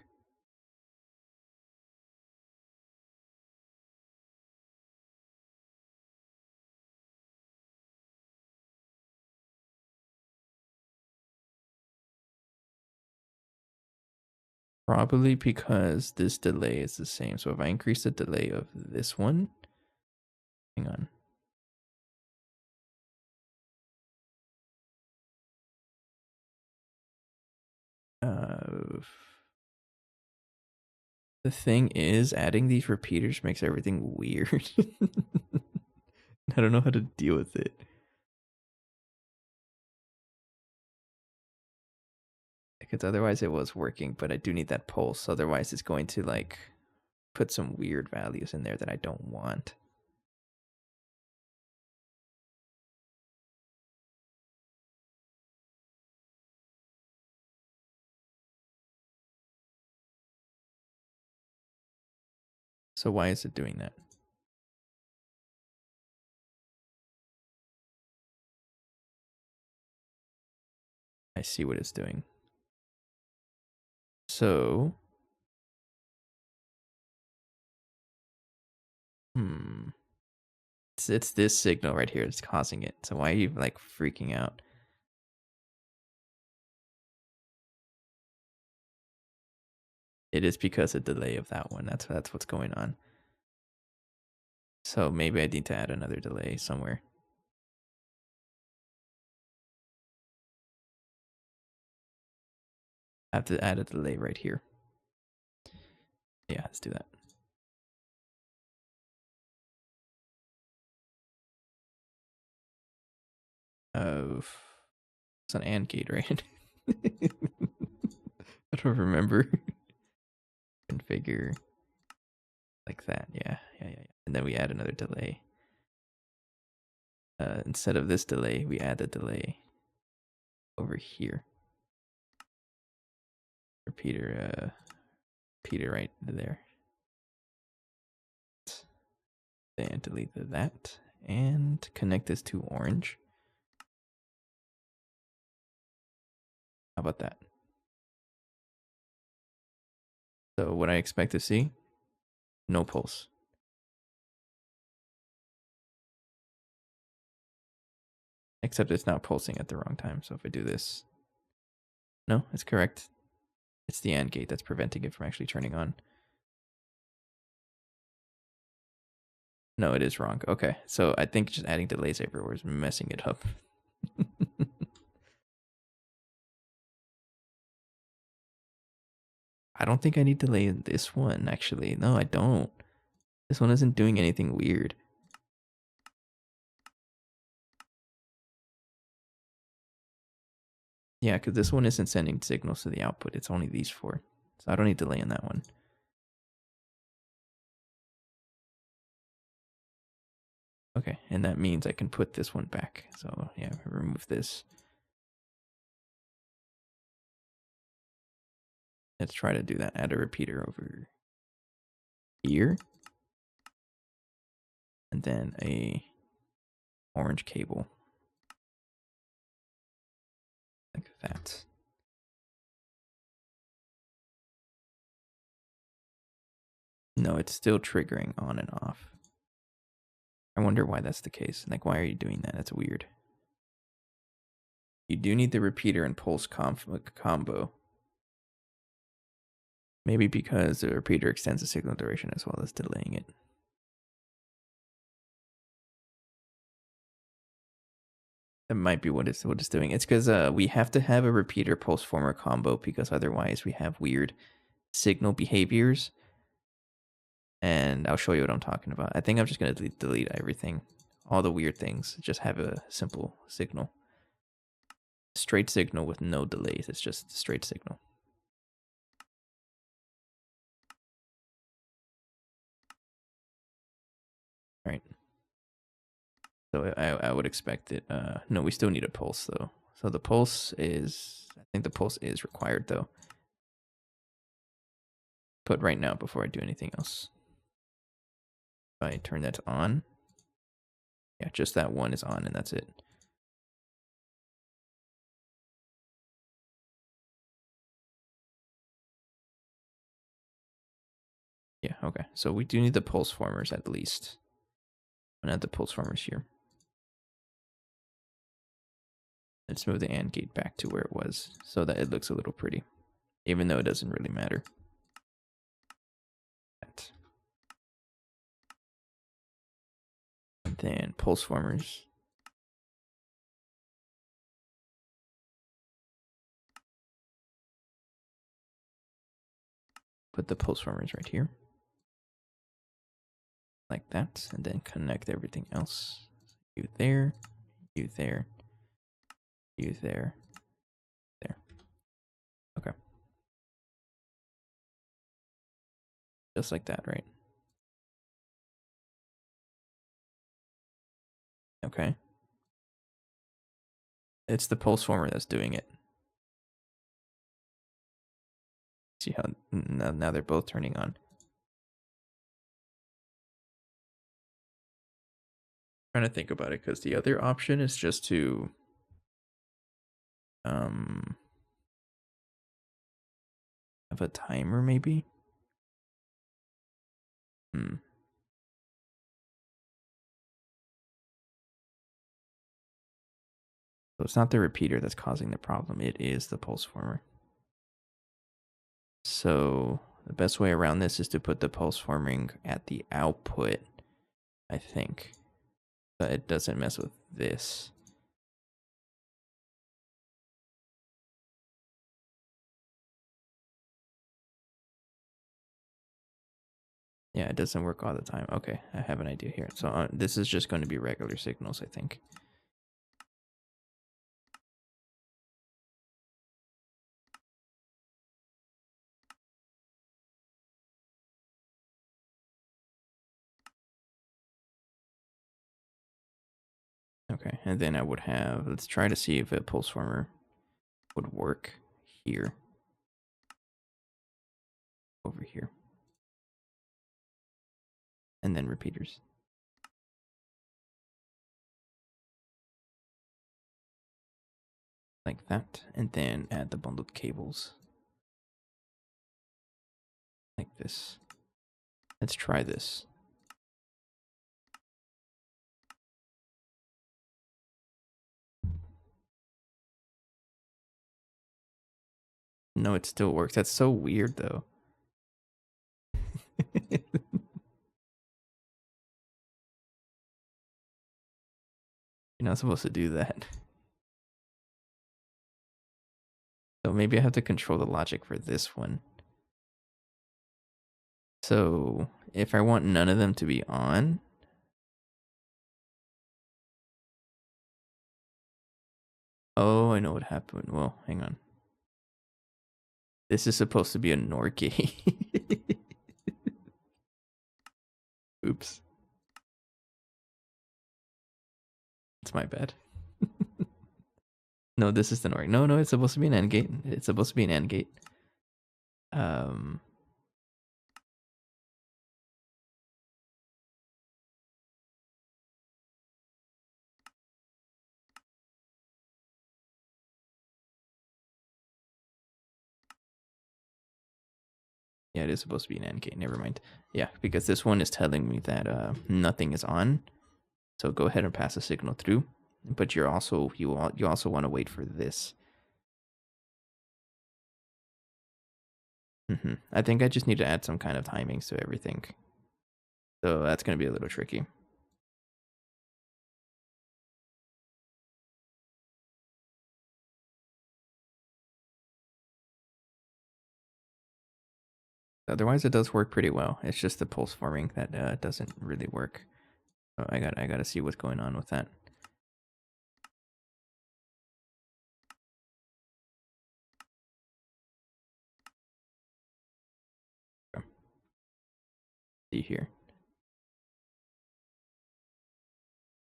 Speaker 1: Probably because this delay is the same. So if I increase the delay of this one, hang on. The thing is, adding these repeaters makes everything weird. I don't know how to deal with it. Because otherwise it was working, but I do need that pulse. Otherwise it's going to like put some weird values in there that I don't want. So why is it doing that? I see what it's doing. So, it's this signal right here that's causing it. So why are you like freaking out? It is because of the delay of that one. That's what's going on. So maybe I need to add another delay somewhere. I have to add a delay right here. Yeah, let's do that. It's an AND gate, right? I don't remember. Configure like that. Yeah. And then we add another delay. Instead of this delay, we add a delay over here. Repeater right there. Then delete that and connect this to orange. How about that? So what I expect to see, no pulse. Except it's not pulsing at the wrong time. So if I do this, no, it's correct. It's the AND gate that's preventing it from actually turning on. No, it is wrong. Okay, so I think just adding delays everywhere is messing it up. I don't think I need delay in this one, actually. No, I don't. This one isn't doing anything weird. Yeah, because this one isn't sending signals to the output. It's only these four. So I don't need delay in that one. Okay, and that means I can put this one back. So yeah, remove this. Let's try to do that. Add a repeater over here. And then a orange cable. Like that. No, it's still triggering on and off. I wonder why that's the case. Like, why are you doing that? That's weird. You do need the repeater and pulse combo. Maybe because the repeater extends the signal duration as well as delaying it. That might be what it's doing. It's because we have to have a repeater pulse former combo because otherwise we have weird signal behaviors. And I'll show you what I'm talking about. I think I'm just going to delete everything. All the weird things. Just have a simple signal. Straight signal with no delays. It's just straight signal. Right. So I would expect it. No, we still need a pulse though. So the pulse is, I think the pulse is required though. But right now, before I do anything else, if I turn that on, yeah, just that one is on and that's it. Yeah, okay. So we do need the pulse formers at least. I'm gonna add the pulse formers here. Let's move the AND gate back to where it was so that it looks a little pretty, even though it doesn't really matter. And then pulse formers. Put the pulse formers right here. Like that. And then connect everything else. You there, you there, you there, there. Okay. Just like that, right? Okay. It's the pulse former that's doing it. See how now they're both turning on. Trying to think about it because the other option is just to have a timer maybe. So it's not the repeater that's causing the problem. It is the pulse former. So the best way around this is to put the pulse forming at the output, I think. But it doesn't mess with this. Yeah, it doesn't work all the time. Okay, I have an idea here. So this is just going to be regular signals, I think. Okay, and then I would have, let's try to see if a pulse former would work here. Over here. And then repeaters. Like that. And then add the bundled cables. Like this. Let's try this. No, it still works. That's so weird, though. You're not supposed to do that. So maybe I have to control the logic for this one. So if I want none of them to be on, oh, I know what happened. Well, hang on. This is supposed to be a NOR gate. Oops. It's my bad. No, this is the NOR. No, it's supposed to be an AND gate. It's supposed to be an AND gate. Yeah, it is supposed to be an AND gate. Never mind. Yeah, because this one is telling me that nothing is on. So go ahead and pass the signal through. But you also want to wait for this. I think I just need to add some kind of timings to everything. So that's going to be a little tricky. Otherwise, it does work pretty well. It's just the pulse forming that doesn't really work. So I gotta see what's going on with that. Okay. See here.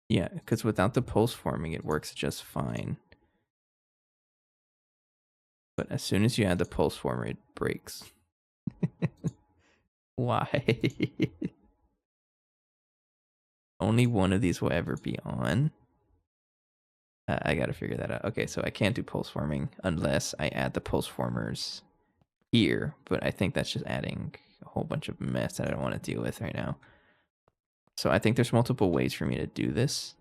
Speaker 1: Yeah, because without the pulse forming, it works just fine. But as soon as you add the pulse former, it breaks. Why? Only one of these will ever be on. I gotta figure that out. Okay, so I can't do pulse forming unless I add the pulse formers here, but I think that's just adding a whole bunch of mess that I don't want to deal with right now. So I think there's multiple ways for me to do this,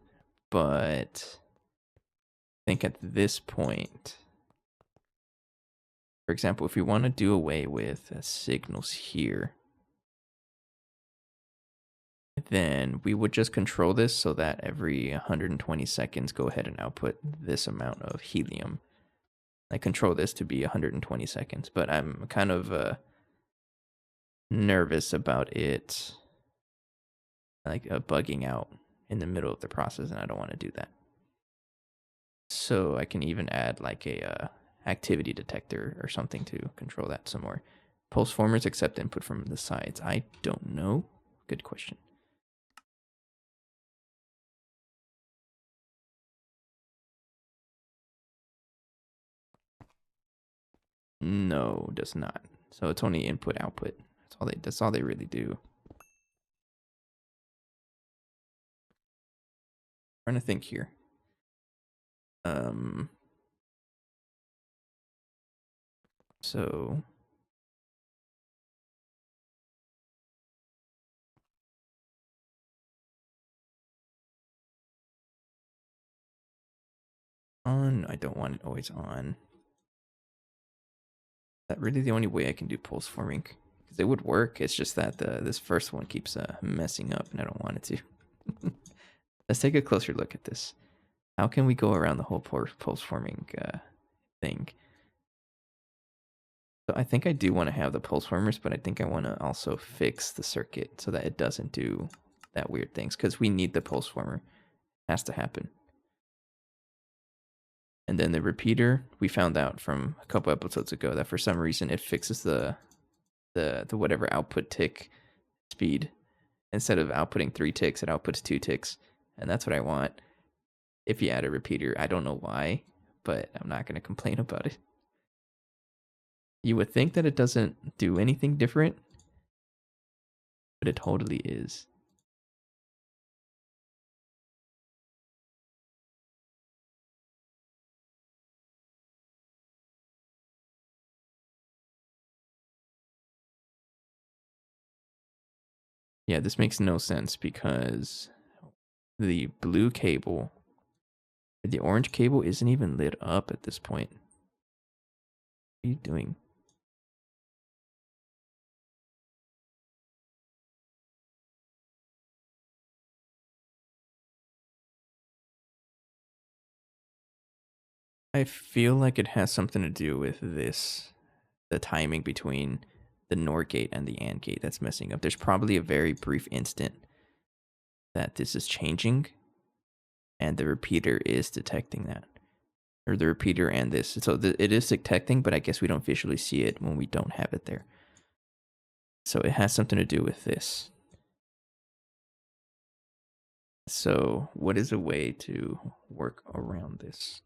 Speaker 1: but I think at this point, for example, if we want to do away with signals here, then we would just control this so that every 120 seconds, go ahead and output this amount of helium. I control this to be 120 seconds, but I'm kind of nervous about it like bugging out in the middle of the process, and I don't want to do that. So I can even add like a activity detector or something to control that some more. Pulse formers accept input from the sides. I don't know. Good question. No, does not. So it's only input output. That's all they really do. I'm trying to think here. So on, I don't want it always on. Is that really the only way I can do pulse forming? Because it would work. It's just that this first one keeps messing up, and I don't want it to. Let's take a closer look at this. How can we go around the whole pulse forming thing? So I think I do want to have the pulse formers, but I think I want to also fix the circuit so that it doesn't do that weird things, because we need the pulse former. It has to happen. And then the repeater, we found out from a couple episodes ago that for some reason it fixes the whatever output tick speed. Instead of outputting 3 ticks, it outputs 2 ticks. And that's what I want. If you add a repeater, I don't know why, but I'm not going to complain about it. You would think that it doesn't do anything different, but it totally is. Yeah, this makes no sense because the blue cable, the orange cable isn't even lit up at this point. What are you doing? I feel like it has something to do with this, the timing between the NOR gate and the AND gate that's messing up. There's probably a very brief instant that this is changing, and the repeater is detecting that. Or the repeater and this. So it is detecting, but I guess we don't visually see it when we don't have it there. So it has something to do with this. So what is a way to work around this?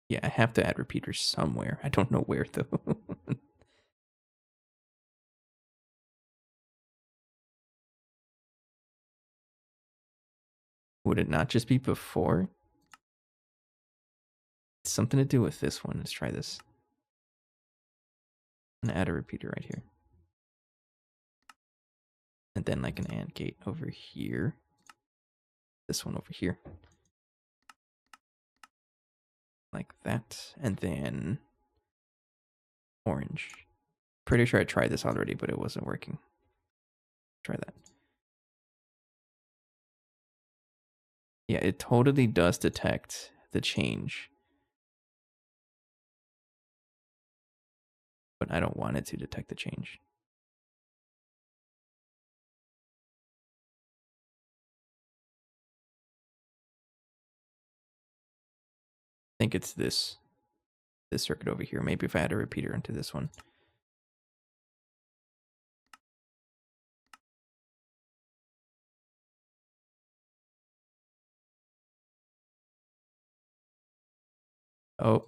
Speaker 1: Yeah, I have to add repeaters somewhere. I don't know where though. Would it not just be before? It's something to do with this one. Let's try this. I'm gonna add a repeater right here. And then like an AND gate over here. This one over here. Like that. And then orange. Pretty sure I tried this already, but it wasn't working. Try that. Yeah, it totally does detect the change. But I don't want it to detect the change. I think it's this circuit over here. Maybe if I add a repeater into this one. Oh.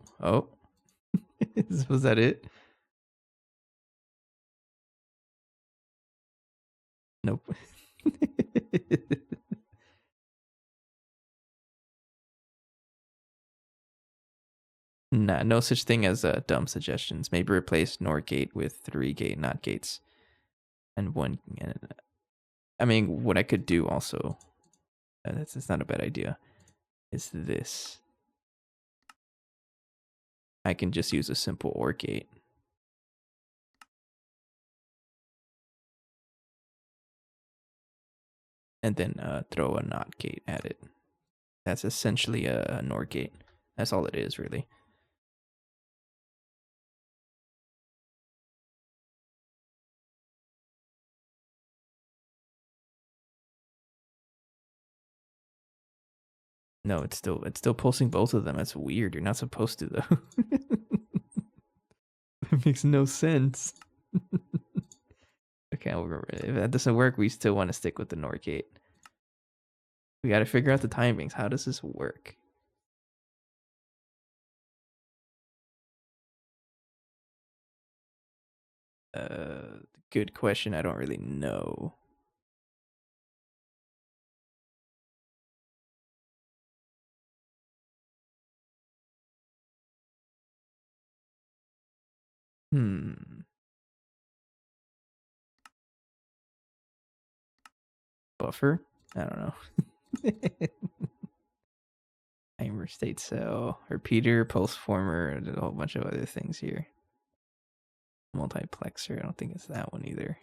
Speaker 1: Was that it? Nope. Nah, no such thing as dumb suggestions. Maybe replace NOR gate with 3 gate NOT gates and one. I mean, what I could do also, it's not a bad idea, is this. I can just use a simple OR gate. And then throw a NOT gate at it. That's essentially a NOR gate. That's all it is, really. No, it's still pulsing both of them. That's weird. You're not supposed to though. That makes no sense. Okay, if that doesn't work, we still want to stick with the NOR gate. We got to figure out the timings. How does this work? Good question. I don't really know. Buffer? I don't know. Timer, state cell, repeater, pulse former, and a whole bunch of other things here. Multiplexer. I don't think it's that one either.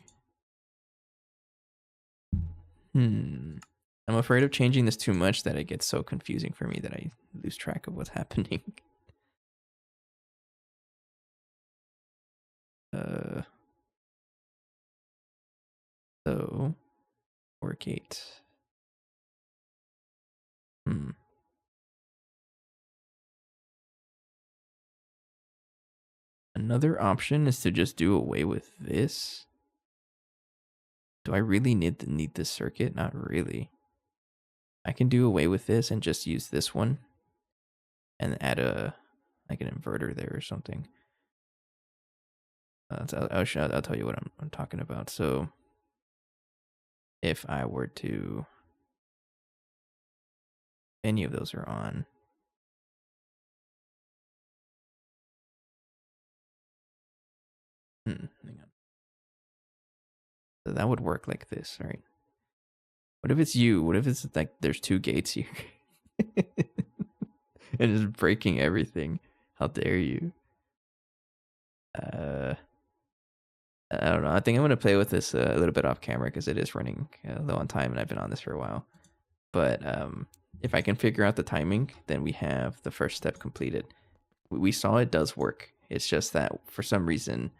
Speaker 1: I'm afraid of changing this too much that it gets so confusing for me that I lose track of what's happening. So, OR gate. Another option is to just do away with this. Do I really need this circuit? Not really. I can do away with this and just use this one and add like an inverter there or something. I'll tell you what I'm talking about. So if I were to, any of those are on. Hang on. So that would work like this, right? What if it's you? What if it's like there's 2 gates here? And it's breaking everything. How dare you? I don't know. I think I'm gonna play with this a little bit off camera because it is running low on time, and I've been on this for a while. But if I can figure out the timing, then we have the first step completed. We saw it does work. It's just that for some reason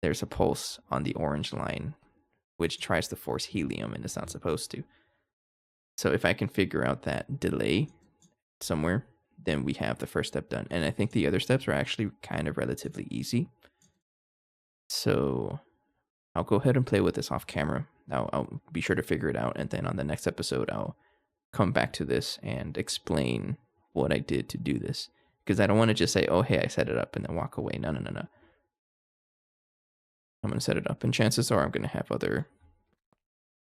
Speaker 1: there's a pulse on the orange line, which tries to force helium, and it's not supposed to. So if I can figure out that delay somewhere, then we have the first step done. And I think the other steps are actually kind of relatively easy. So I'll go ahead and play with this off camera. I'll be sure to figure it out. And then on the next episode, I'll come back to this and explain what I did to do this. Because I don't want to just say, oh, hey, I set it up and then walk away. No. I'm going to set it up. And chances are I'm going to have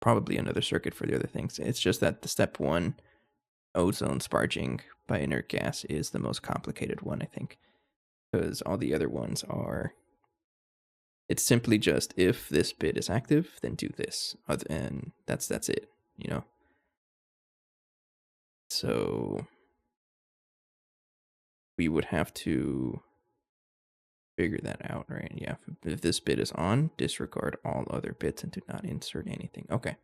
Speaker 1: probably another circuit for the other things. It's just that the step 1, ozone sparging by inert gas, is the most complicated one, I think. Because all the other ones are... It's simply just, if this bit is active, then do this. And that's it, you know? So we would have to figure that out, right? Yeah, if this bit is on, disregard all other bits and do not insert anything. Okay.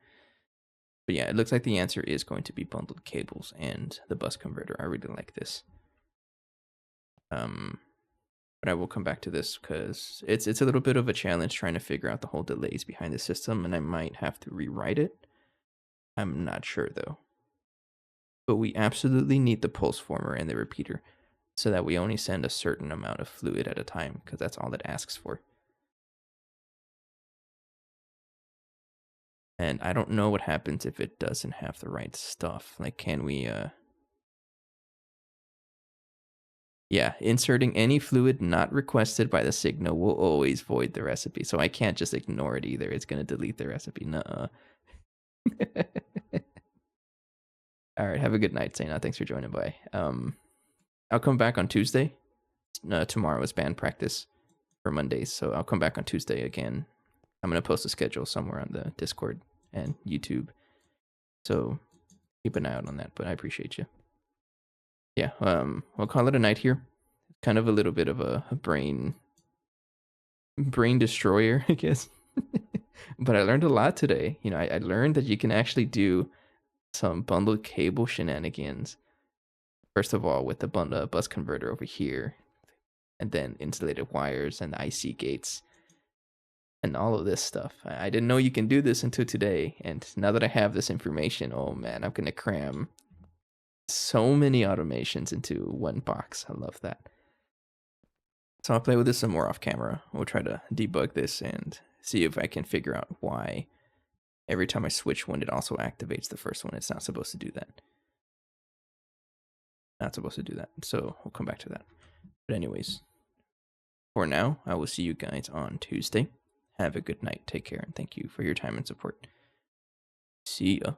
Speaker 1: But yeah, it looks like the answer is going to be bundled cables and the bus converter. I really like this. But I will come back to this because it's a little bit of a challenge trying to figure out the whole delays behind the system, and I might have to rewrite it. I'm not sure though. But we absolutely need the pulse former and the repeater so that we only send a certain amount of fluid at a time, because that's all it asks for. And I don't know what happens if it doesn't have the right stuff. Like, can we yeah, inserting any fluid not requested by the signal will always void the recipe. So I can't just ignore it either. It's going to delete the recipe. Nuh-uh. All right, have a good night, Saina. Thanks for joining by. I'll come back on Tuesday. Tomorrow is band practice for Mondays, so I'll come back on Tuesday again. I'm going to post a schedule somewhere on the Discord and YouTube. So keep an eye out on that, but I appreciate you. Yeah, we'll call it a night here. Kind of a little bit of a brain destroyer, I guess. But I learned a lot today. You know, I learned that you can actually do some bundled cable shenanigans. First of all, with the bus converter over here, and then insulated wires and IC gates and all of this stuff. I didn't know you can do this until today. And now that I have this information, oh man, I'm going to cram so many automations into one box. I love that. So I'll play with this some more off camera. We'll try to debug this and see if I can figure out why every time I switch one, it also activates the first one. It's not supposed to do that. Not supposed to do that. So we'll come back to that. But anyways, for now, I will see you guys on Tuesday. Have a good night. Take care. And thank you for your time and support. See ya.